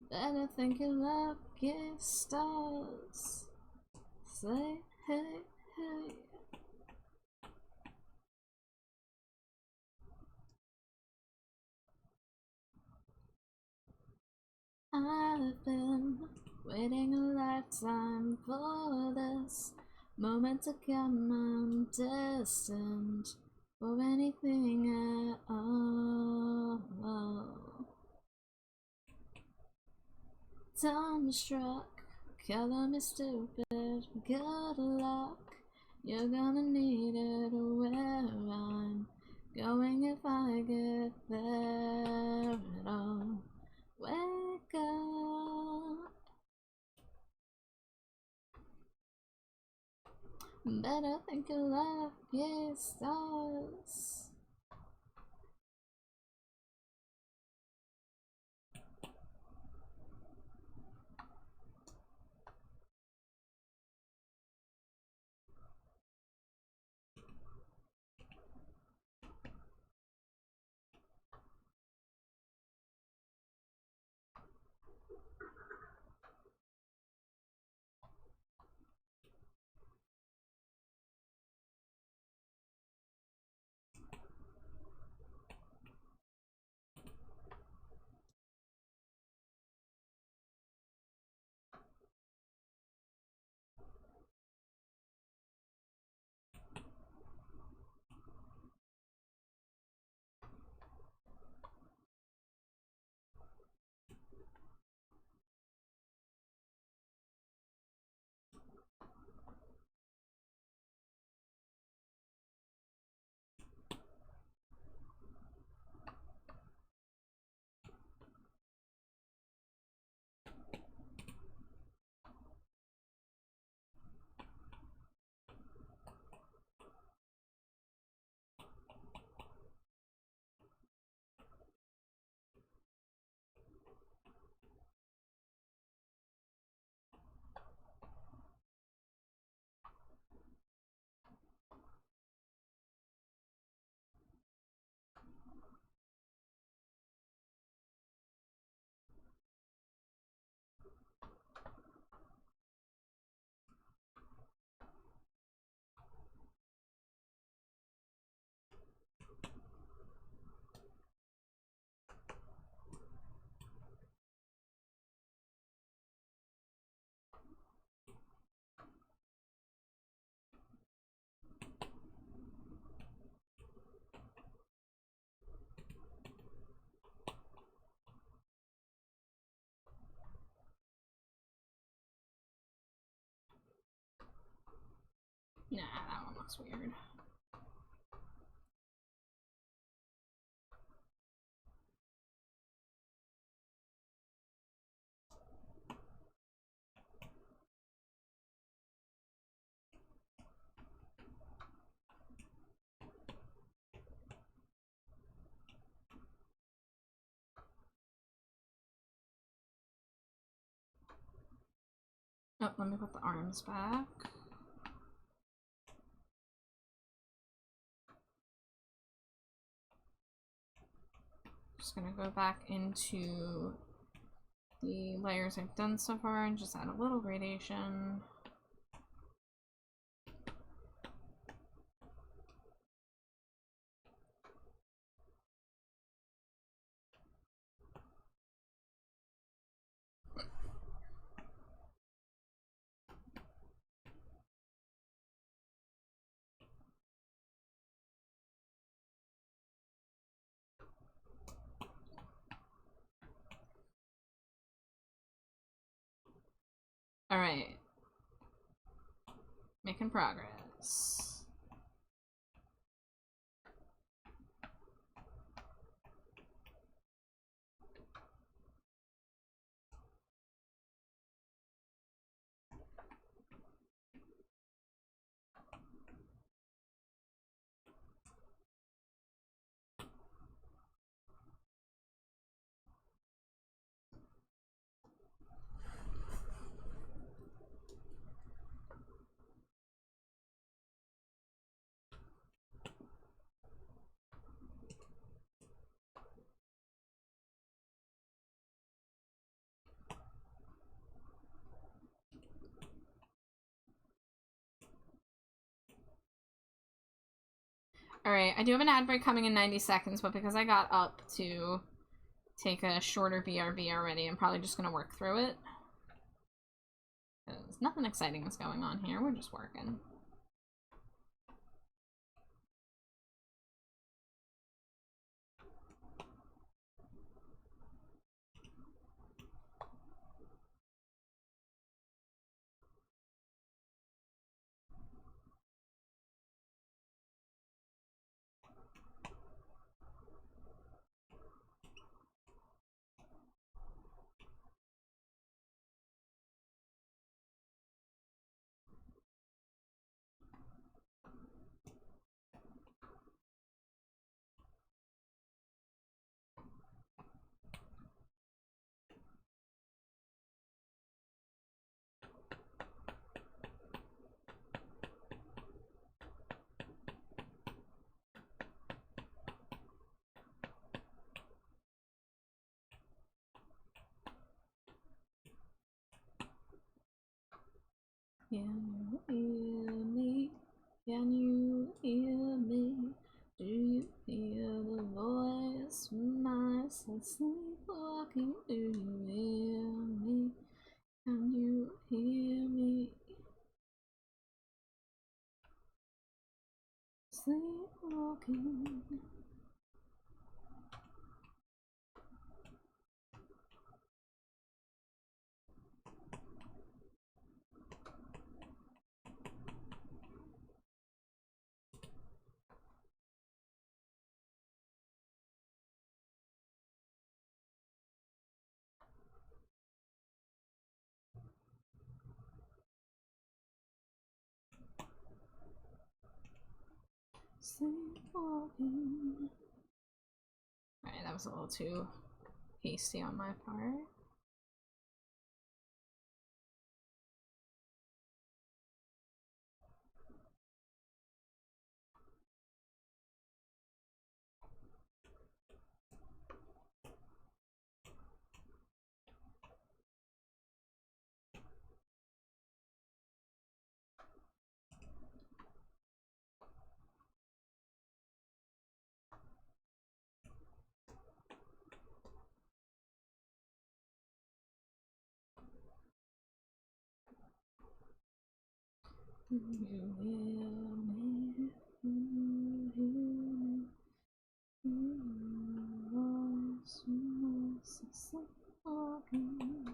Better think of lucky stars. Say hey, hey. I've been waiting a lifetime for this moment to come. I'm destined for anything at all. Time struck, color me stupid. Good luck, you're gonna need it. Where I'm going if I get there at all. Wake up, better think your lucky stars. Nah, that one looks weird. Oh, let me put the arms back. Just gonna go back into the layers I've done so far and just add a little gradation. Alright. Making progress. Alright, I do have an ad break coming in 90 seconds, but because I got up to take a shorter BRB already, I'm probably just gonna work through it. Because nothing exciting is going on here, we're just working. Can you hear me? Can you hear me? Do you hear the voice when I say sleepwalking? Do you hear me? Can you hear me? Sleepwalking. Sleepwalking. Alright, that was a little too hasty on my part. Do you hear me? Do you hear me? Voice when I say sleepwalking.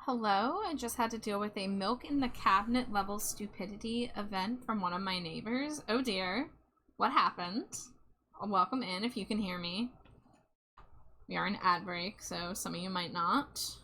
Hello, I just had to deal with a milk in the cabinet level stupidity event from one of my neighbors. Oh dear. What happened? Welcome in if you can hear me. We are in ad break, so some of you might not.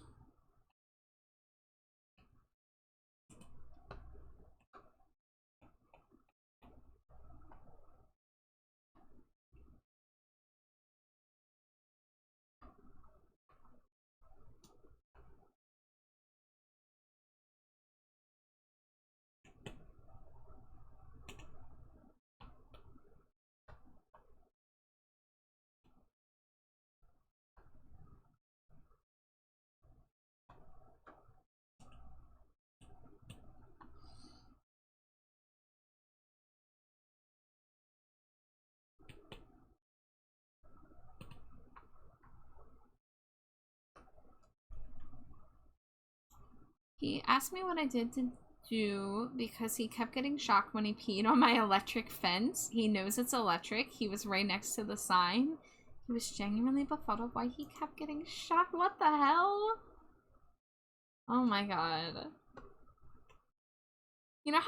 He asked me what I did to do because he kept getting shocked when he peed on my electric fence. He knows it's electric. He was right next to the sign. He was genuinely befuddled why he kept getting shocked. What the hell? Oh my god. You know how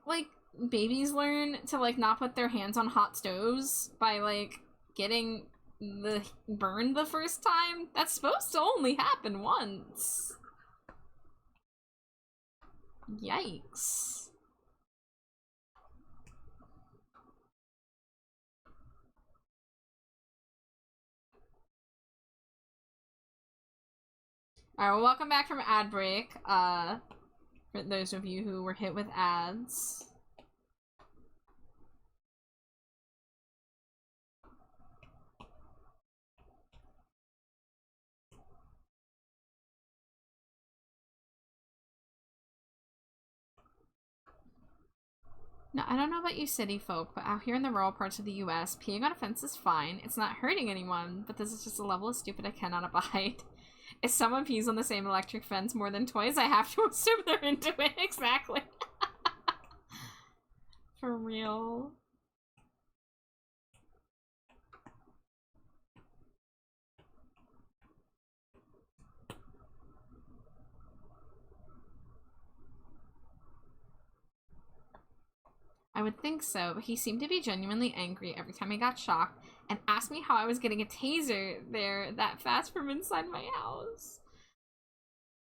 like babies learn to like not put their hands on hot stoves by like getting burned the first time? That's supposed to only happen once. Yikes. Alright, well, welcome back from ad break. For those of you who were hit with ads. No, I don't know about you city folk, but out here in the rural parts of the US, peeing on a fence is fine. It's not hurting anyone, but this is just a level of stupid I cannot abide. If someone pees on the same electric fence more than twice, I have to assume they're into it. Exactly. For real. I would think so, but he seemed to be genuinely angry every time he got shocked and asked me how I was getting a taser there that fast from inside my house.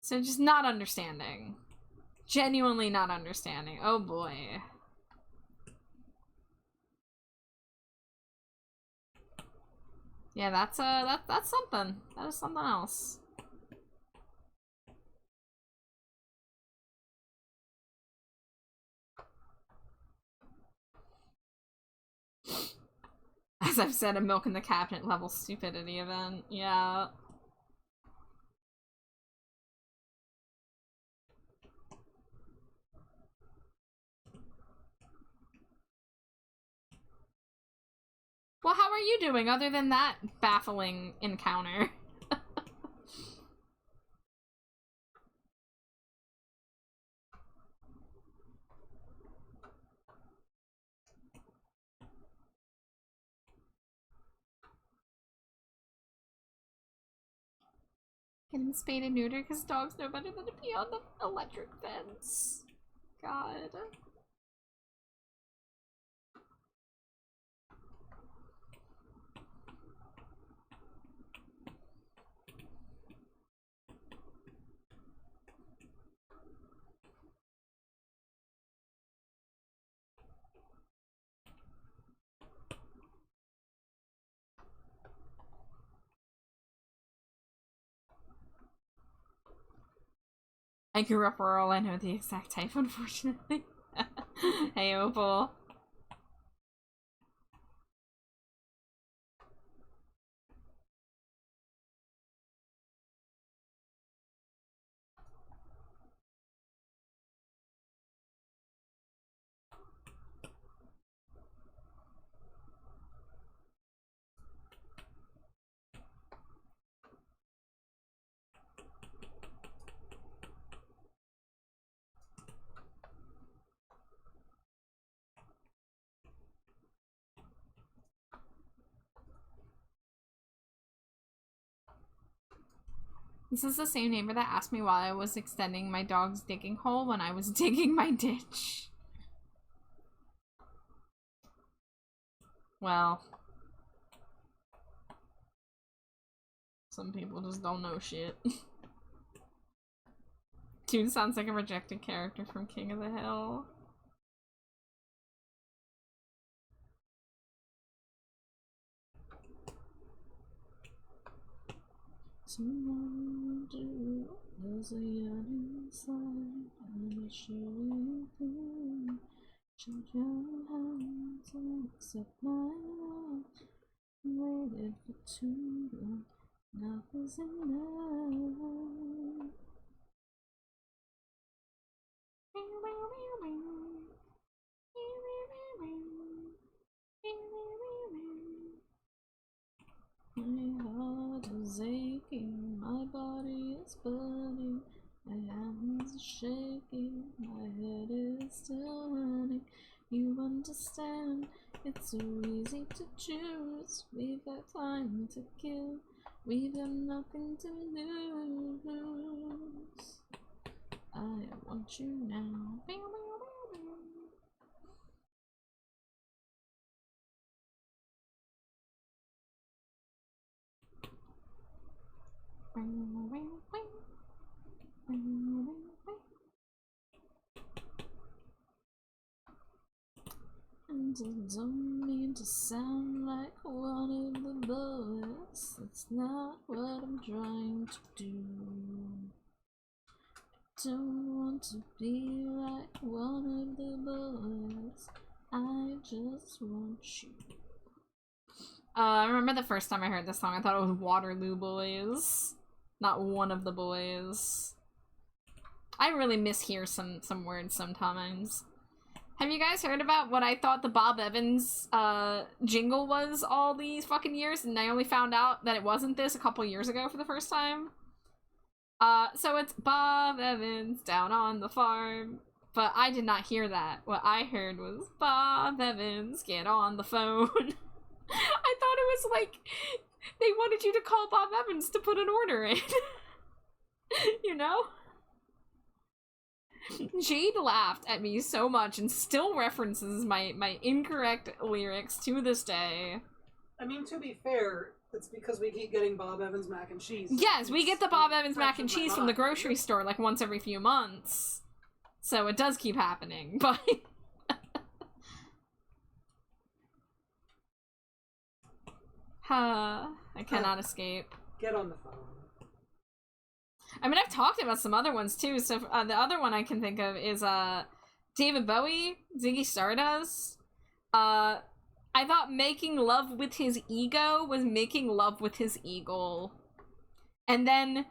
So just not understanding. Genuinely not understanding. Oh boy. Yeah, that's something. That is something else. As I've said, a milk in the cabinet level stupidity event. Yeah. Well, how are you doing other than that baffling encounter? Getting spayed and neutered because dogs know better than to pee on the electric fence. God. I grew up rural, I know the exact type, unfortunately. Hey, Opal. This is the same neighbor that asked me why I was extending my dog's digging hole when I was digging my ditch. Well, some people just don't know shit. Dude sounds like a rejected character from King of the Hill. Someone do, there's a yearning inside, and it's showing through. Shake your hands and accept my love. Waited for too long, enough is enough. My heart is aching, my body is burning, my hands are shaking, my head is still running. You understand, it's so easy to choose. We've got time to kill, we've got nothing to lose. I want you now. And I don't mean to sound like one of the boys. That's not what I'm trying to do. Don't want to be like one of the boys. I just want you. I remember the first time I heard this song, I thought it was Waterloo Boys, not One of the Boys. I really mishear some words sometimes. Have you guys heard about what I thought the Bob Evans jingle was all these fucking years, and I only found out that it wasn't this a couple years ago for the first time? So it's Bob Evans down on the farm, but I did not hear that. What I heard was Bob Evans, get on the phone. I thought it was like they wanted you to call Bob Evans to put an order in. You know? Jade laughed at me so much and still references my incorrect lyrics to this day. I mean, to be fair, it's because we keep getting Bob Evans mac and cheese. Yes, we get the Bob Evans mac and cheese from the grocery store like once every few months. So it does keep happening, but... I cannot escape. Get on the phone. I mean, I've talked about some other ones too. So the other one I can think of is David Bowie, Ziggy Stardust. I thought making love with his ego was making love with his eagle. And then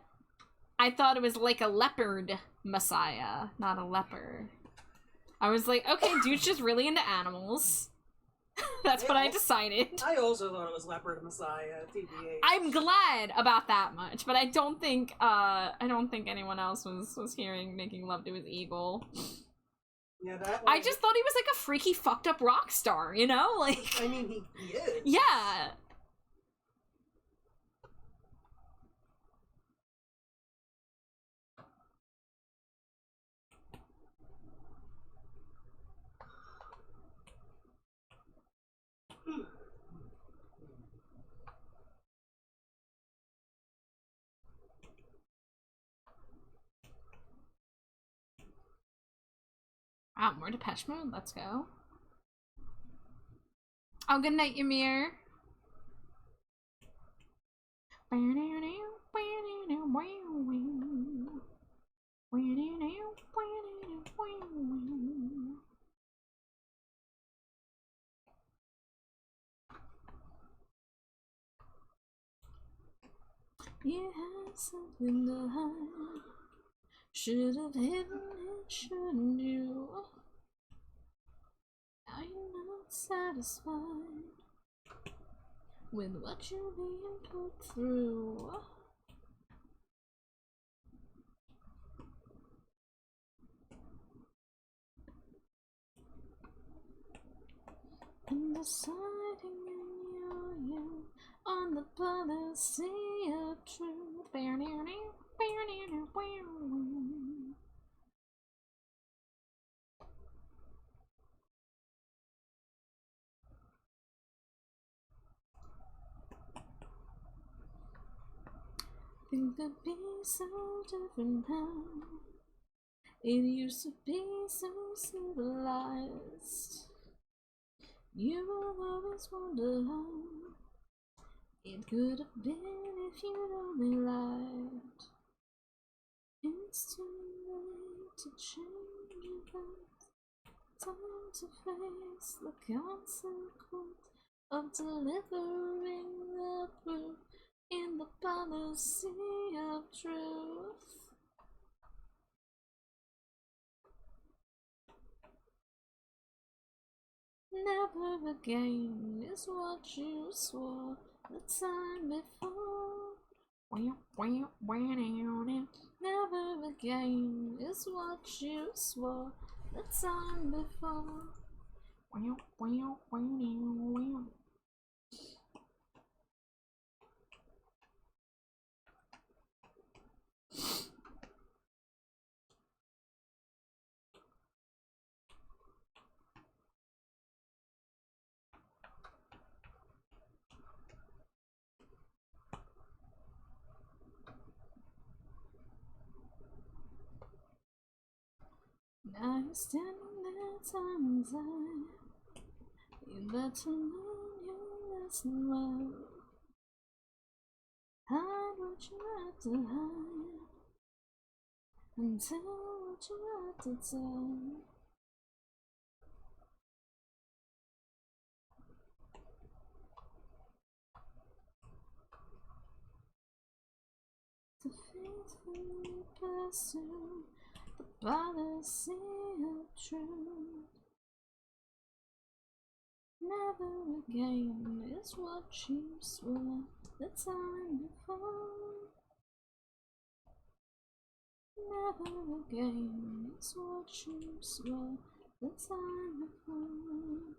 I thought it was like a leopard messiah, not a leper. I was like, okay, dude's just really into animals. That's what I decided. I also thought it was Leopard Messiah, TBH. I'm glad about that much, but I don't think anyone else was hearing making love to his eagle. Yeah, that one, I just thought he was like a freaky fucked up rock star, you know? Like, I mean, he is. yeah. More Depeche Mode, let's go. Oh, good night, Ymir. You have something to hide. Should have hidden it, shouldn't you? Are you not satisfied with what you're being put through? And deciding in you on the policy of truth. Things could be so different now. It used to be so civilized. You will always wonder how it could have been if you'd only lied. It's too late to change that. Time to face the consequence of delivering the proof in the policy of truth. Never again is what you swore the time before. Never again is what you swore the time before. Now you're standing there time and time. You better learn your lesson well. Hide what you have to hide, and tell what you have to tell. To faithfully pursue the policy of truth. Never again is what you swore the time before. Never again is what you swore the time before.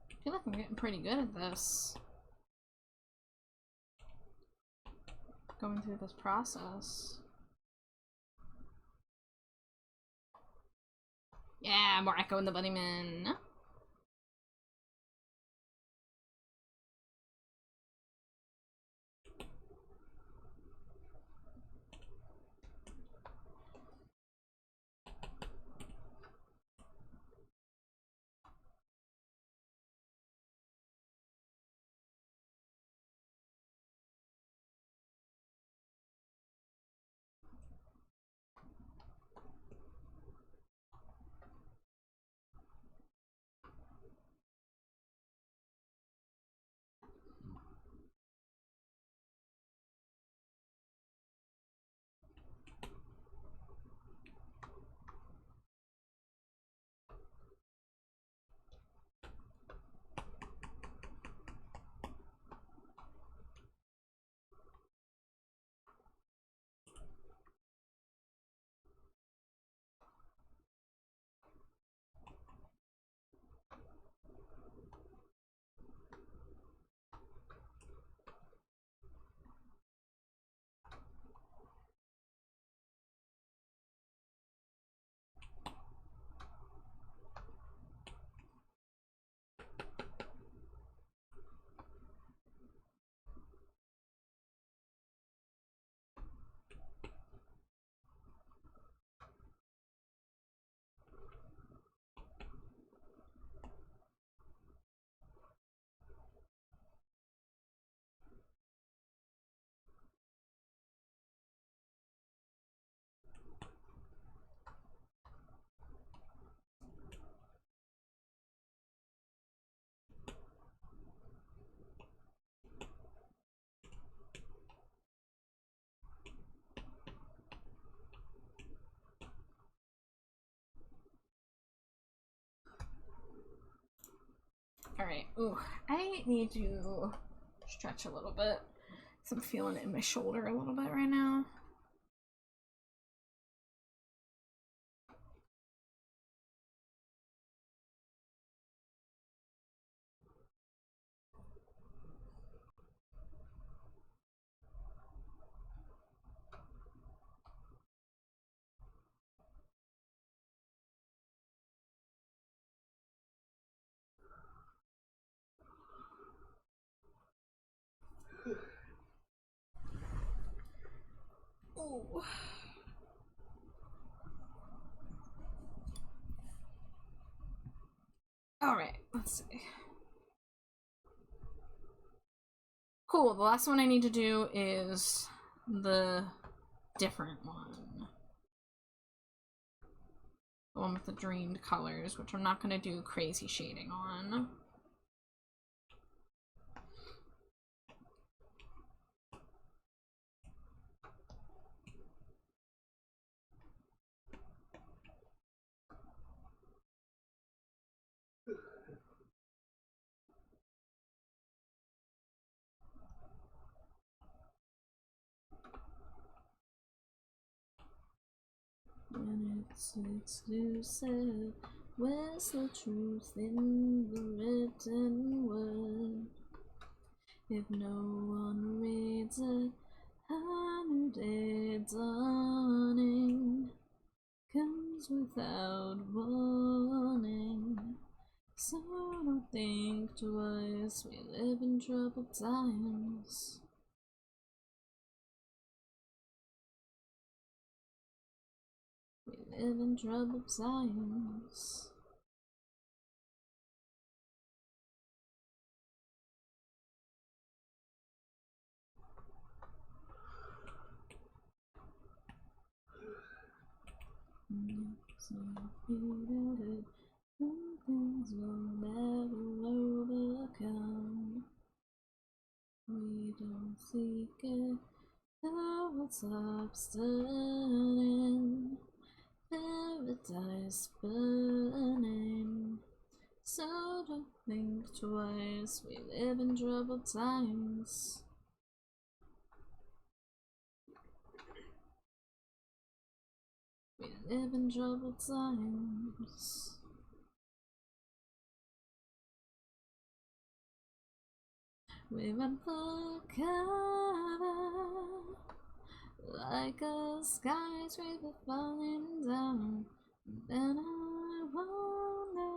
I feel like I'm getting pretty good at this. Going through this process. Yeah, more Echo in the Bunnyman. Alright, ooh, I need to stretch a little bit. Because I'm feeling it in my shoulder a little bit right now. Ooh. Alright, let's see. Cool, the last one I need to do is the different one. The one with the dreamed colors, which I'm not going to do crazy shading on. When it's exclusive, where's the truth in the written word? If no one reads it, 100 dawning comes without warning. So don't think twice, we live in troubled times. We live in troubled times. Things will never overcome. We don't seek it, though it's obstinate. Paradise burning. So don't think twice, we live in troubled times. We live in troubled times. We run for cover, like a skyscraper falling down. And then I wonder.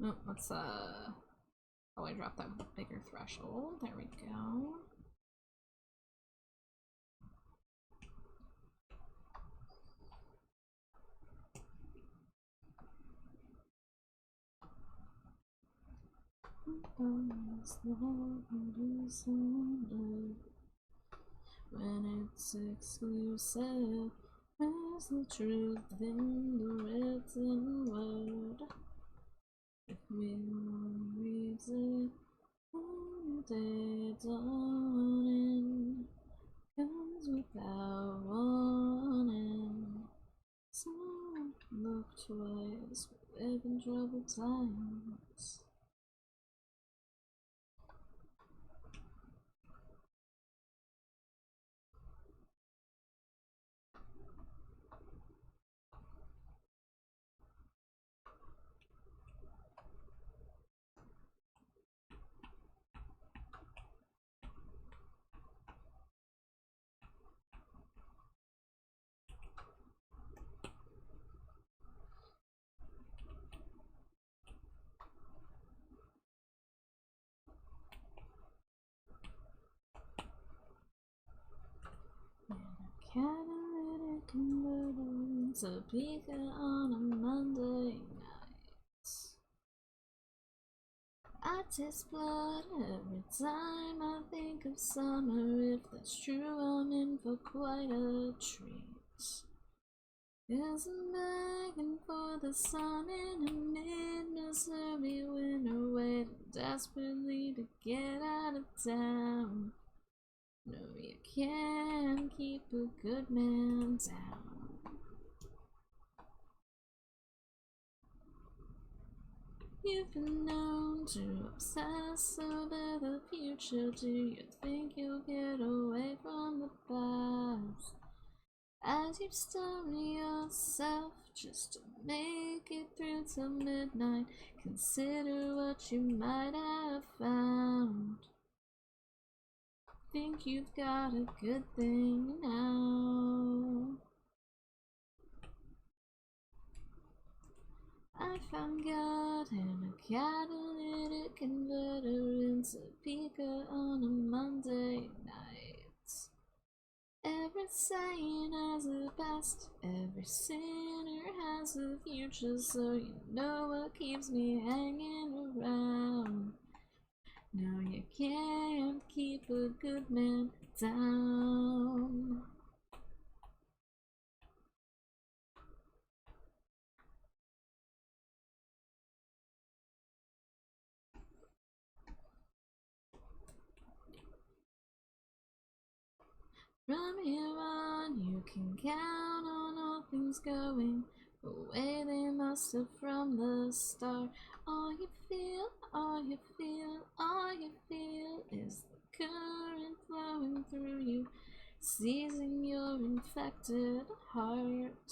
Oh, let's probably drop that bigger threshold. There we go. When it's exclusive, where's the truth in the written word? If we read it, one day dawning comes without warning. So look twice, we live in troubled times. Catalytic converter to Pika on a Monday night. I taste blood every time I think of summer. If that's true, I'm in for quite a treat. 'Cause I'm begging for the sun in a mid-Missouri winter, waiting desperately to get out of town. No, you can't keep a good man down. You've been known to obsess over the future. Do you think you'll get away from the past? As you stone yourself just to make it through till midnight, consider what you might have found. Think you've got a good thing now. I found God in a catalytic converter in Topeka on a Monday night. Every saint has a past, every sinner has a future, so you know what keeps me hanging around. No, you can't keep a good man down. From here on, you can count on all things going the way they must have from the start. All you feel, all you feel, all you feel is the current flowing through you, seizing your infected heart.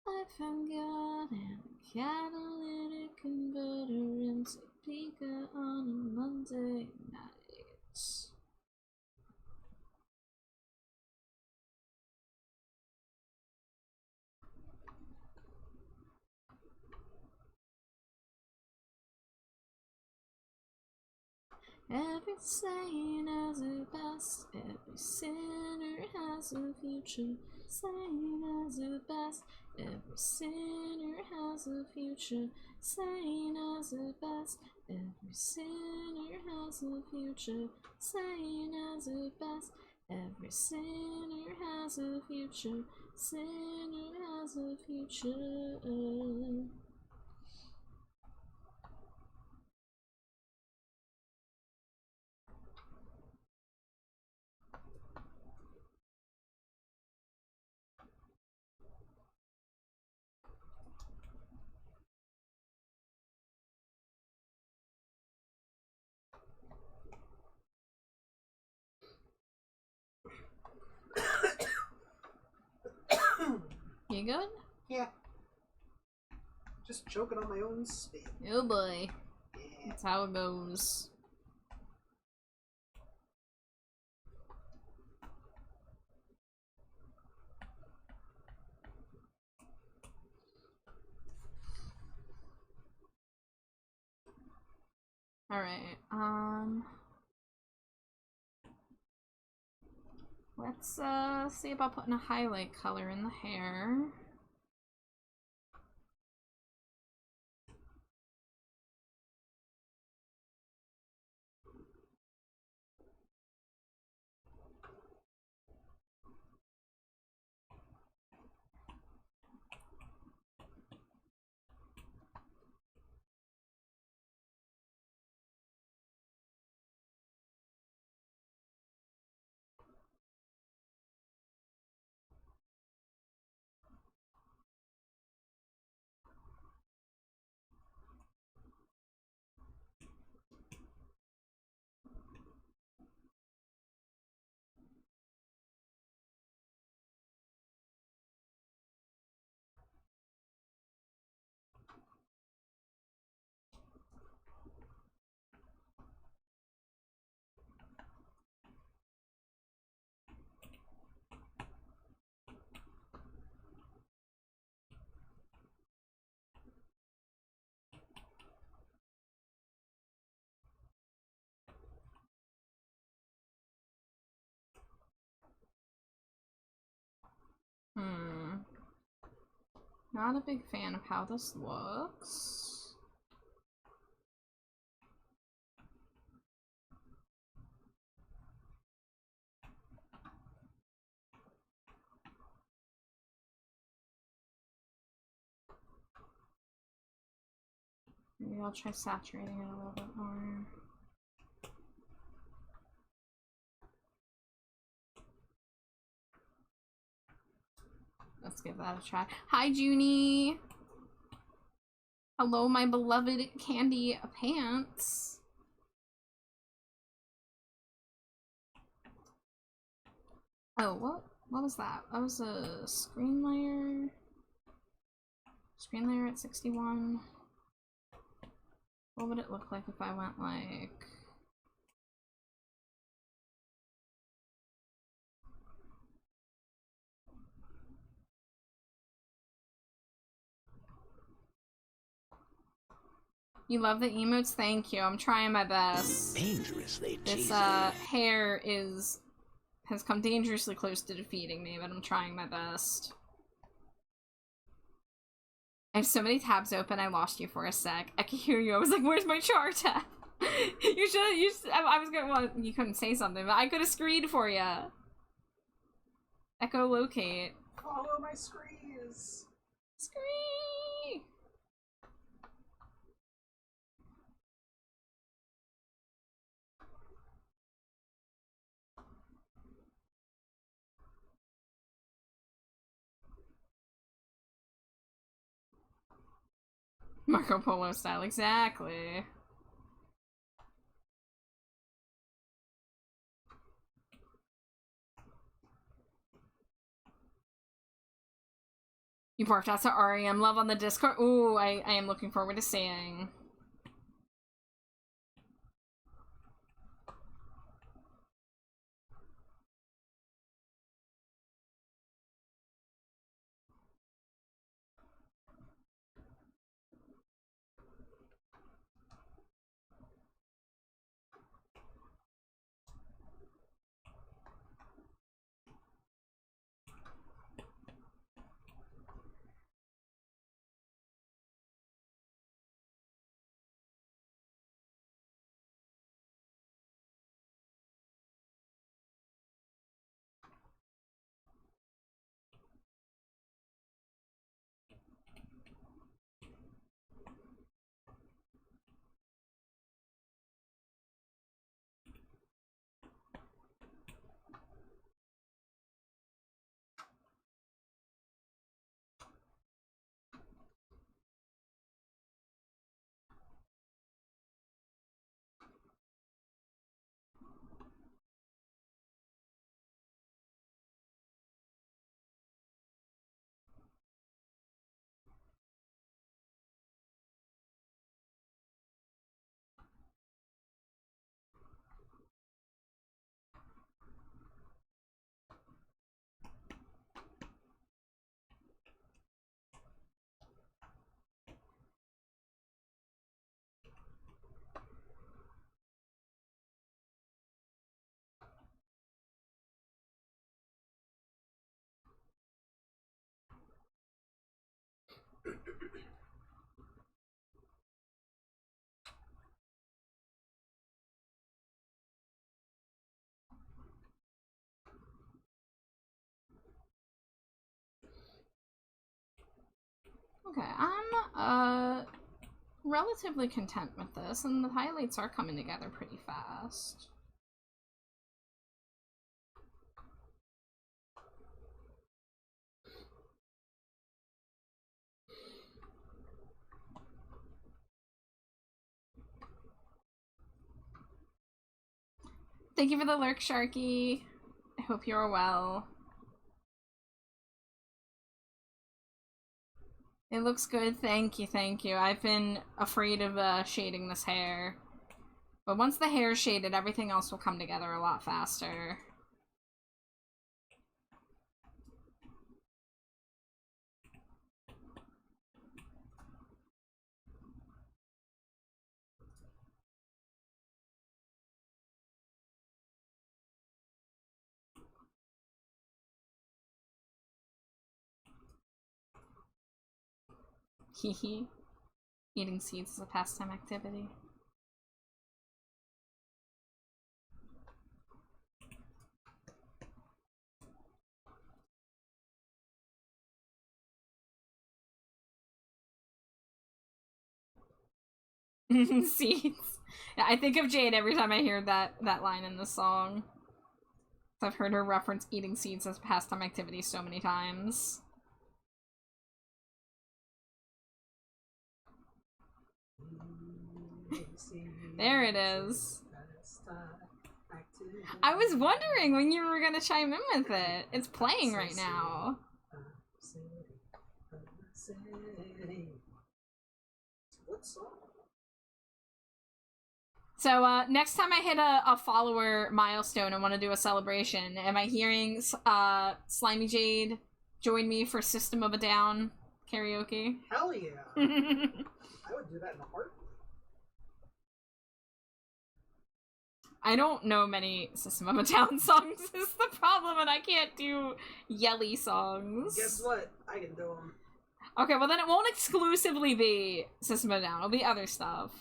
I found God in a catalytic converter in Topeka on a Monday night. Every saint has a past, every sinner has a future. Saint has a past, every sinner has a future. Saint has a past, every sinner has a future. Saint has a past, every sinner has a future. Sinner has a future. You good? Yeah. Just choking on my own spit. Oh boy. Yeah. That's how it goes. Alright, let's see about putting a highlight color in the hair. Not a big fan of how this looks. Maybe I'll try saturating it a little bit more. Let's give that a try. Hi, Junie! Hello, my beloved candy pants. Oh, what was that? That was a screen layer. Screen layer at 61. What would it look like if I went like... You love the emotes? Thank you. I'm trying my best. Dangerously This cheesy. hair has come dangerously close to defeating me, but I'm trying my best. I have so many tabs open, I lost you for a sec. I could hear you. I was like, where's my char tab? you should, I was going, well, you couldn't say something, but I could have screened for you. Echolocate. Follow my screens. Scree! Marco Polo style, exactly. You barked out to REM love on the Discord. Ooh, I am looking forward to seeing. Okay, I'm relatively content with this, and the highlights are coming together pretty fast. Thank you for the lurk, Sharky. I hope you're well. It looks good, thank you, thank you. I've been afraid of shading this hair. But once the hair is shaded, everything else will come together a lot faster. Hehe. Eating seeds is a pastime activity. Seeds. Yeah, I think of Jade every time I hear that line in the song. I've heard her reference eating seeds as a pastime activity so many times. There it is. I was wondering when you were gonna chime in with it. It's playing right now. What song? So, next time I hit a follower milestone and want to do a celebration, am I hearing, Slimy Jade join me for System of a Down karaoke? Hell yeah. I would do that in a heartbeat. I don't know many System of a Down songs is the problem, and I can't do yelly songs. Guess what? I can do them. Okay, well then it won't exclusively be System of a Down. It'll be other stuff.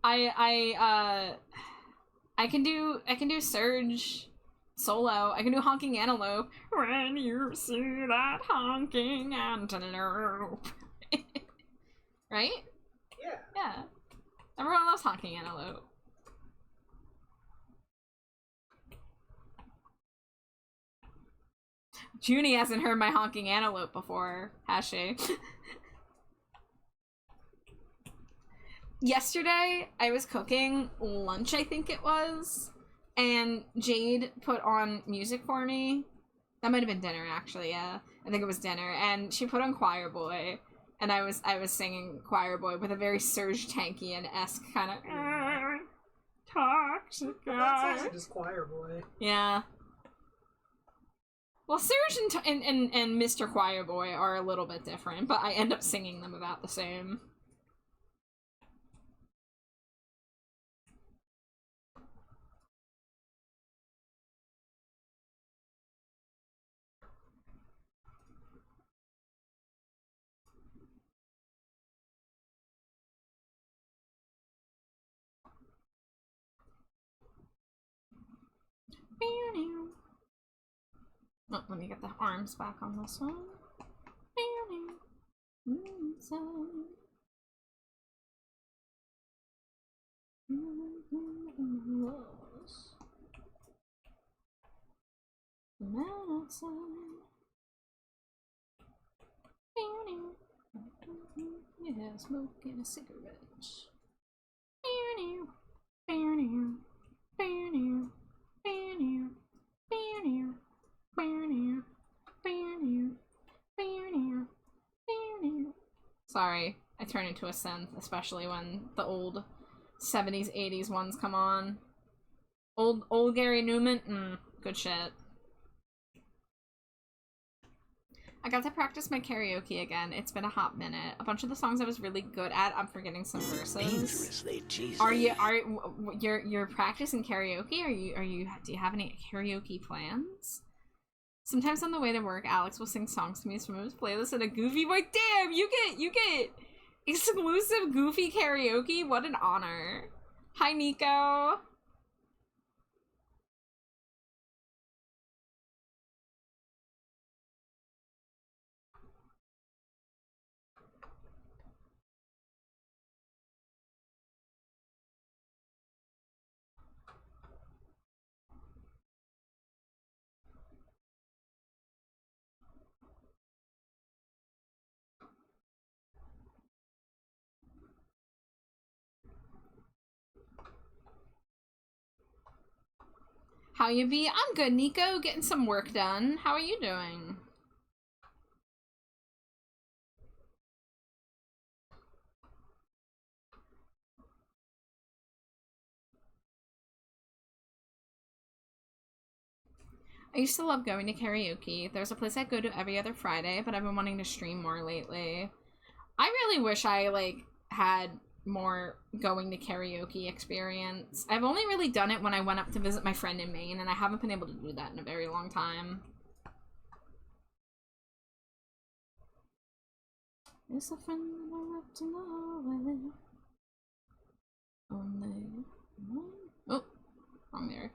I can do Surge solo. I can do Honking Antelope. When you see that honking antelope. Right? Yeah. Yeah. Everyone loves Honking Antelope. Junie hasn't heard my Honking Antelope before, has she? Yesterday, I was cooking lunch, I think it was, and Jade put on music for me. That might have been dinner, actually, yeah. I think it was dinner, and she put on Choir Boy, and I was singing Choir Boy with a very Serge Tankian-esque kind of toxic That's guy. actually just Choir Boy. Yeah. Well, Serge and Mr. Choir Boy are a little bit different, but I end up singing them about the same. Oh, let me get the arms back on this one. Yeah, smoking a cigarette. Sorry, I turn into a synth, especially when the old 70s, 80s ones come on. Old Gary Newman? Good shit. I got to practice my karaoke again. It's been a hot minute. A bunch of the songs I was really good at, I'm forgetting some verses. Dangerously cheesy. You're practicing karaoke? Do you have any karaoke plans? Sometimes on the way to work, Alex will sing songs to me from his playlist in a goofy voice. Damn, you get exclusive goofy karaoke? What an honor. Hi, Nico. How you be? I'm good, Nico. Getting some work done. How are you doing? I used to love going to karaoke. There's a place I go to every other Friday, but I've been wanting to stream more lately. I really wish I, like, had more going to karaoke experience. I've only really done it when I went up to visit my friend in Maine, and I haven't been able to do that in a very long time. It's a friend that I left in the hallway. Only one. Oh, wrong lyric.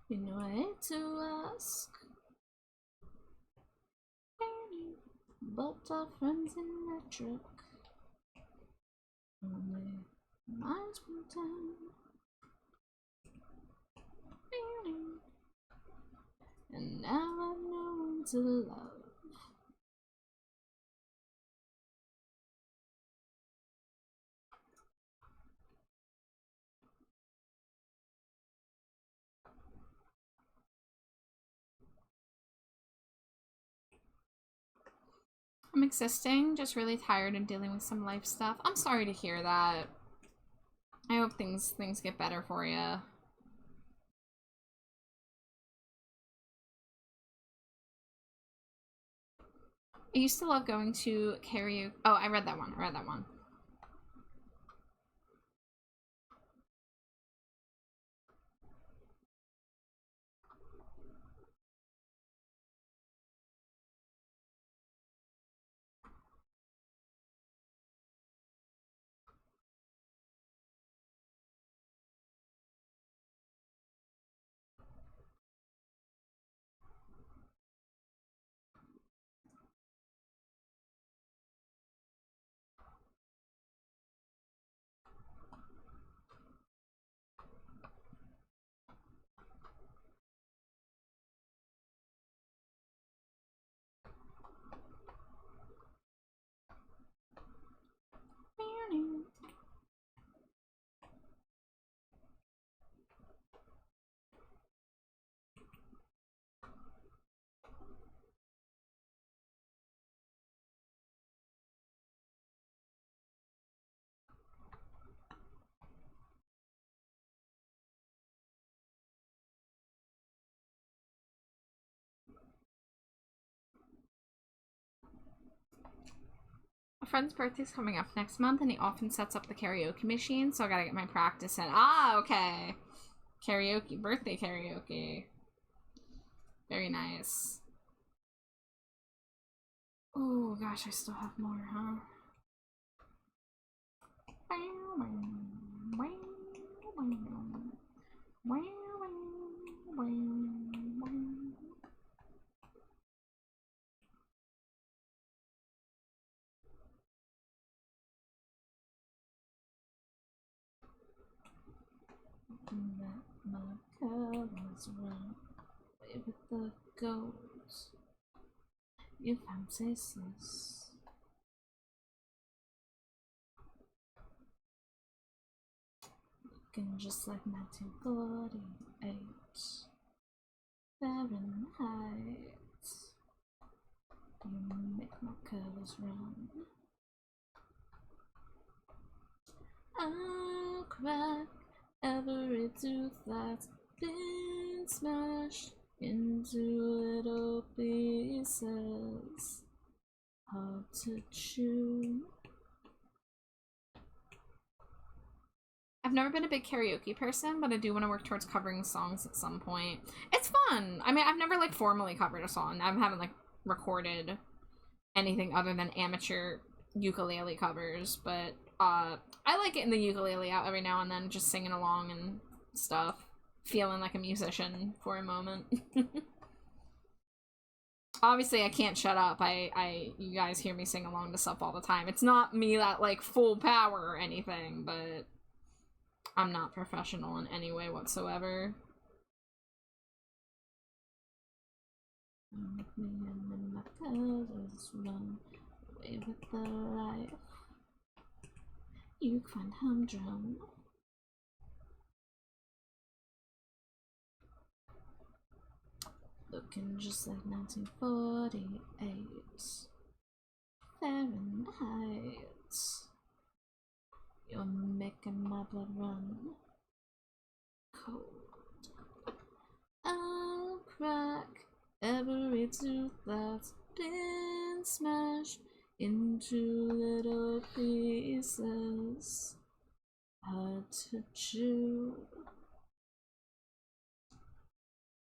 You know I hate to ask, but our friends in the truck only miles from town. And now I've no one to love. I'm existing, just really tired and dealing with some life stuff. I'm sorry to hear that. I hope things get better for you. I used to love going to karaoke. Oh, I read that one. A friend's birthday's coming up next month, and he often sets up the karaoke machine, so I gotta get my practice in. Ah, okay. Karaoke, birthday karaoke. Very nice. Oh gosh, I still have more, huh? Let my colors run away with the ghosts. If I'm tasteless, looking just like 1948 Fahrenheit. You make my colors run. I'll crack every tooth that's been smashed into little pieces, hard to chew. I've never been a big karaoke person, but I do want to work towards covering songs at some point. It's fun. I mean, I've never like formally covered a song. I haven't like recorded anything other than amateur ukulele covers, but I like getting the ukulele out every now and then, just singing along and stuff, feeling like a musician for a moment. Obviously, I can't shut up. You guys hear me sing along to stuff all the time. It's not me at like full power or anything, but I'm not professional in any way whatsoever. Me and my colors run away with the life. You find humdrum. Looking just like 1948 Fahrenheit. You're making my blood run cold. I'll crack every tooth that's been smashed into little pieces, hard to chew.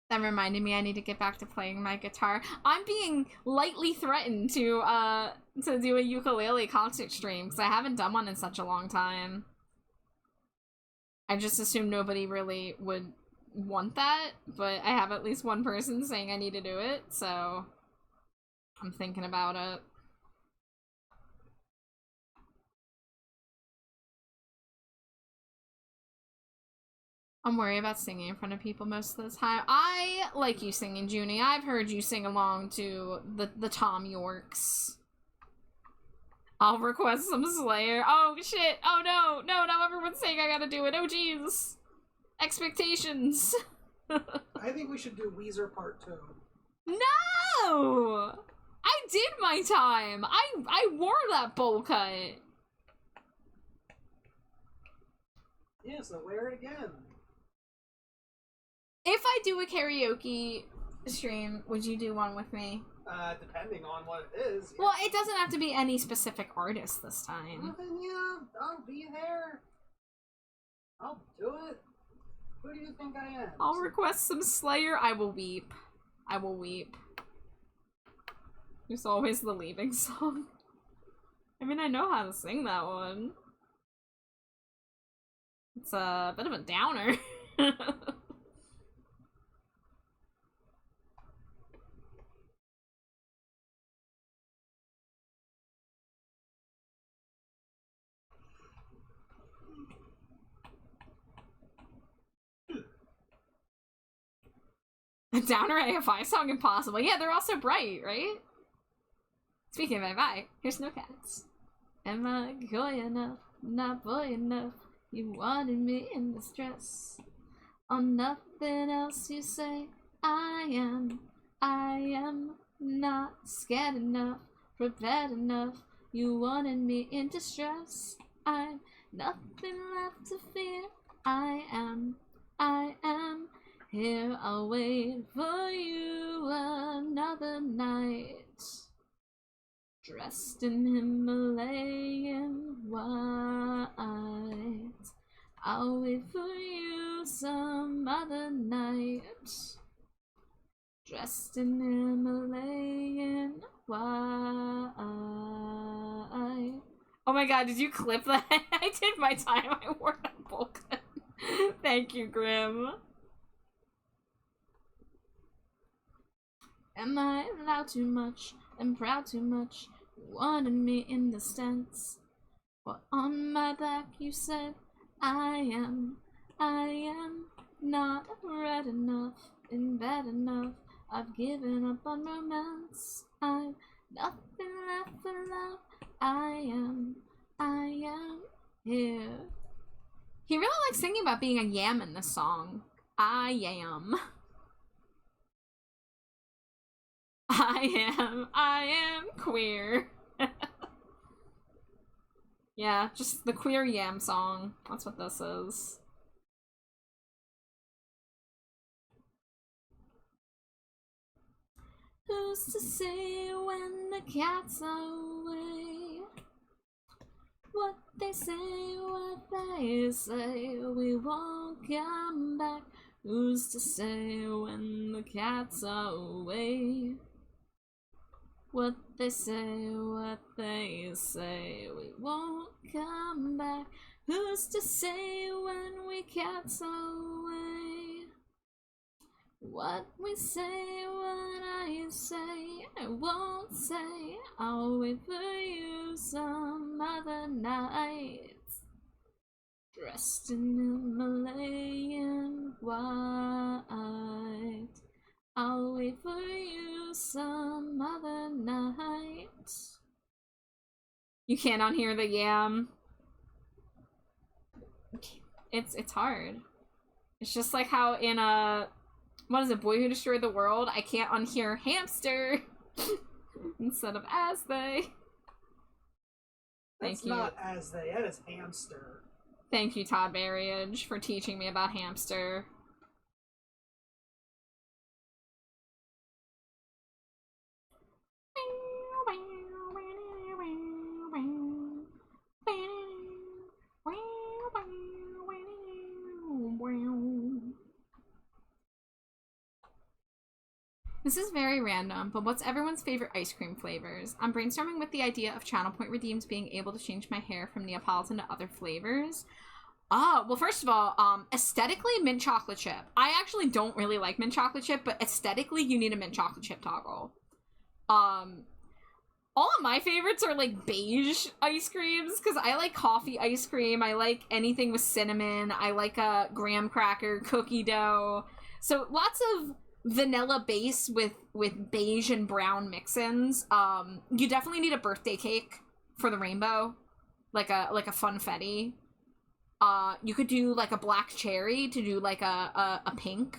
That reminded me I need to get back to playing my guitar. I'm being lightly threatened to do a ukulele concert stream because I haven't done one in such a long time. I just assumed nobody really would, want that, but I have at least one person saying I need to do it, so I'm thinking about it. I'm worried about singing in front of people most of the time. I like you singing, Junie. I've heard you sing along to the Tom Yorks. I'll request some Slayer. Oh shit! Oh no! No, now everyone's saying I gotta do it. Oh jeez! Expectations! I think we should do Weezer Part 2. No! I did my time! I wore that bowl cut! Yeah, so wear it again. If I do a karaoke stream, would you do one with me? Depending on what it is. Yeah. Well, it doesn't have to be any specific artist this time. Well, then, yeah, I'll be there. I'll do it. Who do you think I am? I'll request some Slayer. I will weep. I will weep. There's always the leaving song. I mean, I know how to sing that one. It's a bit of a downer. A downer AFI song impossible. Yeah, they're also bright, right? Speaking of AFI, here's No Cats. Am I coy enough? Not boy enough? You wanted me in distress. On nothing else you say. I am not scared enough, prepared enough. You wanted me in distress. I'm nothing left to fear. I am here. I'll wait for you another night. Dressed in Himalayan white. I'll wait for you some other night. Dressed in Himalayan white. Oh my god, did you clip that? I did my time. I wore that bowl cut. Thank you, Grim. Am I loud too much and proud too much? You wanted me in the stance. Well, on my back you said I am not red enough, in bed enough. I've given up on romance. I've nothing left for love. I am here. He really likes singing about being a yam in this song. I am. I am queer. Yeah, just the queer yam song. That's what this is. Who's to say when the cat's away? What they say, we won't come back. Who's to say when the cat's away? What they say, we won't come back. Who's to say when we cat's away? What we say, what I say, I won't say. I'll wait for you some other night. Dressed in Himalayan white. I'll wait for you some other night. You can't unhear the yam. It's hard. It's just like how in what is it, Boy Who Destroyed the World? I can't unhear hamster instead of as they. That's not as they, that is hamster. Thank you, Todd Barriage, for teaching me about hamster. This is very random, but what's everyone's favorite ice cream flavors? I'm brainstorming with the idea of Channel Point Redeemed being able to change my hair from Neapolitan to other flavors. Well, first of all, aesthetically, mint chocolate chip. I actually don't really like mint chocolate chip, but aesthetically, you need a mint chocolate chip toggle. All of my favorites are, like, beige ice creams, because I like coffee ice cream, I like anything with cinnamon, I like a graham cracker, cookie dough. So, lots of vanilla base with beige and brown mix-ins. You definitely need a birthday cake for the rainbow, like a funfetti. You could do, like, a black cherry to do, like, a pink.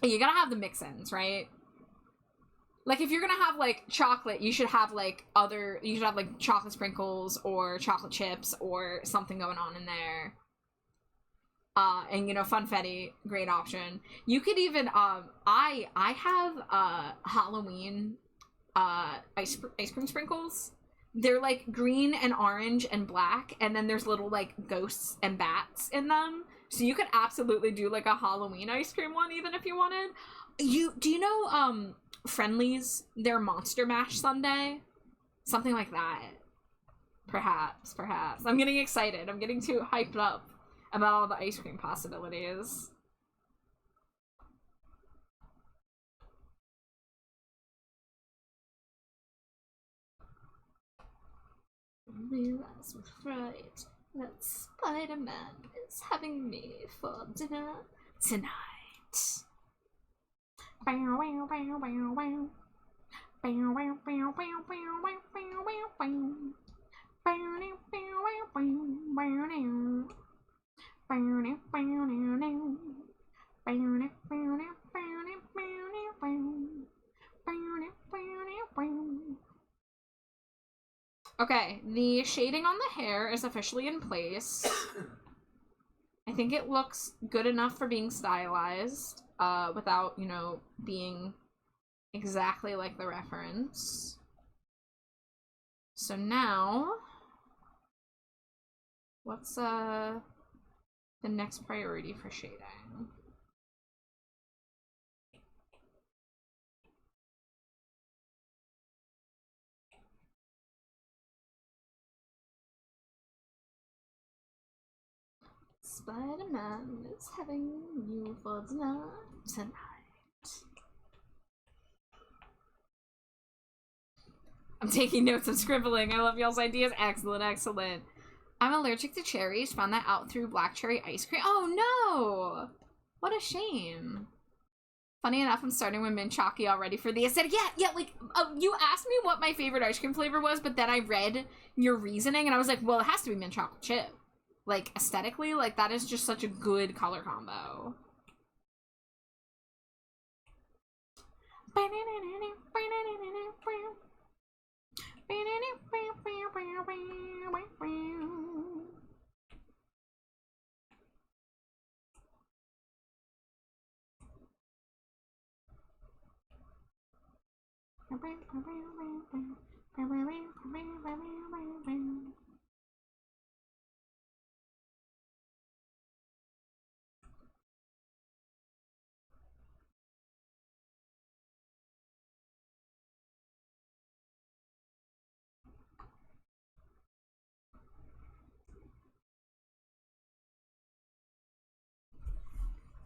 You gotta have the mix-ins, right? Like, if you're gonna have, like, chocolate, you should have, like, chocolate sprinkles or chocolate chips or something going on in there. And, you know, funfetti, great option. You could even, I have, Halloween, ice cream sprinkles. They're, like, green and orange and black, and then there's little, like, ghosts and bats in them. So you could absolutely do, like, a Halloween ice cream one, even if you wanted. Do you know, Friendly's, their Monster Mash sundae? Something like that. Perhaps. I'm getting excited. I'm getting too hyped up about all the ice cream possibilities. Realize with fright that Spider-Man is having me for dinner tonight. Okay, the shading on the hair is officially in place. I think it looks good enough for being stylized, without, you know, being exactly like the reference. So now, what's, the next priority for shading? Spider-Man is having you for dinner tonight. I'm taking notes, I'm scribbling. I love y'all's ideas. Excellent. I'm allergic to cherries. Found that out through black cherry ice cream. Oh no! What a shame. Funny enough, I'm starting with mint chalky already for the aesthetic. Yeah, like, you asked me what my favorite ice cream flavor was, but then I read your reasoning and I was like, well, it has to be mint chocolate chip. Like, aesthetically, like, that is just such a good color combo.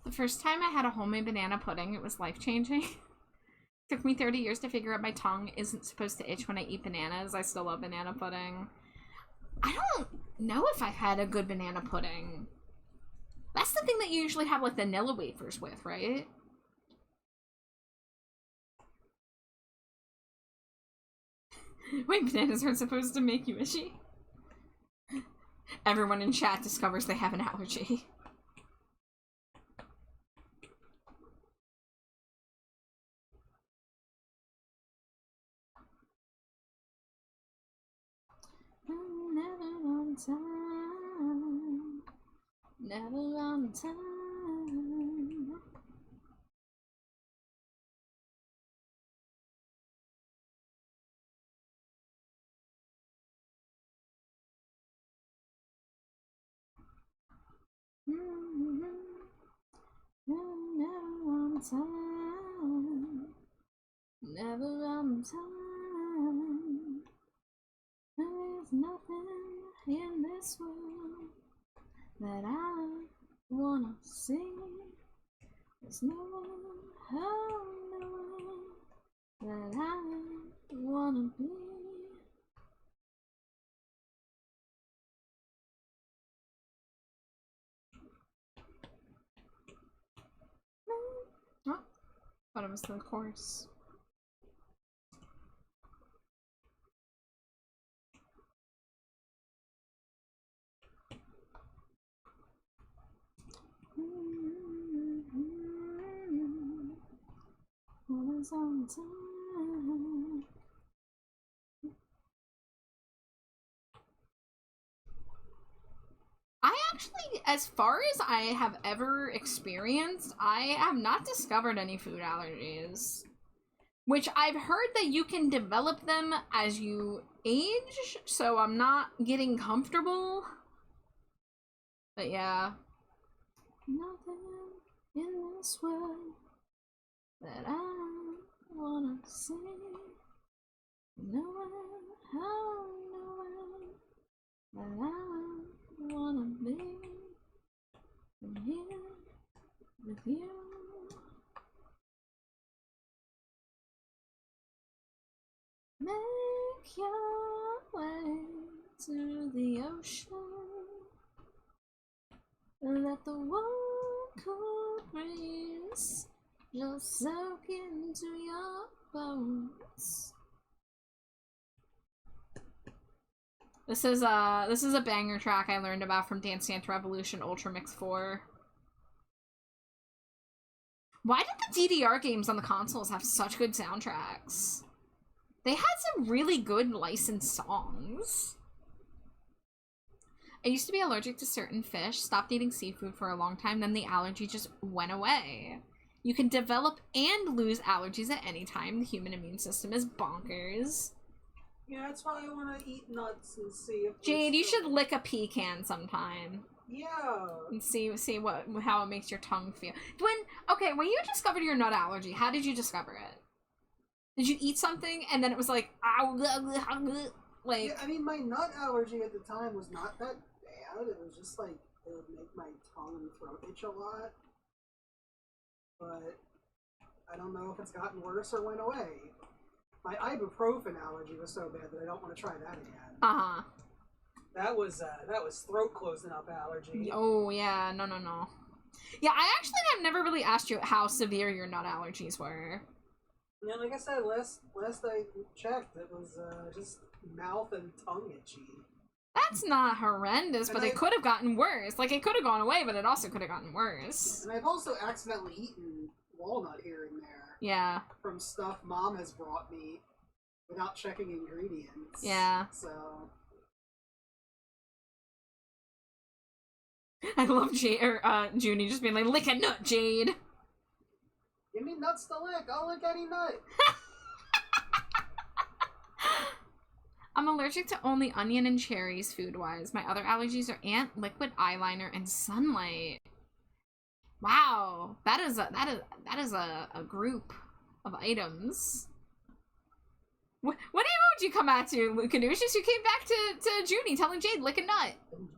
The first time I had a homemade banana pudding, it was life-changing. Took me 30 years to figure out my tongue isn't supposed to itch when I eat bananas. I still love banana pudding. I don't know if I've had a good banana pudding. That's the thing that you usually have, like, vanilla wafers with, right? Wait, bananas aren't supposed to make you itchy? Everyone in chat discovers they have an allergy. Never on time. Never on time. Never on time. Never on time. There's nothing in this world that I wanna see. There's no one, oh, no one that I wanna be. Oh, thought it was the chorus. Always on time. I actually, as far as I have ever experienced, I have not discovered any food allergies. Which I've heard that you can develop them as you age, so I'm not getting comfortable. But yeah. Nothing in this world that I wanna see. No one, oh, no one that I wanna be. I'm here with you. Make your way to the ocean. Let the warm, cool breeze just soak into your bones. This is a banger track I learned about from Dance Dance Revolution Ultra Mix 4. Why did the DDR games on the consoles have such good soundtracks? They had some really good licensed songs. I used to be allergic to certain fish, stopped eating seafood for a long time, then the allergy just went away. You can develop and lose allergies at any time. The human immune system is bonkers. Yeah, that's why I want to eat nuts and see if... Jade, you should lick a pecan sometime. Yeah. And see how it makes your tongue feel. When you discovered your nut allergy, how did you discover it? Did you eat something and then it was like, ow, like... Yeah, I mean, my nut allergy at the time was not that bad. It was just like, it would make my tongue and throat itch a lot. But I don't know if it's gotten worse or went away. My ibuprofen allergy was so bad that I don't want to try that again. Uh-huh. That was throat closing up allergy. Oh, yeah. No. Yeah, I actually have never really asked you how severe your nut allergies were. Yeah, like I said, last I checked, it was just mouth and tongue itchy. That's not horrendous, but it could have gotten worse. Like, it could have gone away, but it also could have gotten worse. And I've also accidentally eaten walnut here and there. Yeah. From stuff Mom has brought me without checking ingredients. Yeah. So... I love Junie just being like, lick a nut, Jade. Give me nuts to lick. I'll lick any nut. I'm allergic to only onion and cherries food-wise. My other allergies are ant, liquid eyeliner, and sunlight. Wow, that is a group of items. What would you come at to, Lucanucius? You came back to Junie telling Jade, lick a nut.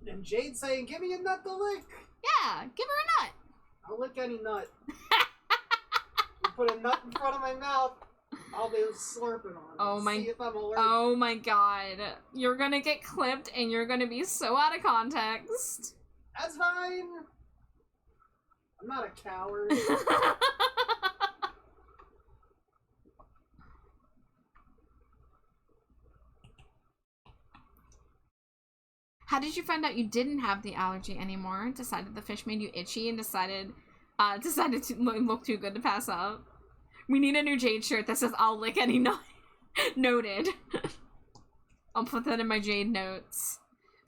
And Jade saying, give me a nut to lick. Yeah, give her a nut. I'll lick any nut. You put a nut in front of my mouth, I'll be slurping on it. See if I'm allergic. Oh my god. You're gonna get clipped and you're gonna be so out of context. That's fine. I'm not a coward. How did you find out you didn't have the allergy anymore? Decided the fish made you itchy and decided to look too good to pass up. We need a new Jade shirt that says, I'll lick any nut. Noted. I'll put that in my Jade notes.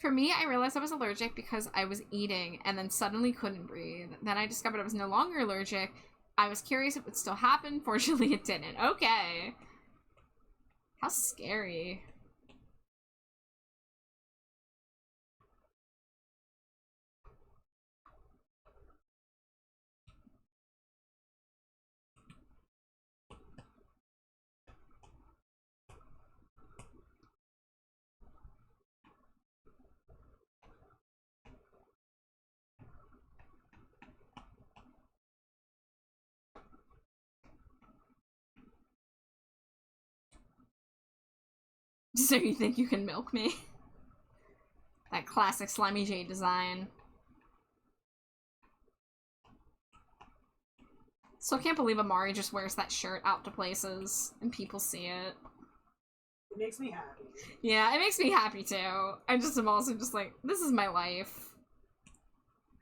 For me, I realized I was allergic because I was eating and then suddenly couldn't breathe. Then I discovered I was no longer allergic. I was curious if it would still happen. Fortunately, it didn't. Okay. How scary. So you think you can milk me? That classic Slimy J design. So I can't believe Amari just wears that shirt out to places and people see it. It makes me happy. Yeah, it makes me happy too. I just am also just like, this is my life.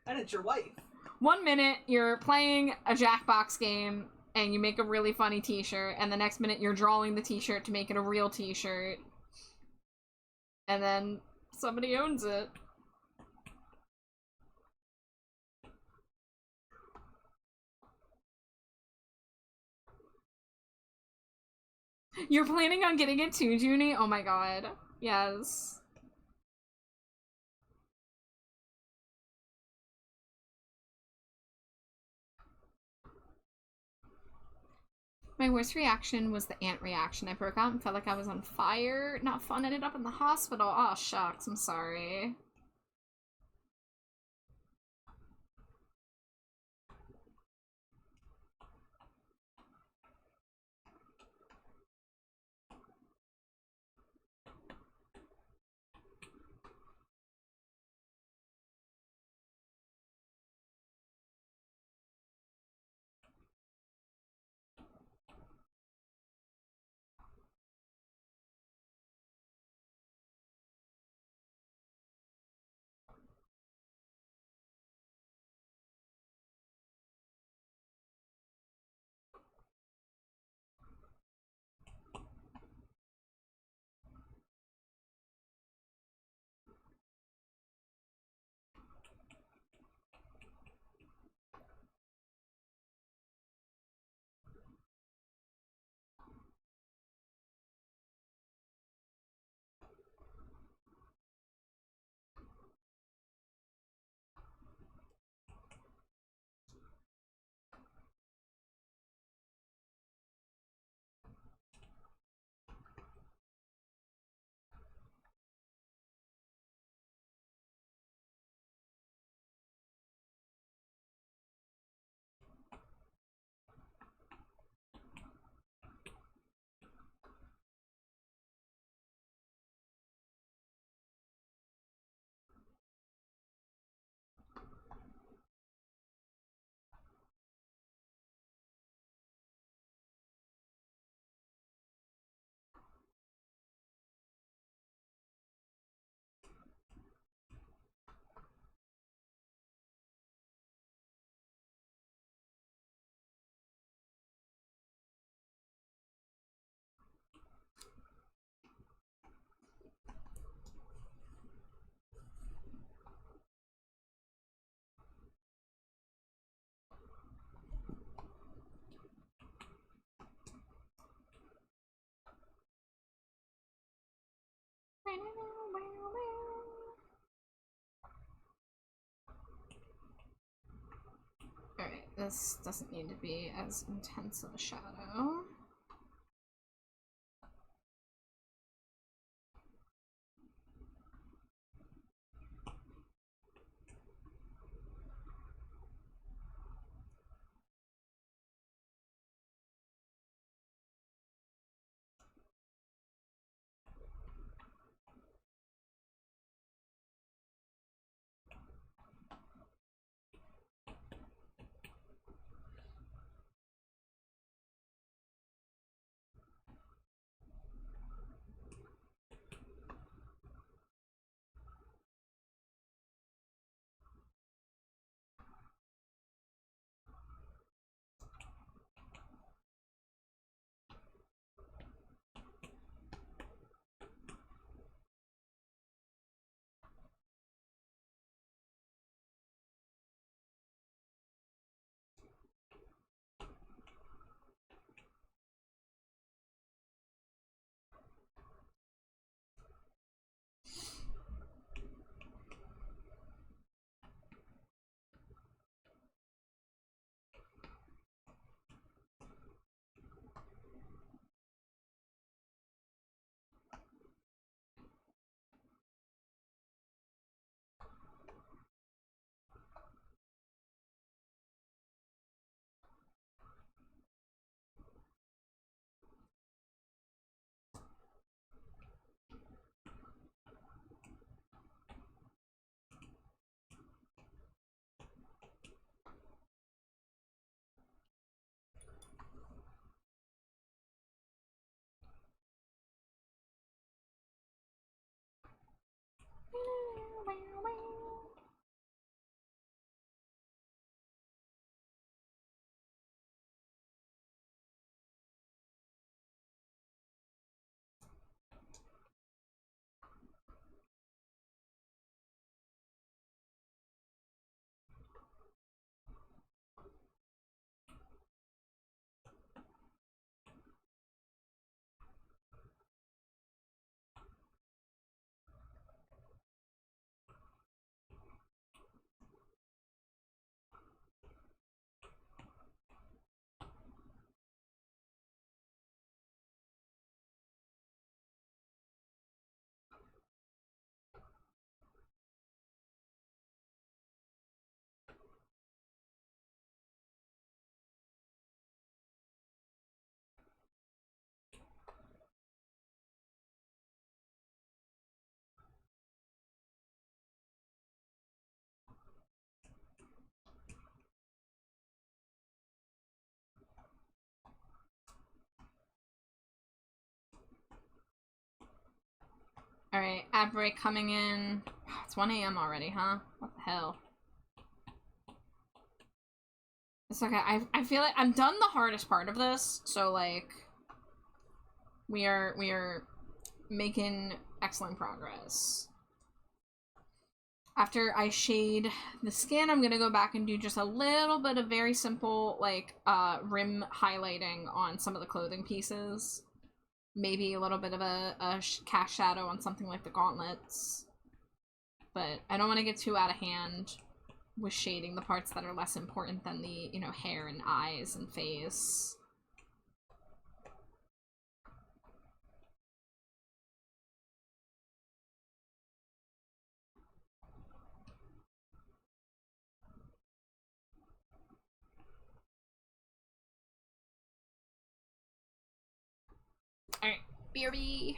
And it's your wife. 1 minute you're playing a Jackbox game and you make a really funny t-shirt, and the next minute you're drawing the t-shirt to make it a real t-shirt. And then somebody owns it. You're planning on getting it too, Junie? Oh my god. Yes. My worst reaction was the ant reaction. I broke out and felt like I was on fire. Not fun, ended up in the hospital. Aw, shucks, I'm sorry. Alright, this doesn't need to be as intense of a shadow. Alright, ad break coming in. It's 1 a.m. already, huh? What the hell? It's okay. I feel like I've done the hardest part of this, so like we are making excellent progress. After I shade the skin, I'm gonna go back and do just a little bit of very simple like rim highlighting on some of the clothing pieces. Maybe a little bit of a cast shadow on something like the gauntlets. But I don't want to get too out of hand with shading the parts that are less important than the, you know, hair and eyes and face. Alright, BRB.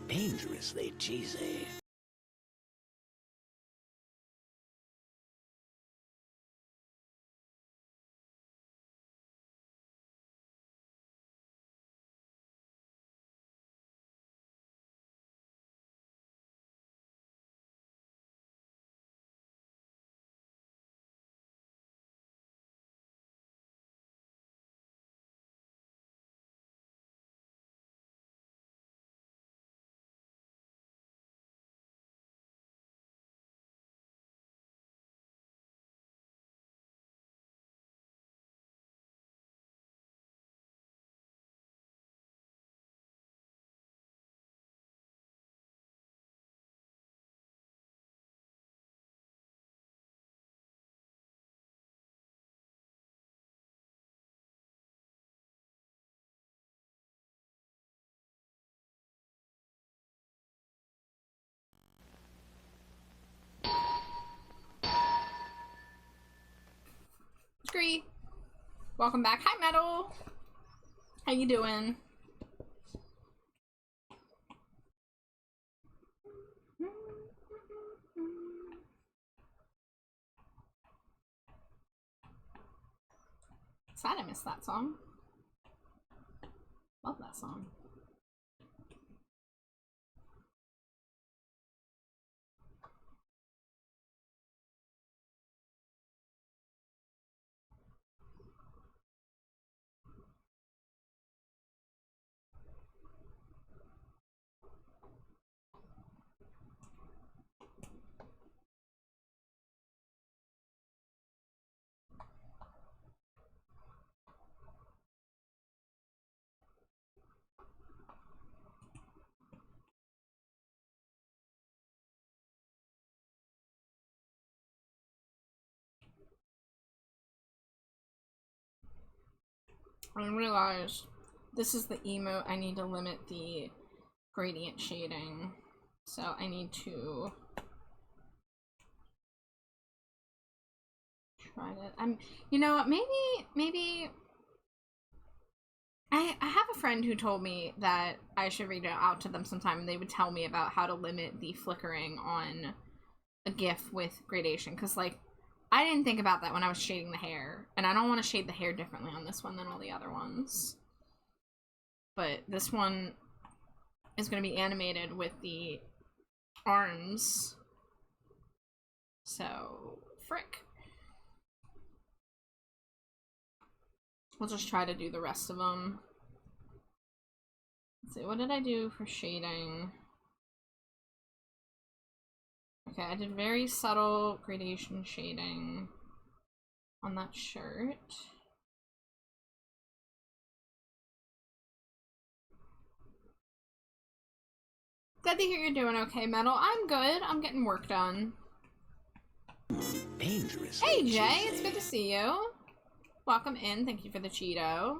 Dangerously cheesy. Scree. Welcome back. Hi, Metal. How you doing? Sad I missed that song. Love that song. I realized this is the emote. I need to limit the gradient shading. So I need to try to, you know what, maybe I have a friend who told me that I should read it out to them sometime, and they would tell me about how to limit the flickering on a GIF with gradation, because, like, I didn't think about that when I was shading the hair, and I don't want to shade the hair differently on this one than all the other ones. But this one is going to be animated with the arms. So, frick. We'll just try to do the rest of them. Let's see, what did I do for shading? Okay, I did very subtle gradation shading on that shirt. Glad to hear you're doing okay, Metal. I'm good. I'm getting work done. Dangerous. Hey, Jay. It's good to see you. Welcome in. Thank you for the Cheeto.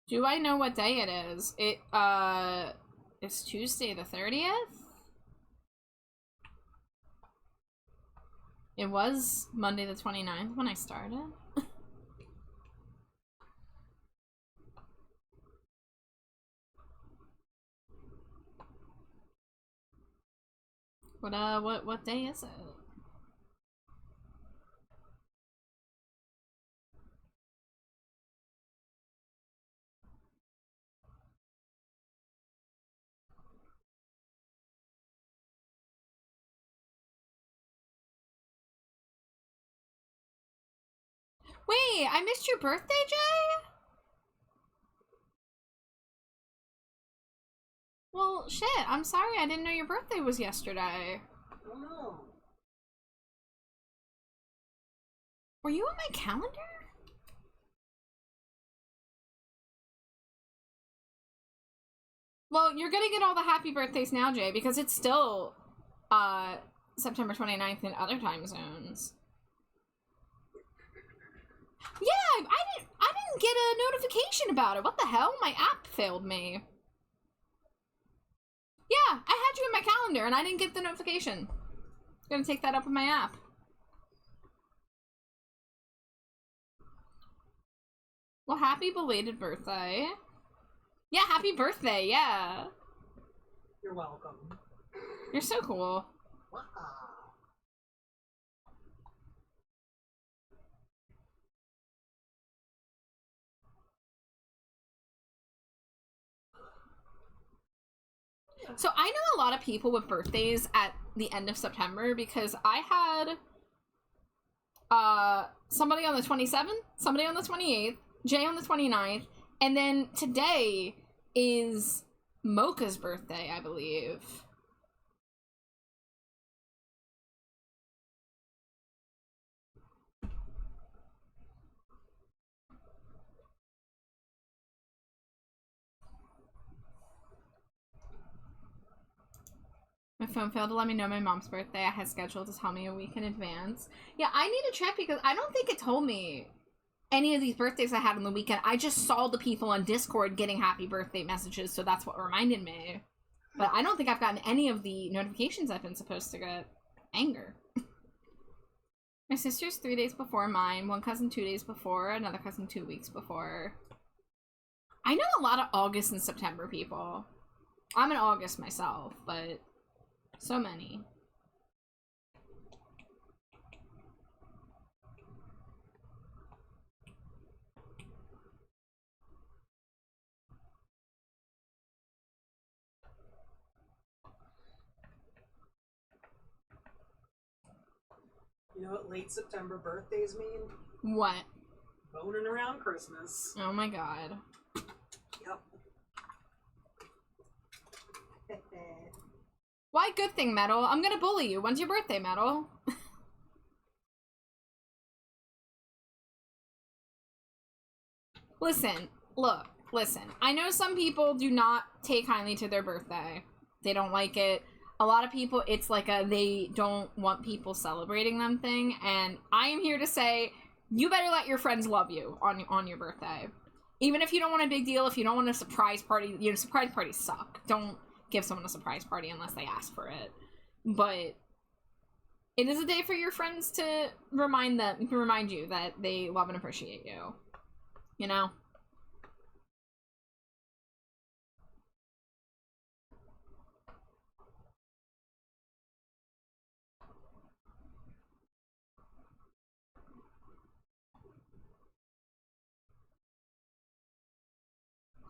Do I know what day it is? It's Tuesday the 30th? It was Monday the 29th when I started. What day is it? Wait, I missed your birthday, Jay? Well, shit, I'm sorry, I didn't know your birthday was yesterday. Oh no. Were you on my calendar? Well, you're gonna get all the happy birthdays now, Jay, because it's still, September 29th in other time zones. Yeah, I didn't get a notification about it. What the hell? My app failed me. Yeah, I had you in my calendar and I didn't get the notification. I'm gonna take that up with my app. Well, happy belated birthday. Yeah, happy birthday, yeah. You're welcome. You're so cool. Wow. So I know a lot of people with birthdays at the end of September because I had somebody on the 27th, somebody on the 28th, Jay on the 29th, and then today is Mocha's birthday, I believe. My phone failed to let me know my mom's birthday. I had scheduled to tell me a week in advance. Yeah, I need to check because I don't think it told me any of these birthdays I had on the weekend. I just saw the people on Discord getting happy birthday messages, so that's what reminded me. But I don't think I've gotten any of the notifications I've been supposed to get. Anger. My sister's 3 days before mine, one cousin 2 days before, another cousin 2 weeks before. I know a lot of August and September people. I'm in August myself, but so many. You know what late September birthdays mean? What? Boning around Christmas. Oh my god. Yep. Why good thing, Metal? I'm gonna bully you. When's your birthday, Metal? Listen, listen. I know some people do not take kindly to their birthday. They don't like it. A lot of people, it's like a they don't want people celebrating them thing, and I am here to say, you better let your friends love you on your birthday. Even if you don't want a big deal, if you don't want a surprise party, you know, surprise parties suck. Don't give someone a surprise party unless they ask for it. But it is a day for your friends to remind you that they love and appreciate you. You know?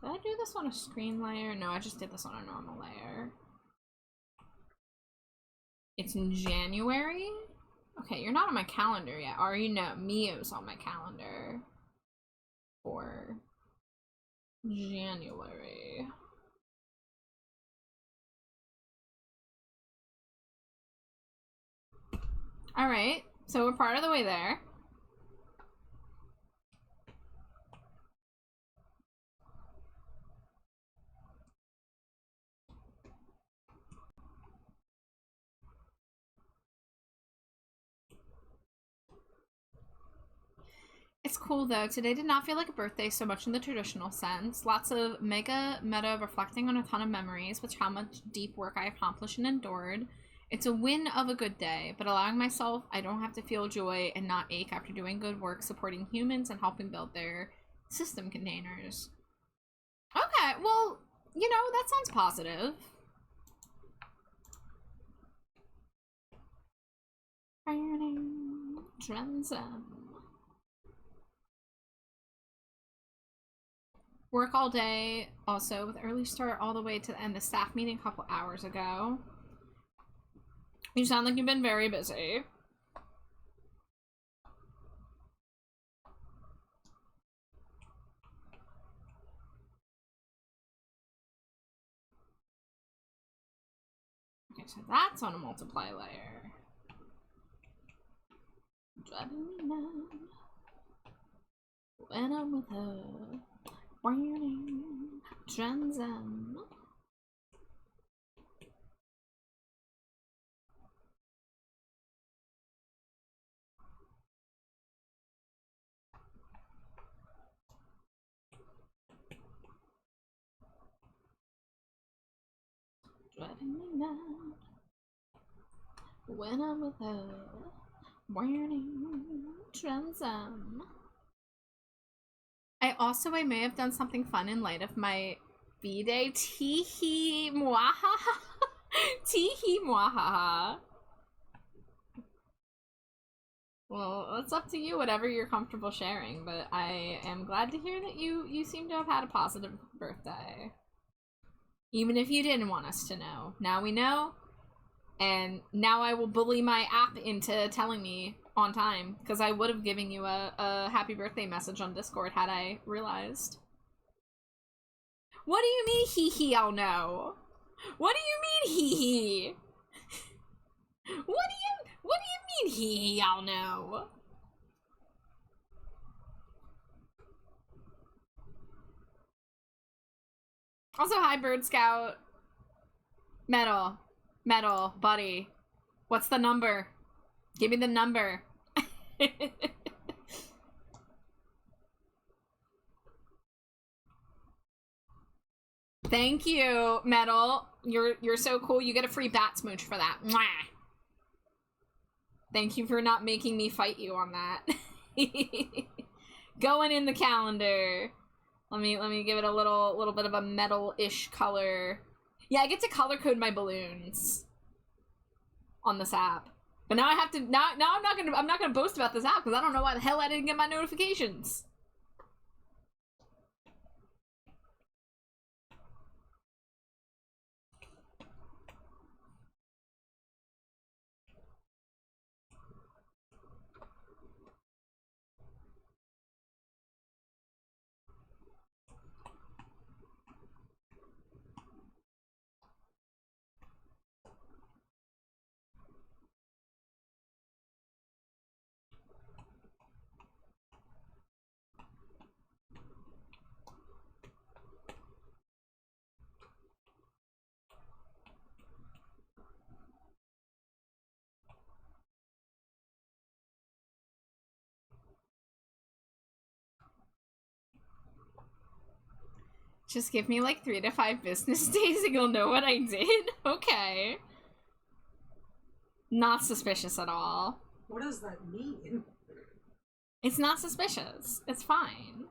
Did I do this on a screen layer? No, I just did this on a normal layer. It's in January? Okay, you're not on my calendar yet, are you? No, Mio's on my calendar. For January. Alright, so we're part of the way there. It's cool though. Today did not feel like a birthday so much in the traditional sense. Lots of mega meta reflecting on a ton of memories, with how much deep work I accomplished and endured. It's a win of a good day, but allowing myself, I don't have to feel joy and not ache after doing good work supporting humans and helping build their system containers. Okay, well, you know, that sounds positive. Work all day, also with early start all the way to the end of the staff meeting a couple hours ago. You sound like you've been very busy. Okay, so that's on a multiply layer. Driving me mad when I'm with her. Warning, Transam. Driving me mad when I'm with her. Warning, Transam. I may have done something fun in light of my B-Day. Teehee mwahaha. Teehee mwahaha. Well, it's up to you, whatever you're comfortable sharing, but I am glad to hear that you seem to have had a positive birthday. Even if you didn't want us to know. Now we know, and now I will bully my app into telling me on time, because I would have given you a happy birthday message on Discord had I realized. What do you mean, hee hee, I'll know? What do you mean, hee hee? What do you mean, hee hee, I'll know? Also, hi, Bird Scout. Metal. Metal, buddy. What's the number? Give me the number. Thank you, Metal. You're so cool. You get a free bat smooch for that. Mwah. Thank you for not making me fight you on that. Going in the calendar. Let me give it a little bit of a metal-ish color. Yeah, I get to color code my balloons on this app. But now I have to now I'm not gonna boast about this app because I don't know why the hell I didn't get my notifications. Just give me like 3 to 5 business days and you'll know what I did? Okay. Not suspicious at all. What does that mean? It's not suspicious. It's fine.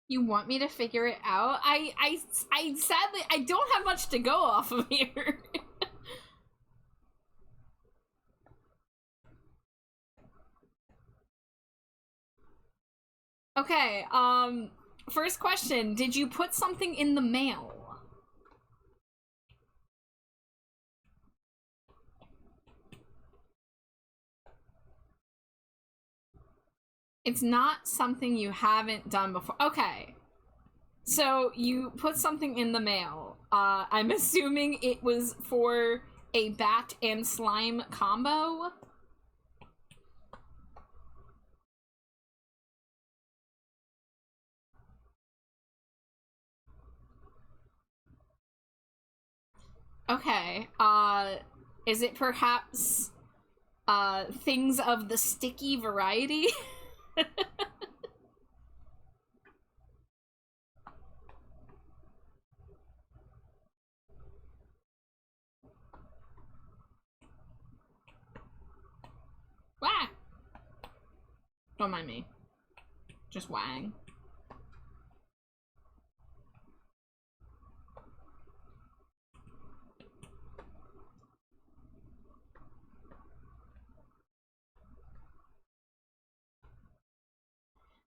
You want me to figure it out? I sadly, I don't have much to go off of here. Okay, first question, did you put something in the mail? It's not something you haven't done before. Okay. So you put something in the mail. I'm assuming it was for a bat and slime combo. Okay. Is it perhaps things of the sticky variety? Wah! Don't mind me. Just wang.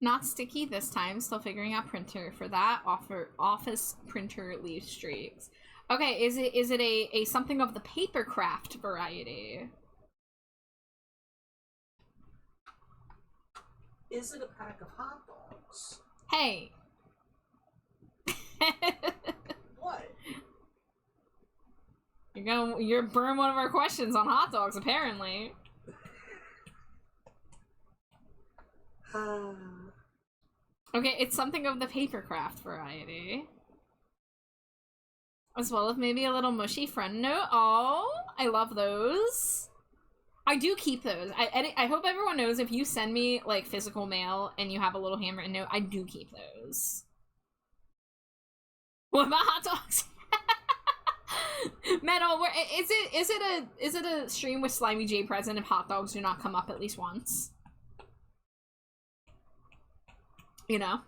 Not sticky this time. Still figuring out printer for that. Office printer leaf streaks. Okay, is it a something of the paper craft variety? Is it a pack of hot dogs? Hey. What? You're burn one of our questions on hot dogs, apparently. Okay, it's something of the paper craft variety. As well as maybe a little mushy friend note. Oh, I love those. I do keep those. I hope everyone knows if you send me, like, physical mail and you have a little handwritten note, I do keep those. What about hot dogs? Metal, is it a stream with Slimy J present if hot dogs do not come up at least once? You know?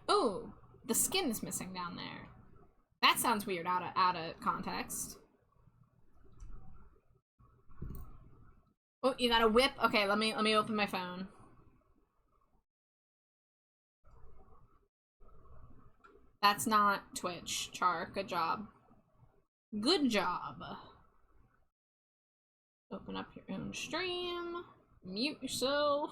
Ooh, the skin is missing down there. That sounds weird out of context. Oh, you got a whip? Okay, let me open my phone. That's not Twitch, Char. Good job. Good job. Open up your own stream. Mute yourself.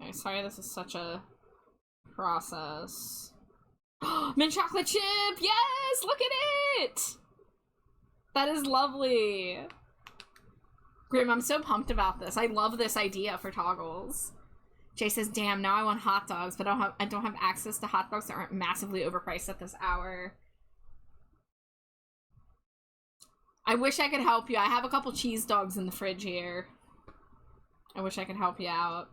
Okay, sorry this is such a process. Mint chocolate chip! Yes! Look at it! That is lovely. Grim, I'm so pumped about this. I love this idea for toggles. Jay says, damn, now I want hot dogs, but I don't have access to hot dogs that aren't massively overpriced at this hour. I wish I could help you. I have a couple cheese dogs in the fridge here. I wish I could help you out.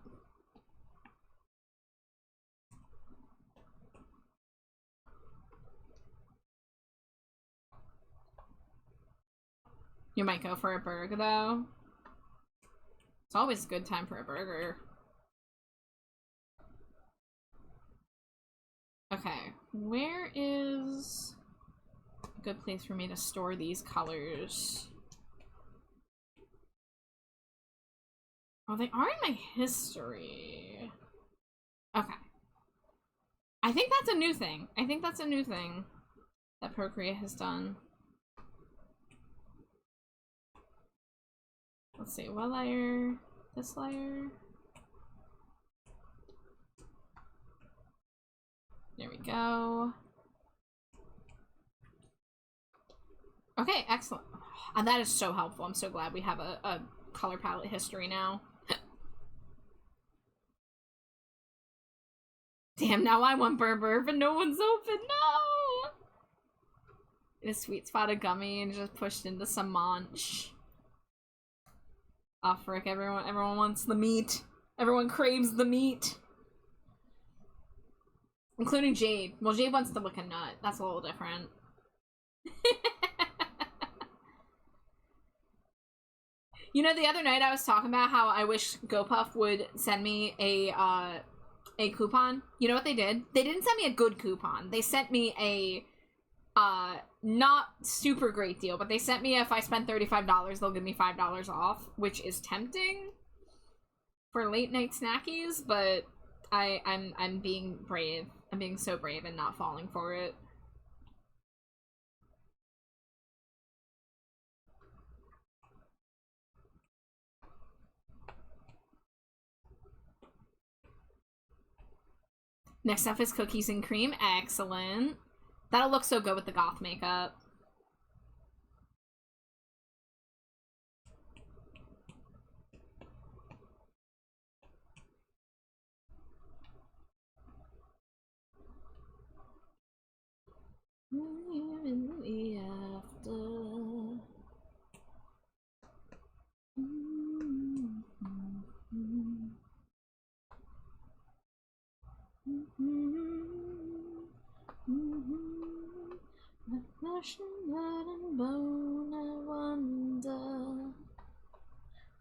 You might go for a burger, though. It's always a good time for a burger. Okay, where is a good place for me to store these colors? Oh, they are in my history. Okay. I think that's a new thing. I think that's a new thing that Procreate has done. Let's see, what layer? This layer? There we go. Okay, excellent. And that is so helpful. I'm so glad we have a color palette history now. Damn, now I want Berber, but no one's open. No! In a sweet spot of gummy and just pushed into some munch. Oh, frick, everyone wants the meat. Everyone craves the meat. Including Jade. Well, Jade wants to look a nut. That's a little different. You know, the other night I was talking about how I wish GoPuff would send me a coupon. You know what they did? They didn't send me a good coupon. They sent me a not super great deal, but they sent me if I spend $35, they'll give me $5 off, which is tempting for late night snackies, but I'm being brave. I'm being so brave and not falling for it. Next up is cookies and cream. Excellent. That'll look so good with the goth makeup. In the after. My flesh and blood and bone, I wonder,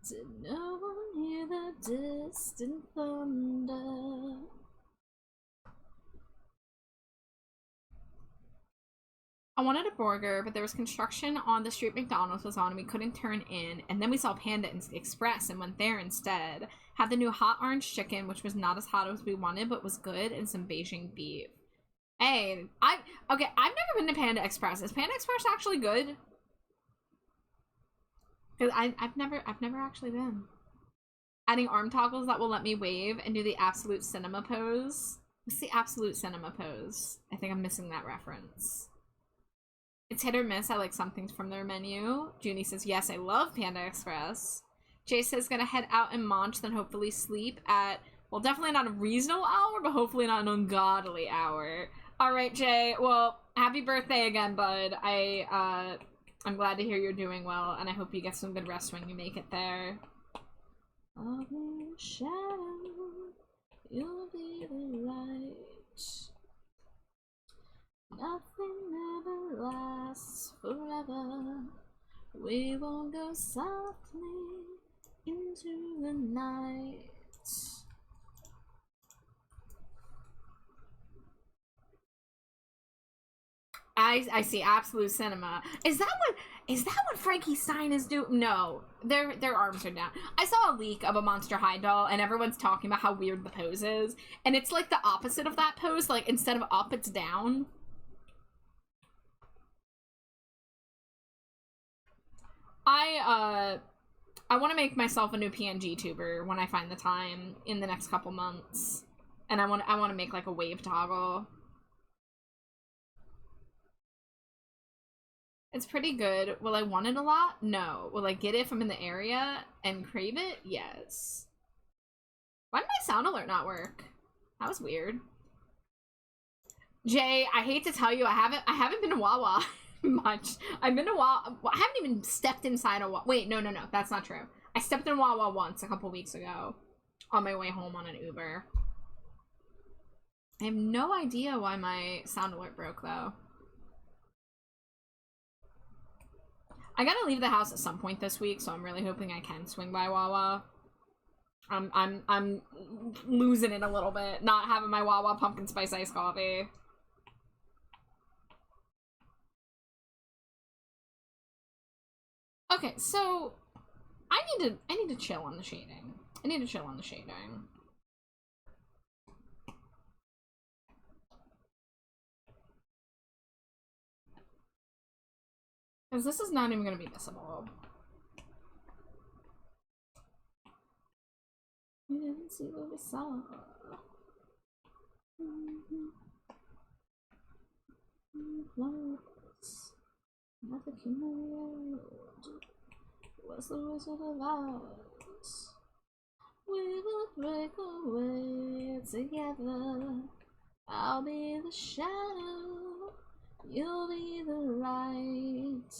did no one hear the distant thunder? I wanted a burger, but there was construction on the street McDonald's was on and we couldn't turn in, and then we saw Panda Express and went there instead. Had the new hot orange chicken, which was not as hot as we wanted, but was good, and some Beijing beef. Hey, I've never been to Panda Express. Is Panda Express actually good? Cause I've never actually been. Adding arm toggles that will let me wave and do the absolute cinema pose. What's the absolute cinema pose? I think I'm missing that reference. It's hit or miss. I like some things from their menu. Junie says, yes, I love Panda Express. Jay says, gonna head out and munch, then hopefully sleep at, well, definitely not a reasonable hour, but hopefully not an ungodly hour. All right, Jay. Well, happy birthday again, bud. I'm glad to hear you're doing well, and I hope you get some good rest when you make it there. I'll be the shadow, you'll be the light. Nothing ever lasts forever. We won't go softly into the night. I see Absolute Cinema. Is that what Frankie Stein is doing? No, their arms are down. I saw a leak of a Monster High doll, and everyone's talking about how weird the pose is, and it's like the opposite of that pose. Like instead of up, it's down. I want to make myself a new PNG tuber when I find the time in the next couple months, and I want to make like a wave toggle. It's pretty good. Will I want it a lot? No. Will I get it if I'm in the area and crave it? Yes. Why did my sound alert not work? That was weird. Jay, I hate to tell you, I haven't been to Wawa much. I've been to Wawa. I haven't even stepped inside a Wawa. Wait, no, that's not true. I stepped in Wawa once a couple weeks ago on my way home on an Uber. I have no idea why my sound alert broke though. I gotta leave the house at some point this week, so I'm really hoping I can swing by Wawa. I'm losing it a little bit, not having my Wawa pumpkin spice iced coffee. Okay, so I need to chill on the shading. I need to chill on the shading. Because this is not even going to be visible. We didn't see what we saw. Nothing can know. What's the Wizard of Oz? We will break away together. I'll be the shadow. You'll be the light.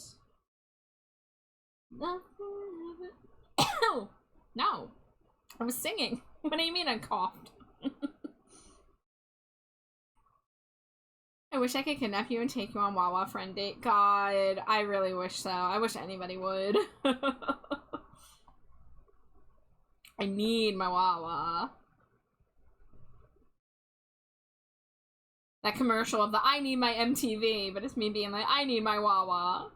Nothing ever. No. I was singing. What do you mean I coughed? I wish I could kidnap you and take you on Wawa friend date. God, I really wish so. I wish anybody would. I need my Wawa. That commercial of the I need my MTV, but it's me being like, I need my Wawa.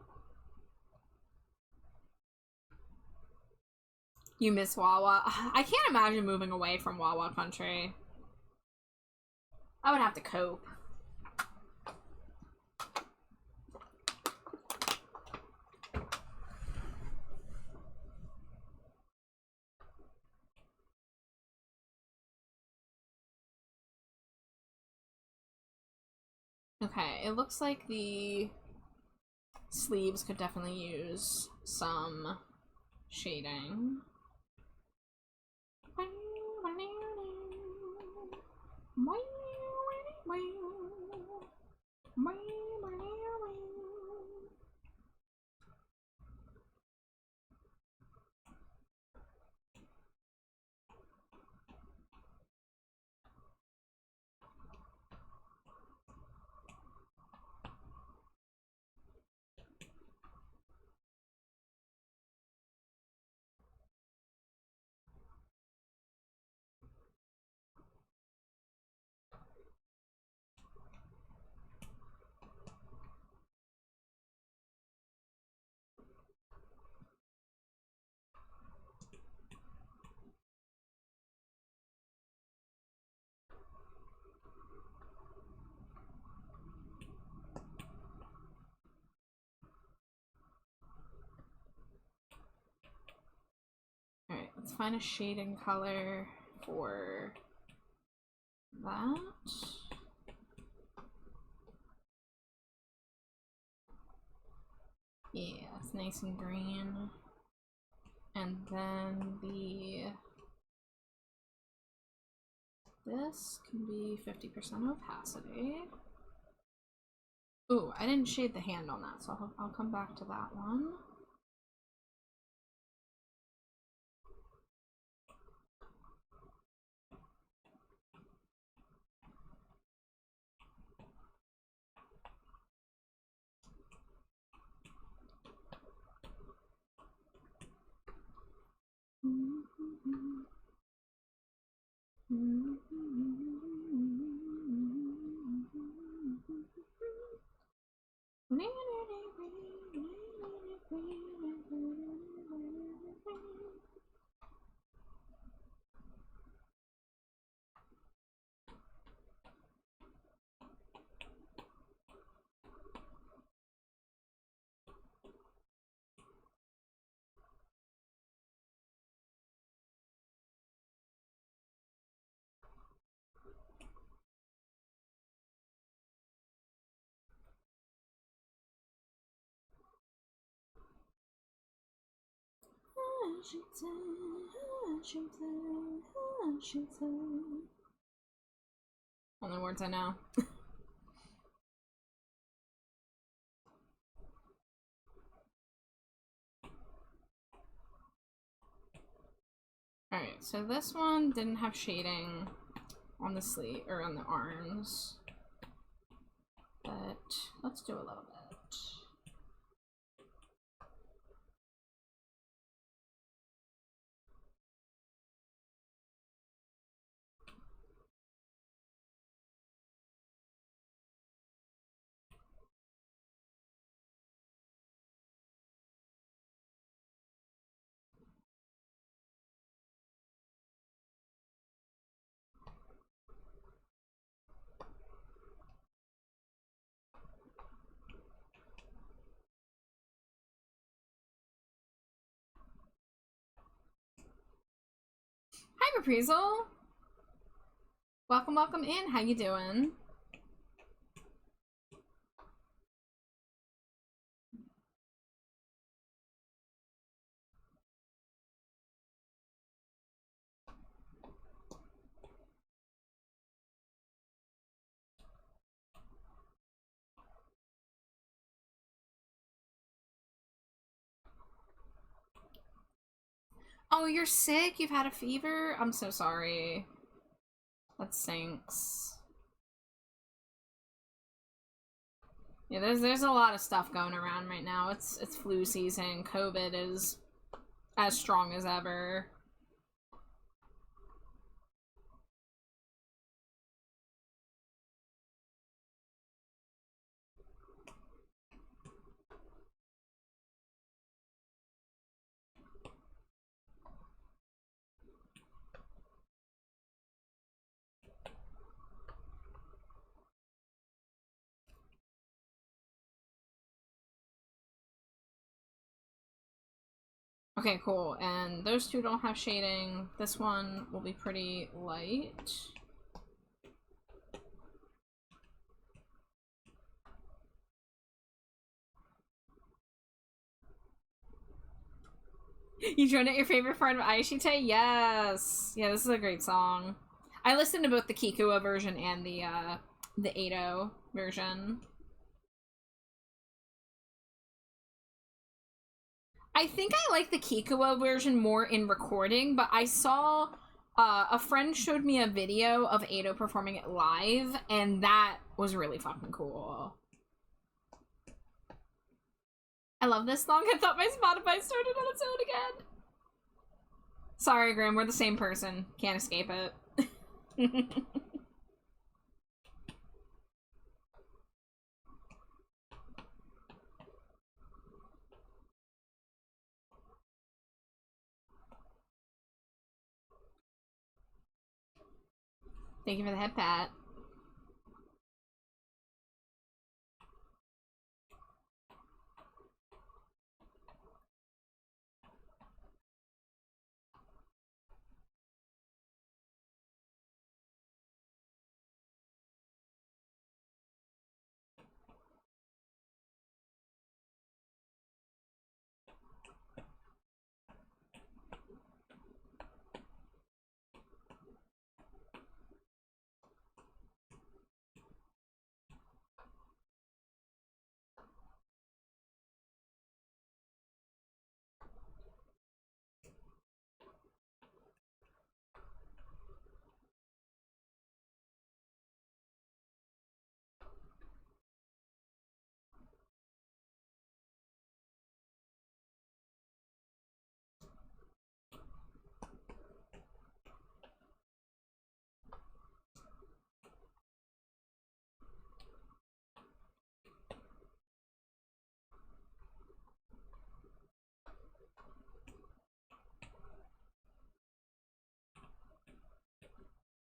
You miss Wawa? I can't imagine moving away from Wawa country. I would have to cope. Okay, it looks like the sleeves could definitely use some shading. Alright, let's find a shading color for that. Yeah, it's nice and green. And then this can be 50% opacity. Ooh, I didn't shade the hand on that, so I'll come back to that one. Only words I know. Alright, so this one didn't have shading on the sleeve or on the arms. But let's do a little bit. Hi, Reprisal! Welcome, welcome in. How you doing? Oh, you're sick? You've had a fever? I'm so sorry. That stinks. Yeah, there's a lot of stuff going around right now. It's flu season. COVID is as strong as ever. Okay, cool. And those two don't have shading. This one will be pretty light. You joined at your favorite part of Aishite? Yes! Yeah, this is a great song. I listened to both the Kikuo version and the Ado version. I think I like the Kikuo version more in recording, but I saw a friend showed me a video of Ado performing it live, and that was really fucking cool. I love this song. I thought my Spotify started on its own again. Sorry, Graham, we're the same person. Can't escape it. Thank you for the head pat.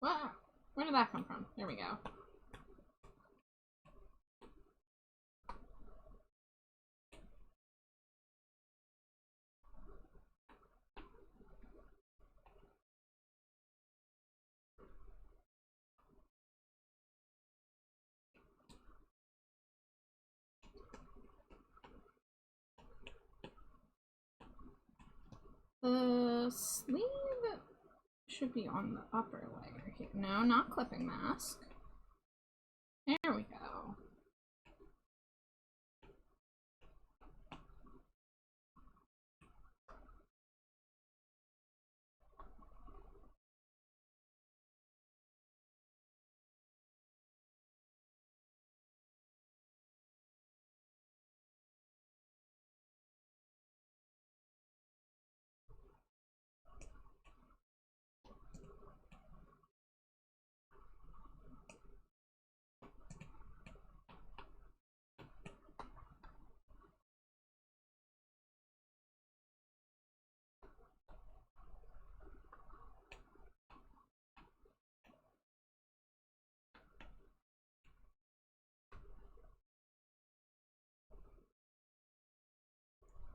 Wow. Where did that come from? There we go. The sleeve should be on the upper layer here. No, not clipping mask. There we go.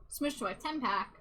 Smush Toy 10 pack.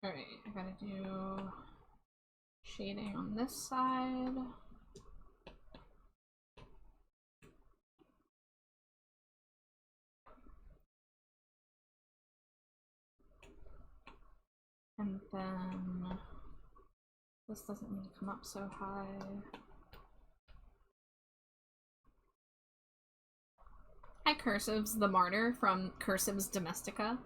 Alright, I gotta do shading on this side. And then this doesn't need to come up so high. Hi Cursives, the martyr from Cursives Domestica.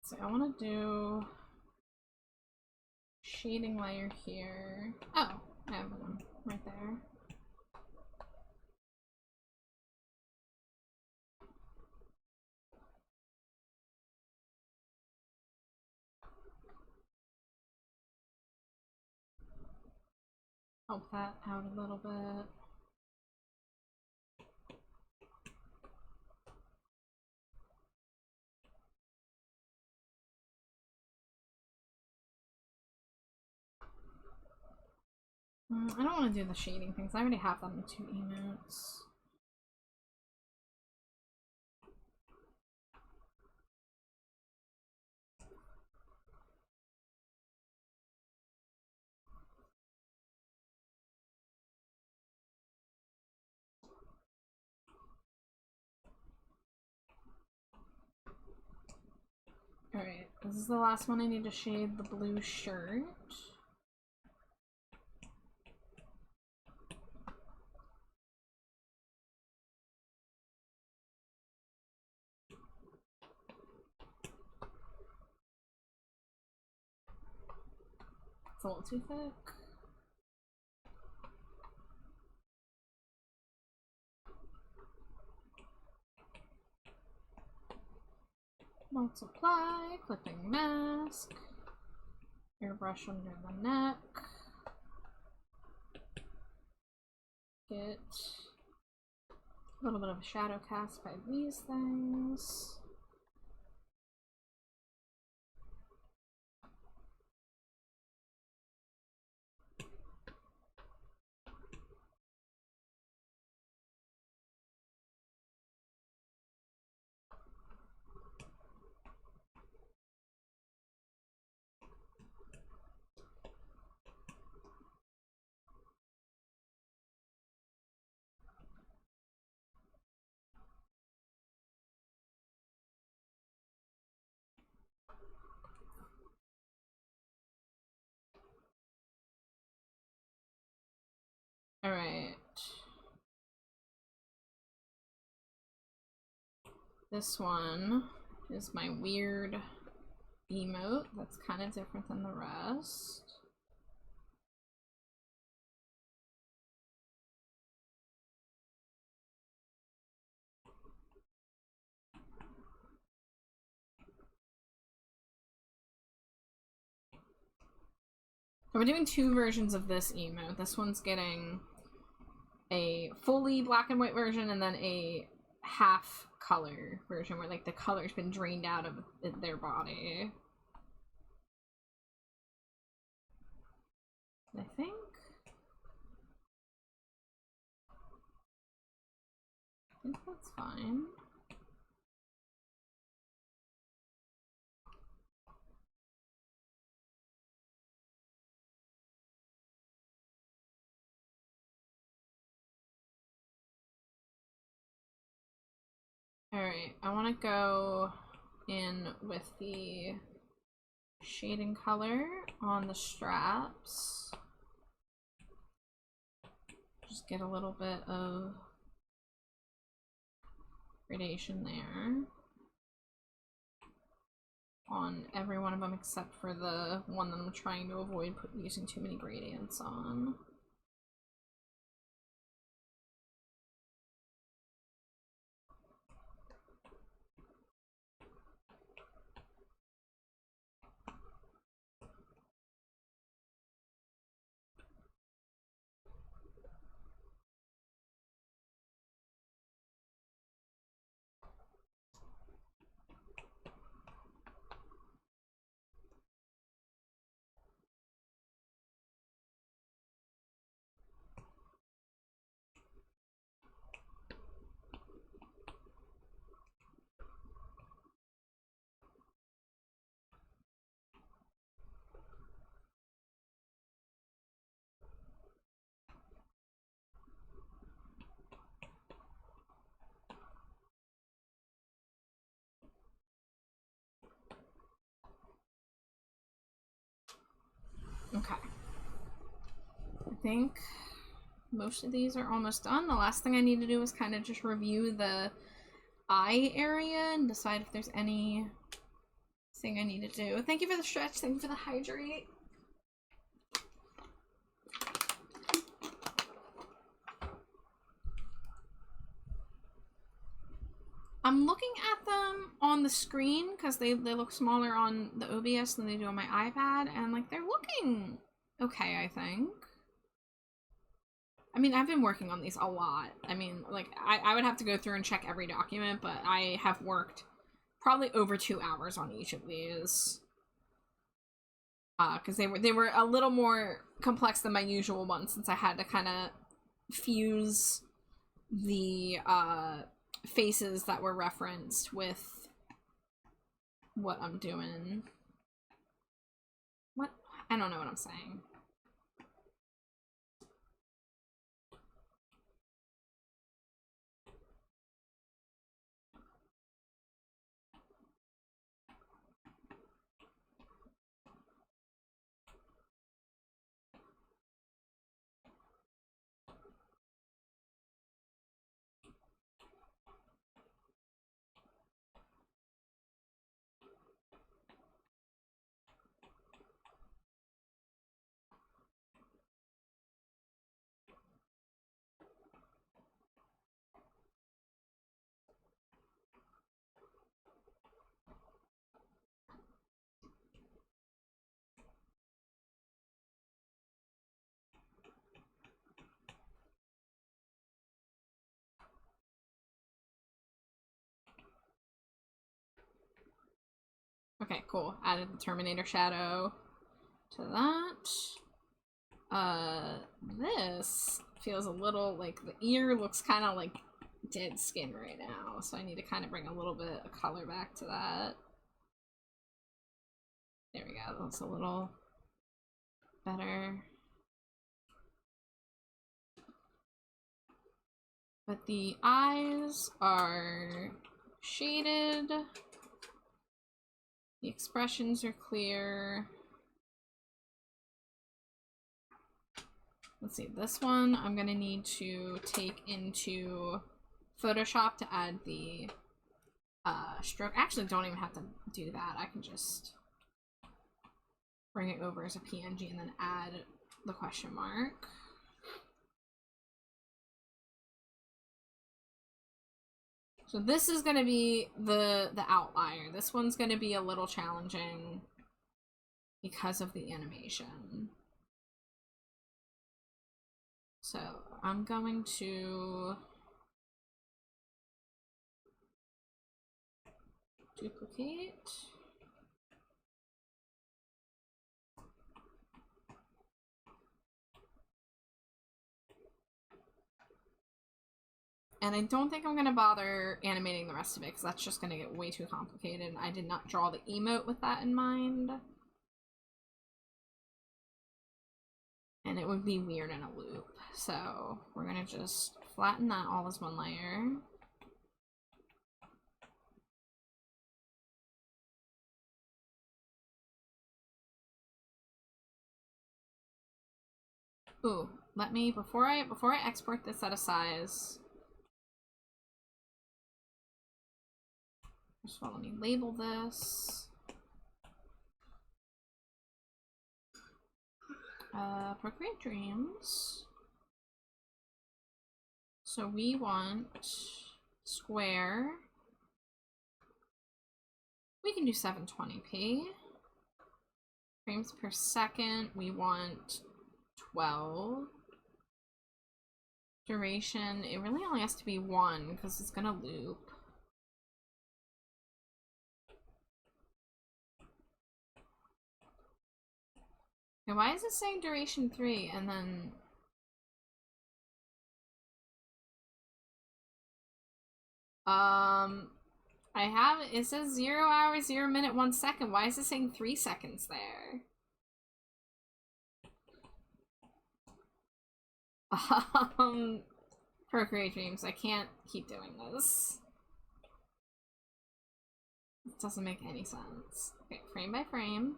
So I want to do shading layer here. Oh, I have one right there. Help that out a little bit. I don't want to do the shading things. I already have them in 2 emotes. Alright, this is the last one I need to shade the blue shirt. It's a little too thick. Multiply, clipping mask, airbrush under the neck, get a little bit of a shadow cast by these things. This one is my weird emote that's kind of different than the rest. We're doing two versions of this emote. This one's getting a fully black and white version and then a half color version where like the color's been drained out of their body. I think that's fine. Alright, I want to go in with the shading color on the straps. Just get a little bit of gradation there on every one of them except for the one that I'm trying to avoid using too many gradients on. Okay. I think most of these are almost done. The last thing I need to do is kind of just review the eye area and decide if there's anything I need to do. Thank you for the stretch. Thank you for the hydrate. I'm looking at them on the screen because they look smaller on the OBS than they do on my iPad, and like they're looking okay, I think. I mean, I've been working on these a lot. I mean, like I would have to go through and check every document, but I have worked probably over 2 hours on each of these. Because they were a little more complex than my usual ones, since I had to kind of fuse the faces that were referenced with what I'm doing. What? I don't know what I'm saying. Okay, cool. Added the Terminator shadow to that. This feels a little like the ear looks kind of like dead skin right now, so I need to kind of bring a little bit of color back to that. There we go. That looks a little better. But the eyes are shaded. The expressions are clear. Let's see, this one I'm gonna need to take into Photoshop to add the stroke. Actually, don't even have to do that. I can just bring it over as a PNG and then add the question mark. So this is going to be the outlier. This one's going to be a little challenging because of the animation. So I'm going to duplicate. And I don't think I'm going to bother animating the rest of it because that's just going to get way too complicated. I did not draw the emote with that in mind. And it would be weird in a loop. So we're going to just flatten that all as one layer. Ooh, let me, before I export this at a size, first of all, let me label this. Procreate Dreams. So we want square. We can do 720p. Frames per second, we want 12. Duration, it really only has to be 1 because it's gonna loop. Okay, why is it saying duration 3 and then I have it says 0 hours 0 minute 1 second. Why is it saying 3 seconds there? Procreate Dreams, I can't keep doing this. It doesn't make any sense. Okay, frame by frame.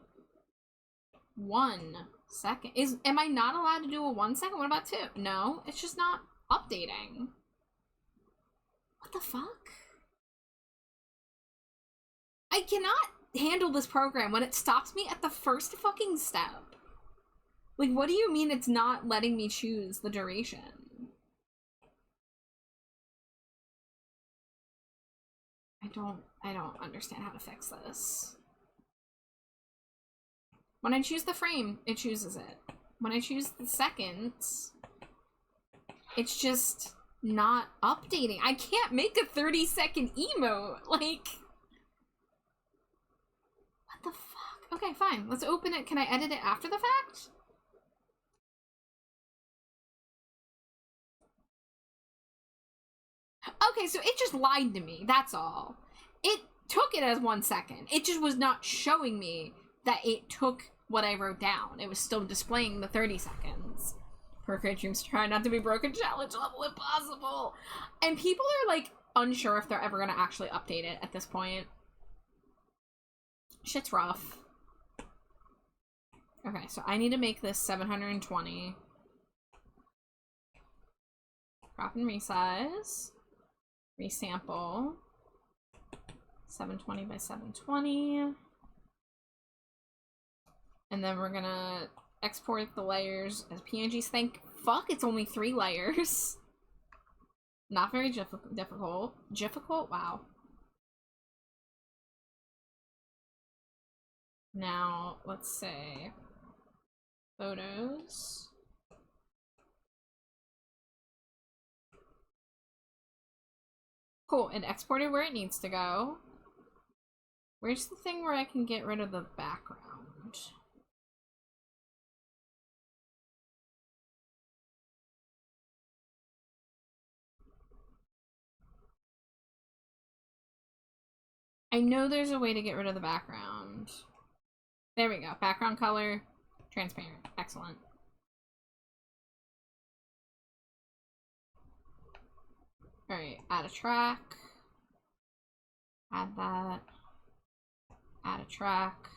1 second. Am I not allowed to do a 1 second? What about 2? No, it's just not updating. What the fuck? I cannot handle this program when it stops me at the first fucking step. Like, what do you mean it's not letting me choose the duration? I don't understand how to fix this. When I choose the frame, it chooses it. When I choose the seconds, it's just not updating. I can't make a 30-second emote. Like, what the fuck? Okay, fine. Let's open it. Can I edit it after the fact? Okay, so it just lied to me. That's all. It took it as 1 second. It just was not showing me that it took what I wrote down. It was still displaying the 30 seconds. Procreate Dreams try not to be broken challenge level if possible. And people are like unsure if they're ever gonna actually update it at this point. Shit's rough. Okay, so I need to make this 720. Crop and resize. Resample. 720 by 720. And then we're gonna export the layers as PNGs. Thank fuck it's only 3 layers. Not very difficult. Difficult? Wow. Now, let's say photos. Cool, it exported where it needs to go. Where's the thing where I can get rid of the background? I know there's a way to get rid of the background. There we go. Background color, transparent. Excellent. Alright, add a track. Add that. Add a track.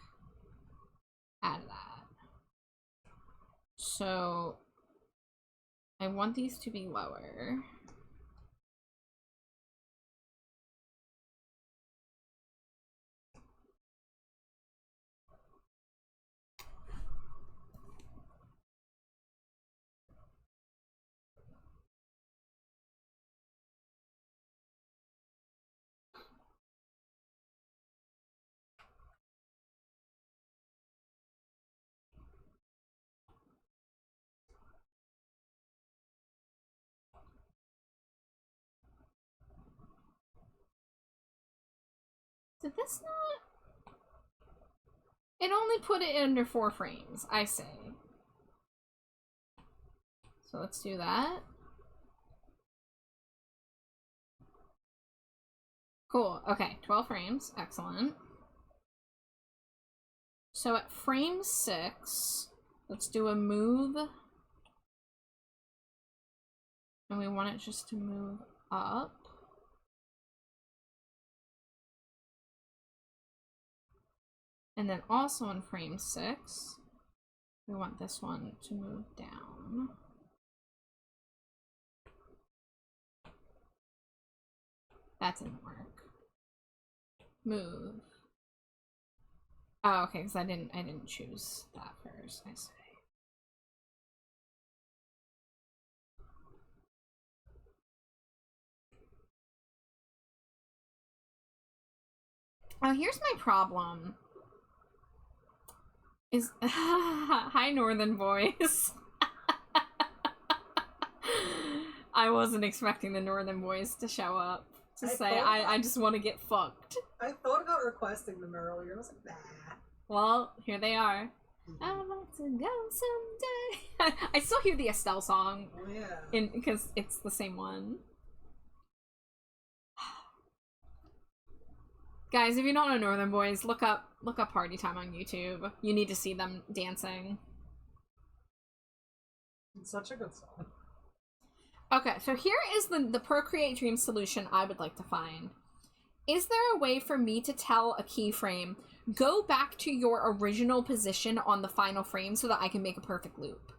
Add that. So, I want these to be lower. Did this not? It only put it under 4 frames, I say. So let's do that. Cool. Okay, 12 frames. Excellent. So at frame 6, let's do a move. And we want it just to move up. And then also in frame 6, we want this one to move down. That didn't work. Move. Oh, okay, because I didn't choose that first, I say. Oh, here's my problem. Is hi Northern Boys. I wasn't expecting the Northern Boys to show up to say I just want to get fucked. I thought about requesting them earlier. I was like, nah. Well, here they are. I want to go someday. I still hear the Estelle song. Oh yeah. Because it's the same one. Guys, if you don't know Northern Boys, look up Party Time on YouTube. You need to see them dancing. It's such a good song. Okay, so here is the Procreate Dream solution I would like to find. Is there a way for me to tell a keyframe, go back to your original position on the final frame so that I can make a perfect loop?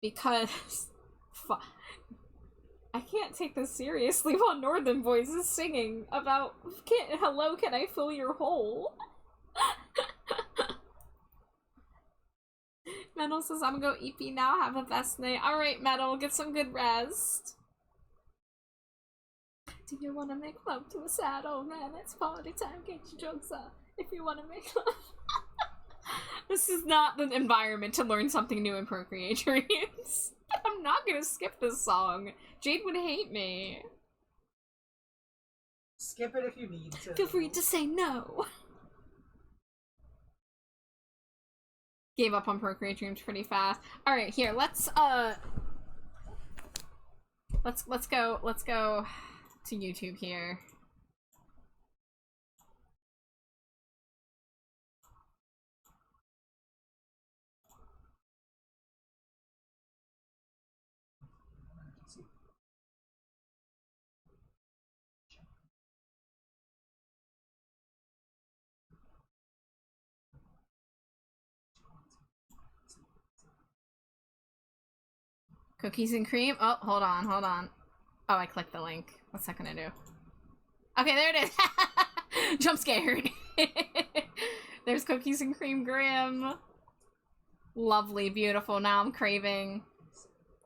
Because I can't take this seriously while Northern Boys is singing about, hello, can I fill your hole? Metal says, I'm gonna go EP now, have a best night. Alright, Metal, get some good rest. Do you want to make love to a sad old man? It's party time, get your drugs up. If you want to make love. This is not the environment to learn something new in Procreate Dreams. I'm not gonna skip this song. Jade would hate me. Skip it if you need to. Feel free to say no. Gave up on Procreate Dreams pretty fast. All right, here, let's go to YouTube here. Cookies and cream? Oh, hold on. Oh, I clicked the link. What's that gonna do? Okay, there it is. Jump scared. There's cookies and cream Graham. Lovely, beautiful. Now I'm craving.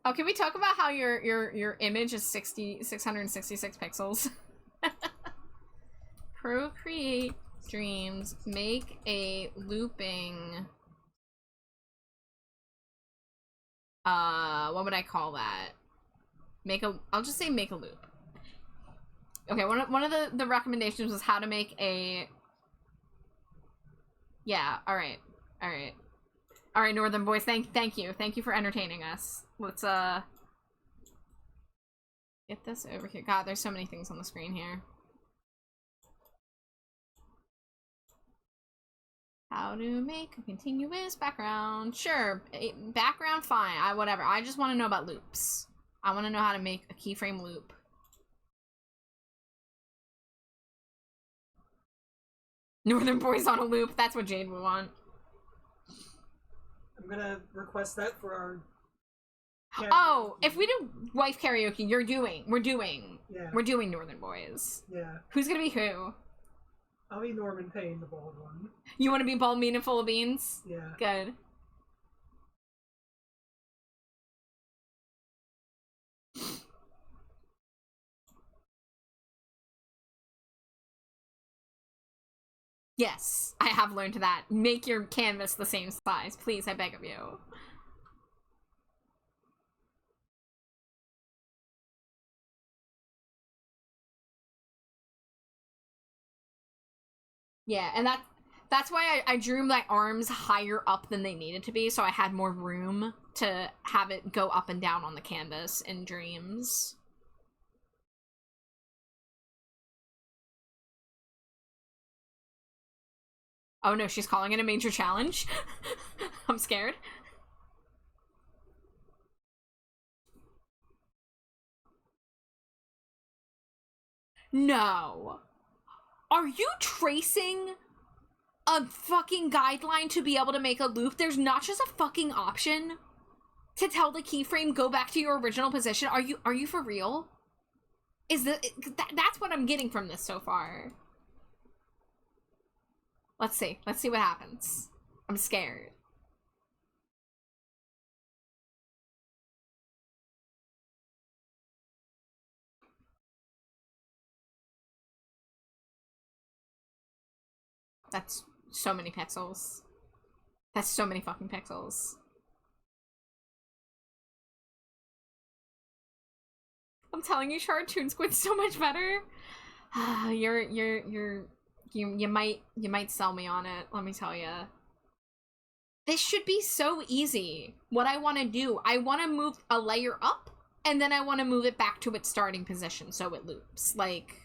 Oh, can we talk about how your image is 666 pixels? Procreate Dreams. Make a looping. What would I call that? I'll just say make a loop. Okay, one of the recommendations was how to make a... Yeah, alright, Northern Boys, thank you for entertaining us. Let's, get this over here. God, there's so many things on the screen here. How to make a continuous background. Sure, background, fine. Whatever. I just want to know about loops. I want to know how to make a keyframe loop. Northern Boys on a loop. That's what Jade would want. I'm gonna request that for our... Oh, if we do wife karaoke, we're doing Northern Boys. Yeah. Who's gonna be who? I'll be Norman Payne, the bald one. You want to be bald, mean, and full of beans? Yeah. Good. Yes, I have learned that. Make your canvas the same size. Please, I beg of you. Yeah, and that's why I drew my arms higher up than they needed to be, so I had more room to have it go up and down on the canvas in Dreams. Oh no, she's calling it a major challenge. I'm scared. No. Are you tracing a fucking guideline to be able to make a loop? There's not just a fucking option to tell the keyframe go back to your original position. Are you for real? That's what I'm getting from this so far. Let's see what happens. I'm scared. That's so many pixels. That's so many fucking pixels. I'm telling you, Chartoon Squid's so much better. You might sell me on it, let me tell you. This should be so easy. What I want to do, I want to move a layer up, and then I want to move it back to its starting position so it loops. Like,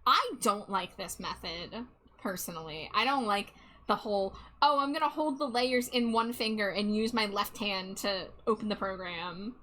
I don't like this method, personally. I don't like the whole, oh, I'm gonna hold the layers in one finger and use my left hand to open the program.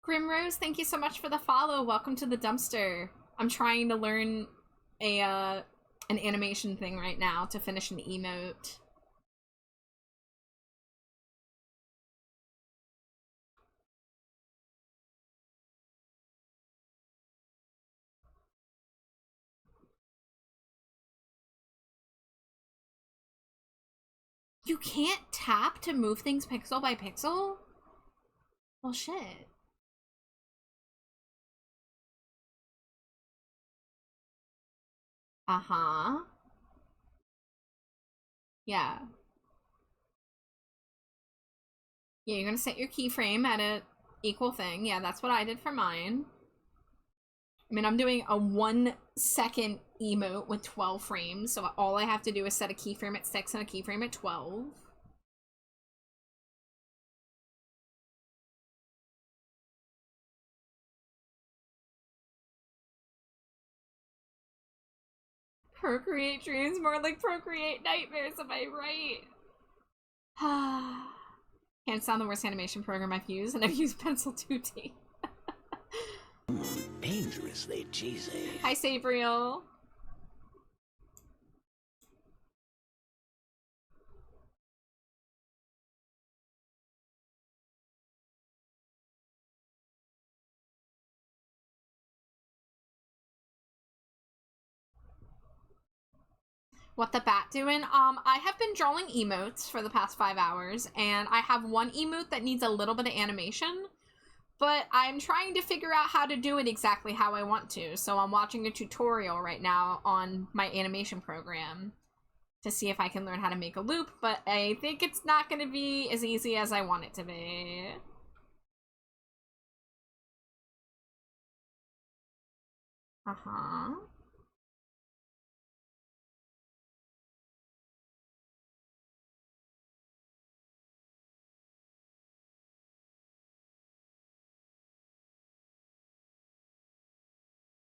Grimrose, thank you so much for the follow. Welcome to the dumpster. I'm trying to learn an animation thing right now to finish an emote. You can't tap to move things pixel by pixel? Well, shit. Uh-huh. Yeah. Yeah, you're gonna set your keyframe at a equal thing. Yeah, that's what I did for mine. I mean, I'm doing a 1 second emote with 12 frames, so all I have to do is set a keyframe at 6 and a keyframe at 12. Procreate dreams, more like procreate nightmares, am I right? Can't sound the worst animation program I've used, and I've used Pencil 2D. Dangerously cheesy. Hi, Sabriel. What the bat doing? I have been drawing emotes for the past 5 hours, and I have one emote that needs a little bit of animation, but I'm trying to figure out how to do it exactly how I want to, so I'm watching a tutorial right now on my animation program. to see if I can learn how to make a loop, but I think it's not going to be as easy as I want it to be. Uh-huh.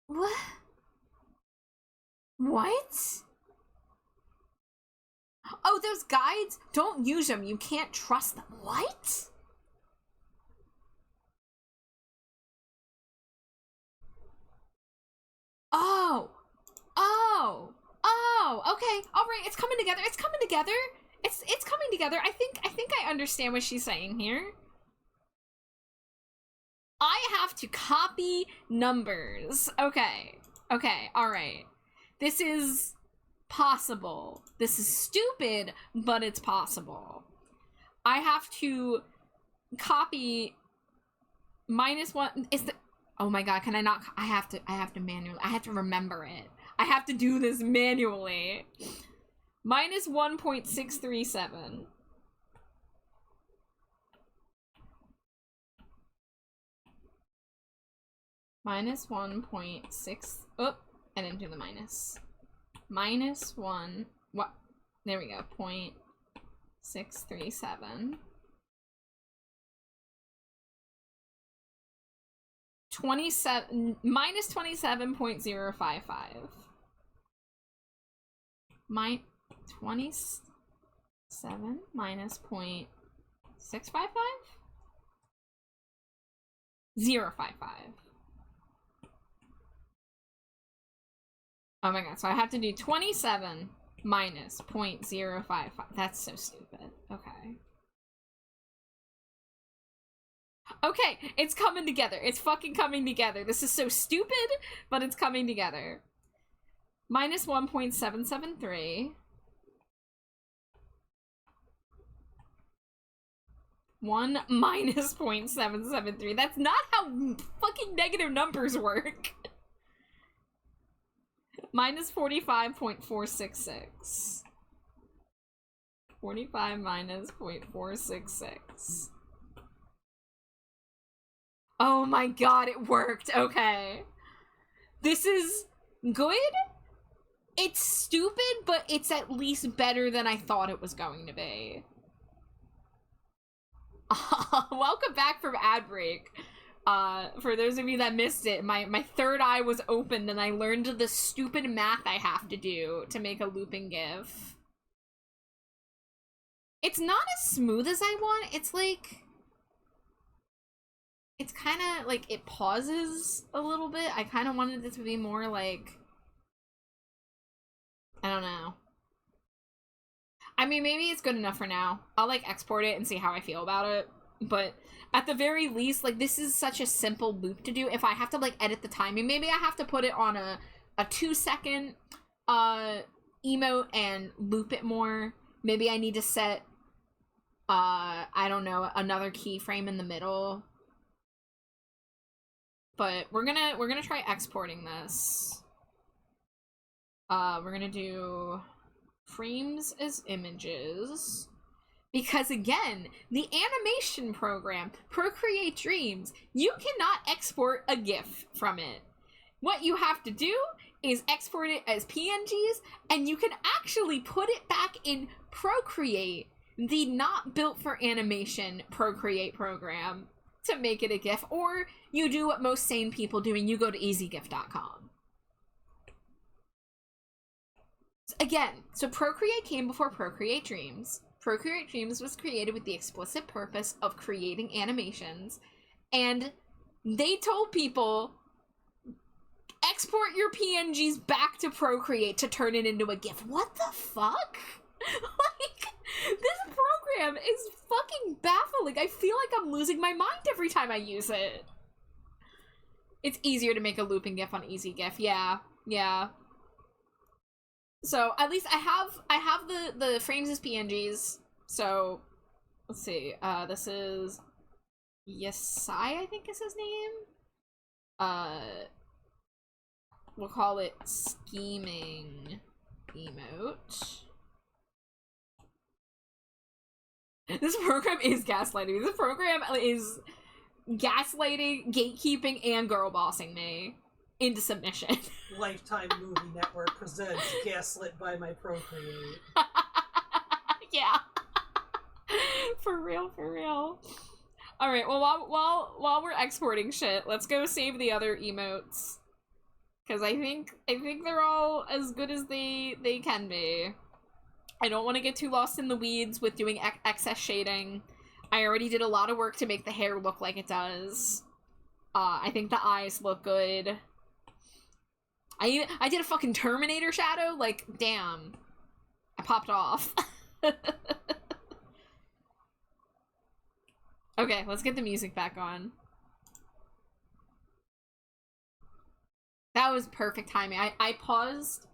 What? What? Oh, those guides? Don't use them. You can't trust them. What? Oh. Oh. Oh. Okay. All right. It's coming together. It's coming together. It's coming together. I think I understand what she's saying here. I have to copy numbers. Okay. Okay. All right. This is possible. This is stupid, but it's possible. I have to copy -1 is the oh my god, can I not I have to manually I have to remember it. I have to do this manually. -1.637 -1.6 oh, I didn't do the minus. -1 what there we go, 0.637 -27.055 my 27 minus 0.655 055. Oh my god, so I have to do 27 minus 0.055. That's so stupid. Okay. Okay, it's coming together. It's fucking coming together. This is so stupid, but it's coming together. -1.773. 1 minus 0.773. That's not how fucking negative numbers work. -45.466. 45 minus 0.466. Oh my god, it worked. Okay. This is good. It's stupid, but it's at least better than I thought it was going to be. Welcome back from ad break. For those of you that missed it, my third eye was opened and I learned the stupid math I have to do to make a looping GIF. It's not as smooth as I want. It's like... It's kind of like it pauses a little bit. I kind of wanted it to be more like... I don't know. I mean, maybe it's good enough for now. I'll like export it and see how I feel about it. But at the very least, like this is such a simple loop to do. If I have to like edit the timing, maybe I have to put it on a 2-second emote and loop it more. Maybe I need to set I don't know, another keyframe in the middle. But we're gonna try exporting this. We're gonna do frames as images. Because again, the animation program, Procreate Dreams, you cannot export a GIF from it. What you have to do is export it as PNGs, and you can actually put it back in Procreate, the not built for animation Procreate program, to make it a GIF, or you do what most sane people do and you go to easygif.com. Again, so Procreate came before Procreate Dreams. Procreate Dreams was created with the explicit purpose of creating animations, and they told people, export your PNGs back to Procreate to turn it into a GIF. What the fuck? Like, this program is fucking baffling. I feel like I'm losing my mind every time I use it. It's easier to make a looping GIF on EasyGIF. Yeah, yeah. So at least I have the frames as PNGs. So let's see. This is Yesai, I think is his name. We'll call it scheming emote. This program is gaslighting. This program is gaslighting, gatekeeping, and girl bossing me into submission. Lifetime Movie Network presents Gaslit by My Procreate. Yeah. For real, for real. Alright, well, while we're exporting shit, let's go save the other emotes. Because I think they're all as good as they can be. I don't want to get too lost in the weeds with doing excess shading. I already did a lot of work to make the hair look like it does. I think the eyes look good. I did a fucking Terminator shadow, like, damn. I popped off. Okay, let's get the music back on. That was perfect timing. I paused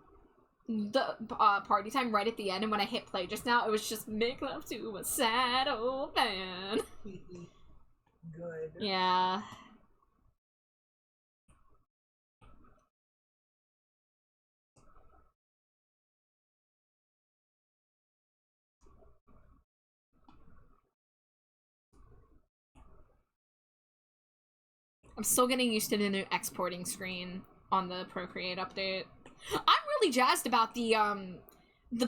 the party time right at the end, and when I hit play just now, it was just make love to a sad old man. Good. Yeah. I'm still getting used to the new exporting screen on the Procreate update. I'm really jazzed about the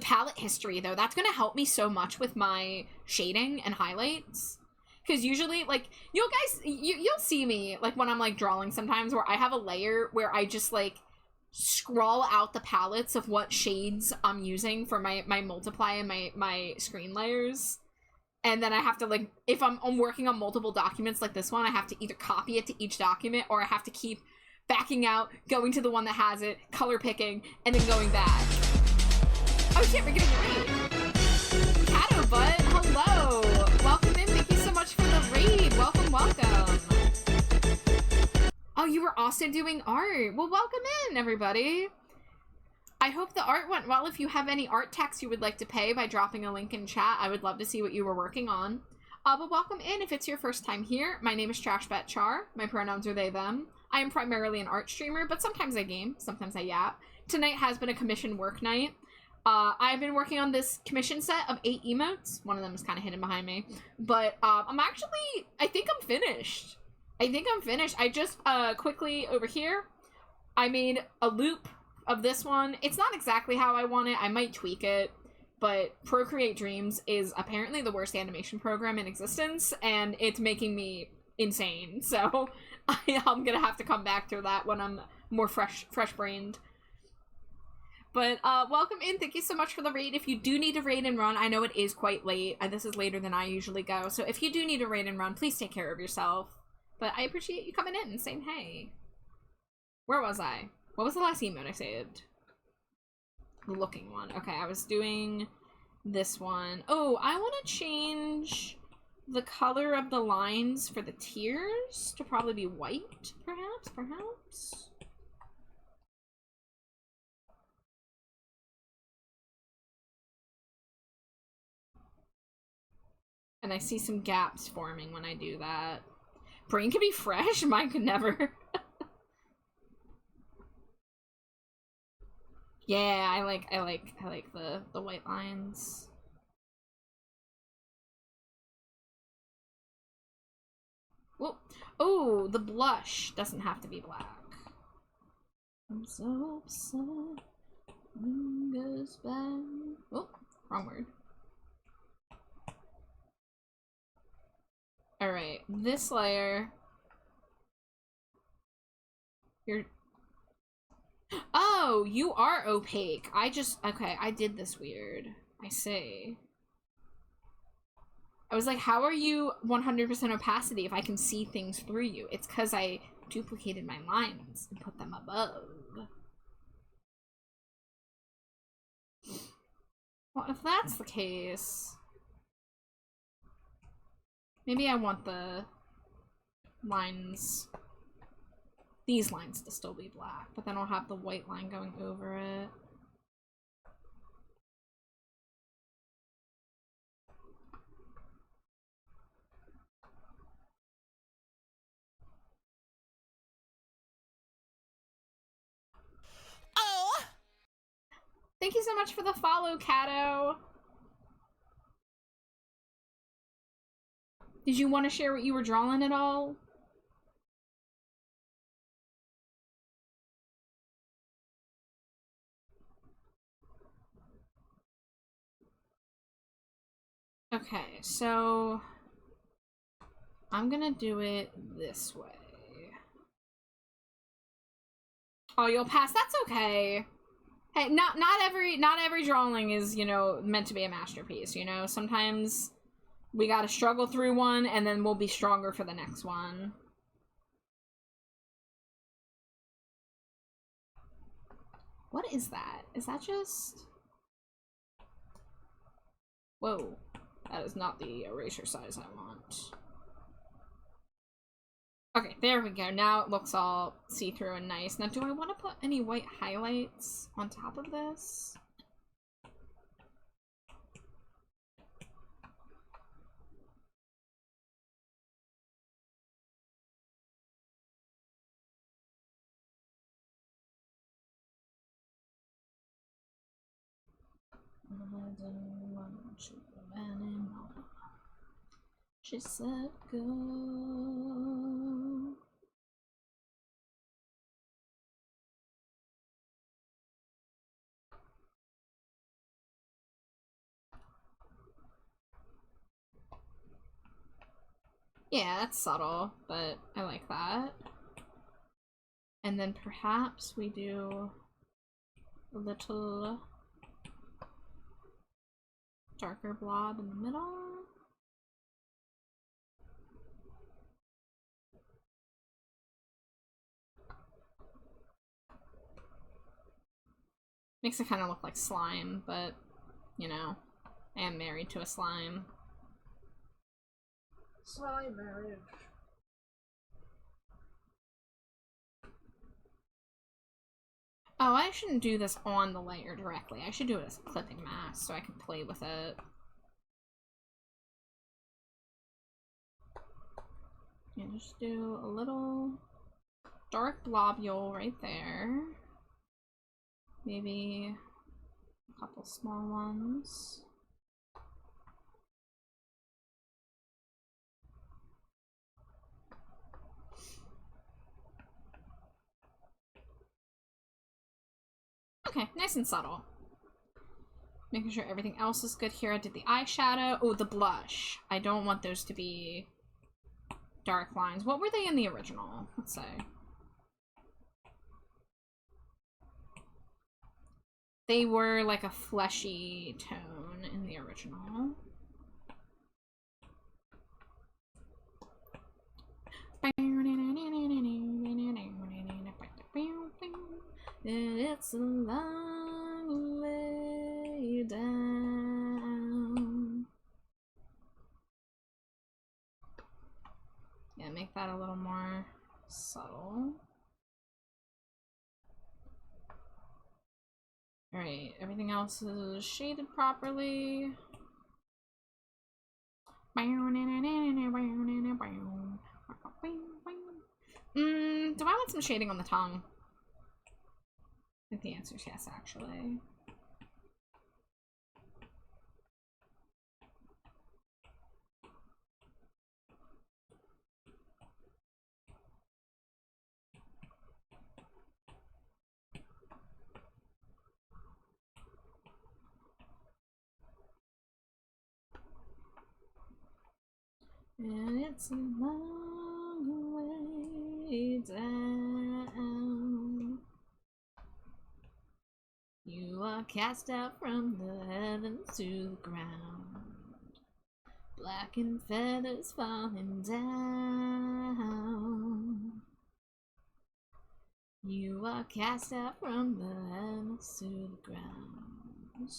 palette history, though. That's gonna help me so much with my shading and highlights. Because usually, like, you'll see me, like, when I'm, like, drawing sometimes, where I have a layer where I just, like, scroll out the palettes of what shades I'm using for my multiply and my screen layers. And then I have to, like, if I'm working on multiple documents like this one, I have to either copy it to each document, or I have to keep backing out, going to the one that has it, color picking, and then going back. Oh shit, we're getting a raid! Cato Butt, hello! Welcome in, thank you so much for the raid! Welcome, welcome! Oh, you were also doing art! Well, welcome in, everybody! I hope the art went well. If you have any art tax you would like to pay by dropping a link in chat, I would love to see what you were working on. But welcome in if it's your first time here. My name is Trashbat Char. My pronouns are they, them. I am primarily an art streamer, but sometimes I game, sometimes I yap. Tonight has been a commission work night. I've been working on this commission set of 8 emotes. One of them is kind of hidden behind me. But I think I'm finished. I just, quickly over here, I made a loop of this one. It's not exactly how I want it. I might tweak it, but Procreate Dreams is apparently the worst animation program in existence, and it's making me insane. So I'm gonna have to come back to that when I'm more fresh-brained. But welcome in. Thank you so much for the raid. If you do need to raid and run, I know it is quite late. This is later than I usually go. So if you do need to raid and run, please take care of yourself. But I appreciate you coming in and saying hey. Where was I? What was the last emote I saved? The looking one. Okay, I was doing this one. Oh, I want to change the color of the lines for the tears to probably be white, perhaps? And I see some gaps forming when I do that. Brain can be fresh, mine could never. Yeah, I like the white lines. Well, oh, the blush doesn't have to be black. I'm so upset. Goes back. Oh, wrong word. All right, this layer. You're. Oh, you are opaque. Okay, I did this weird. I see. I was like, how are you 100% opacity if I can see things through you? It's because I duplicated my lines and put them above. Well, if that's the case, maybe I want the lines, these lines to still be black, but then I'll have the white line going over it. Oh! Thank you so much for the follow, Cato. Did you want to share what you were drawing at all? Okay, so I'm gonna do it this way. Oh, you'll pass. That's okay. Hey, not every drawing is, you know, meant to be a masterpiece, you know? Sometimes we gotta struggle through one, and then we'll be stronger for the next one. What is that? Is that just... Whoa. That is not the erasure size I want. Okay, there we go. Now it looks all see-through and nice. Now, do I want to put any white highlights on top of this? She said go. Yeah, that's subtle, but I like that. And then perhaps we do a little darker blob in the middle. Makes it kind of look like slime, but, you know, I am married to a slime. Slime marriage. Oh, I shouldn't do this on the layer directly. I should do it as a clipping mask so I can play with it. Yeah, just do a little dark globule right there. Maybe a couple small ones. Okay, nice and subtle. Making sure everything else is good here. I did the eyeshadow. Oh, the blush. I don't want those to be dark lines. What were they in the original? Let's say. They were like a fleshy tone in the original. It's a long way down. Yeah, make that a little more subtle. Alright, everything else is shaded properly. Do I want some shading on the tongue? I think the answer is yes, actually. And it's a long way down. You are cast out from the heavens to the ground. Blackened feathers falling down. You are cast out from the heavens to the ground.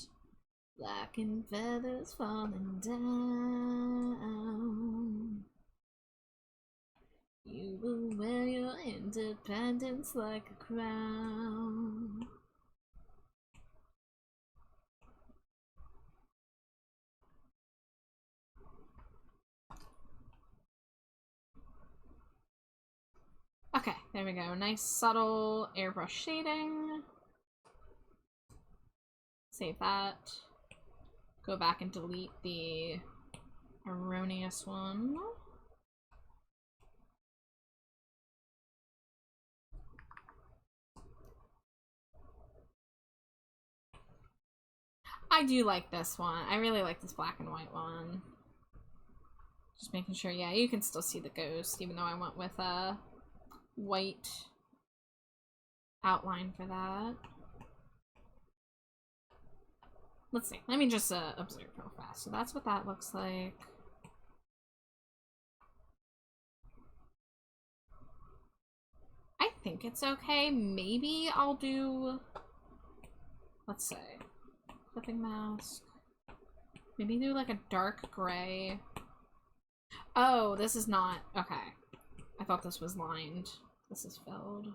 Blackened feathers falling down. You will wear your independence like a crown. Okay, there we go. Nice subtle airbrush shading. Save that. Go back and delete the erroneous one. I do like this one. I really like this black and white one. Just making sure, yeah, you can still see the ghost, even though I went with a white outline for that. Let's see. Let me just observe real fast. So that's what that looks like. I think it's okay. Maybe I'll do... Let's say. Clipping mask. Maybe do like a dark gray. Oh, this is not... Okay. I thought this was lined. This is filled.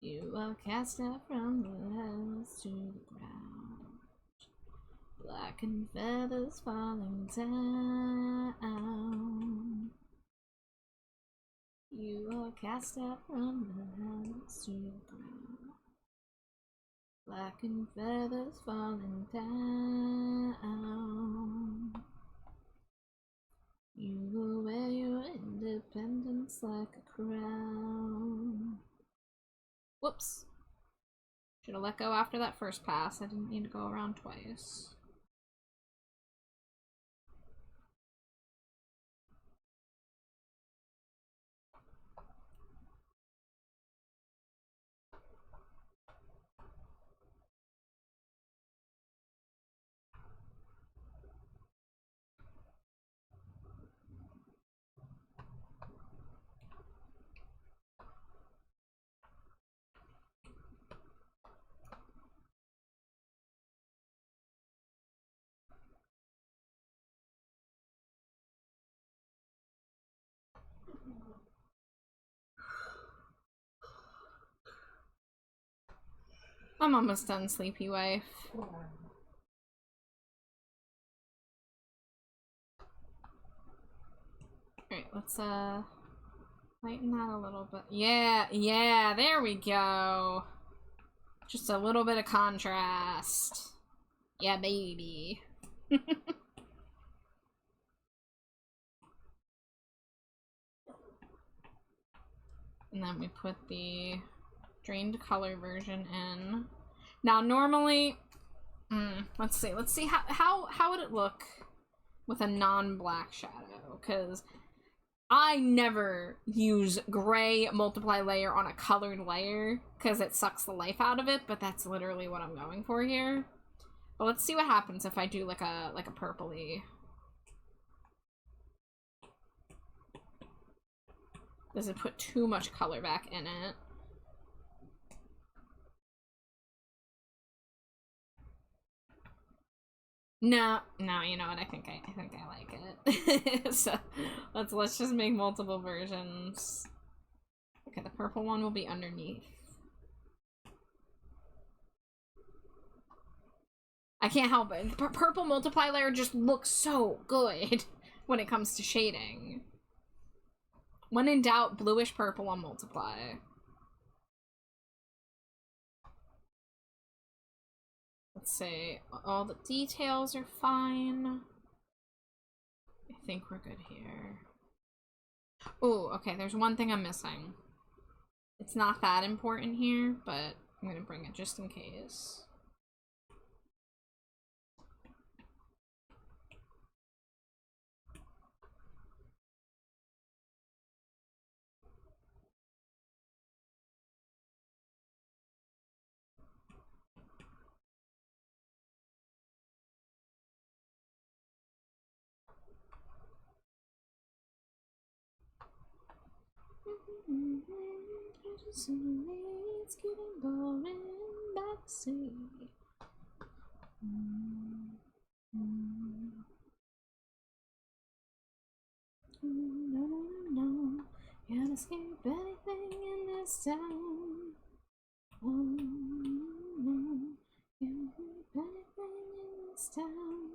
You are cast out from the heavens to the ground. Black and feathers falling down. You are cast out from the heavens to the ground. Black and feathers falling down. You will wear your independence like a crown. Whoops. Should have let go after that first pass. I didn't need to go around twice. I'm almost done, sleepy wife. Alright, let's lighten that a little bit. Yeah, there we go. Just a little bit of contrast. Yeah, baby. And then we put the drained color version in. Now, normally, let's see how would it look with a non-black shadow? Because I never use gray multiply layer on a colored layer because it sucks the life out of it, but that's literally what I'm going for here. But let's see what happens if I do like a purpley. Does it put too much color back in it? No, you know what? I think I like it. So let's just make multiple versions. Okay, the purple one will be underneath. I can't help it. Purple multiply layer just looks so good when it comes to shading. When in doubt, bluish purple on multiply. Let's see. All the details are fine. I think we're good here. Oh, okay, there's one thing I'm missing. It's not that important here, but I'm gonna bring it just in case. It's getting boring backseat. No. Can't escape anything in this town. No. Can't escape anything in this town.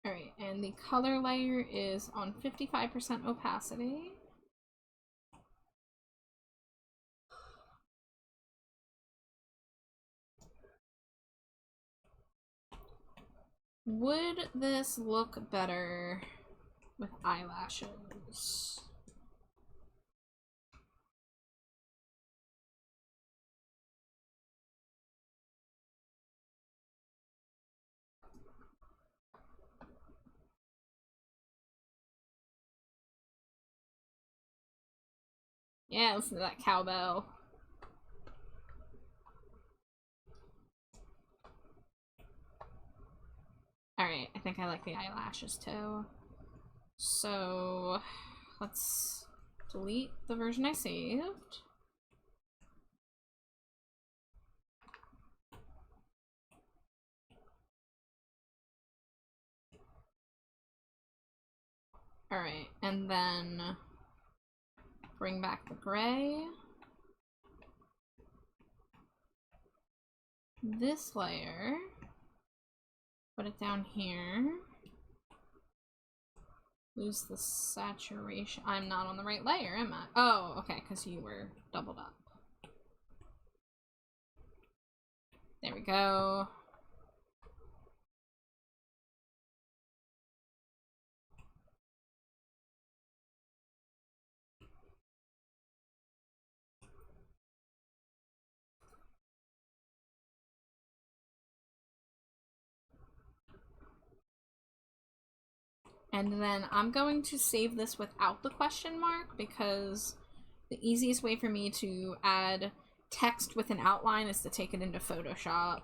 Alright, and the color layer is on 55% opacity. Would this look better with eyelashes. Yeah, listen to that cowbell. Alright, I think I like the eyelashes too. So, let's delete the version I saved. Alright, and then bring back the gray. This layer. Put it down here. Lose the saturation. I'm not on the right layer, am I? Oh, okay, because you were doubled up. There we go. And then I'm going to save this without the question mark because the easiest way for me to add text with an outline is to take it into Photoshop.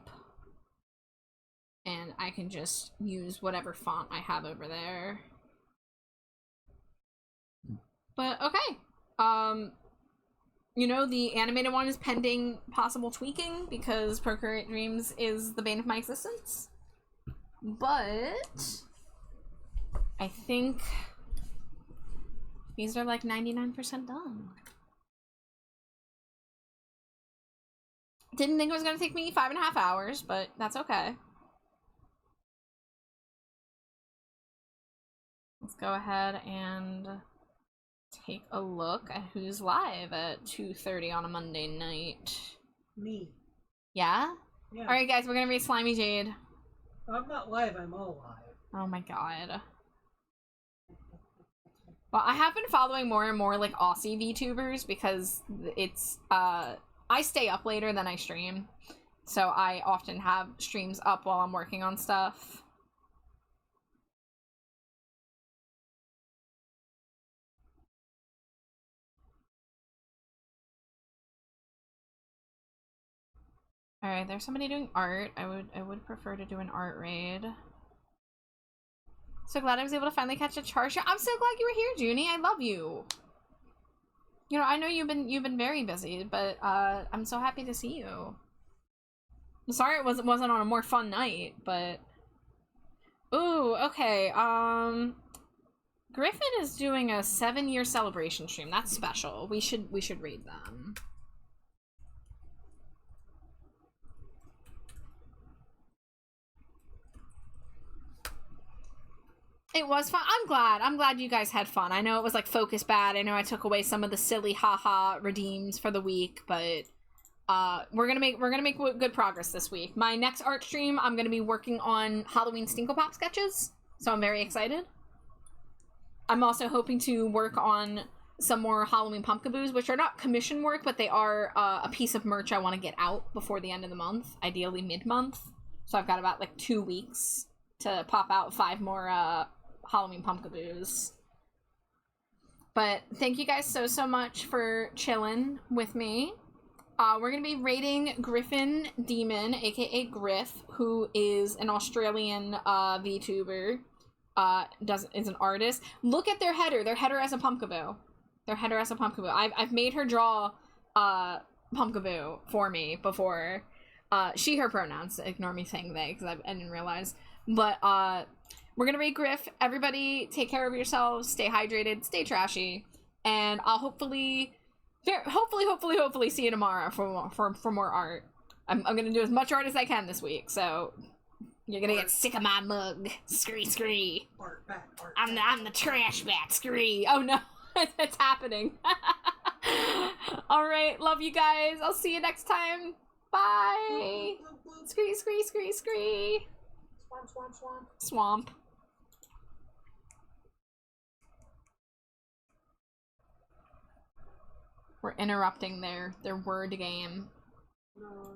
And I can just use whatever font I have over there. But okay. You know, the animated one is pending possible tweaking because Procreate Dreams is the bane of my existence. But I think these are like 99% done. Didn't think it was gonna take me 5.5 hours, but that's okay. Let's go ahead and take a look at who's live at 2:30 on a Monday night. Me. Yeah? Yeah. Alright guys, we're gonna read Slimy Jade. I'm not live, I'm all live. Oh my god. Well, I have been following more and more like Aussie VTubers because it's I stay up later than I stream. So I often have streams up while I'm working on stuff. Alright, there's somebody doing art. I would prefer to do an art raid. So glad I was able to finally catch a charge. I'm so glad you were here, Junie. I love you. You know, I know you've been very busy, but I'm so happy to see you. I'm sorry it wasn't on a more fun night, but ooh, okay. Griffin is doing a 7-year celebration stream. That's special. We should read them. It was fun. I'm glad you guys had fun. I know it was like focus bad. I know I took away some of the silly haha redeems for the week, but we're gonna make good progress this week. My next art stream, I'm gonna be working on Halloween Stinkle Pop sketches, so I'm very excited. I'm also hoping to work on some more Halloween Pumpkaboos, which are not commission work, but they are a piece of merch I want to get out before the end of the month, ideally mid-month. So I've got about like 2 weeks to pop out 5 more Halloween Pumpkaboos. But thank you guys so much for chilling with me. We're gonna be rating Griffin Demon, aka Griff, who is an Australian VTuber. Is an artist. Look at their header. Their header as a Pumpkaboo. I've made her draw Pumpkaboo for me before. She, her pronouns. Ignore me saying they because I didn't realize. But we're gonna rate Griff. Everybody take care of yourselves, stay hydrated, stay trashy, and I'll hopefully see you tomorrow for more art. I'm gonna do as much art as I can this week, so you're gonna get sick of my mug. Scree. Art back, art I'm back. the trash bag. Scree. Oh no, it's happening. All right, love you guys. I'll see you next time. Bye. Scree. Swamp. Swamp. We're interrupting their word game. No.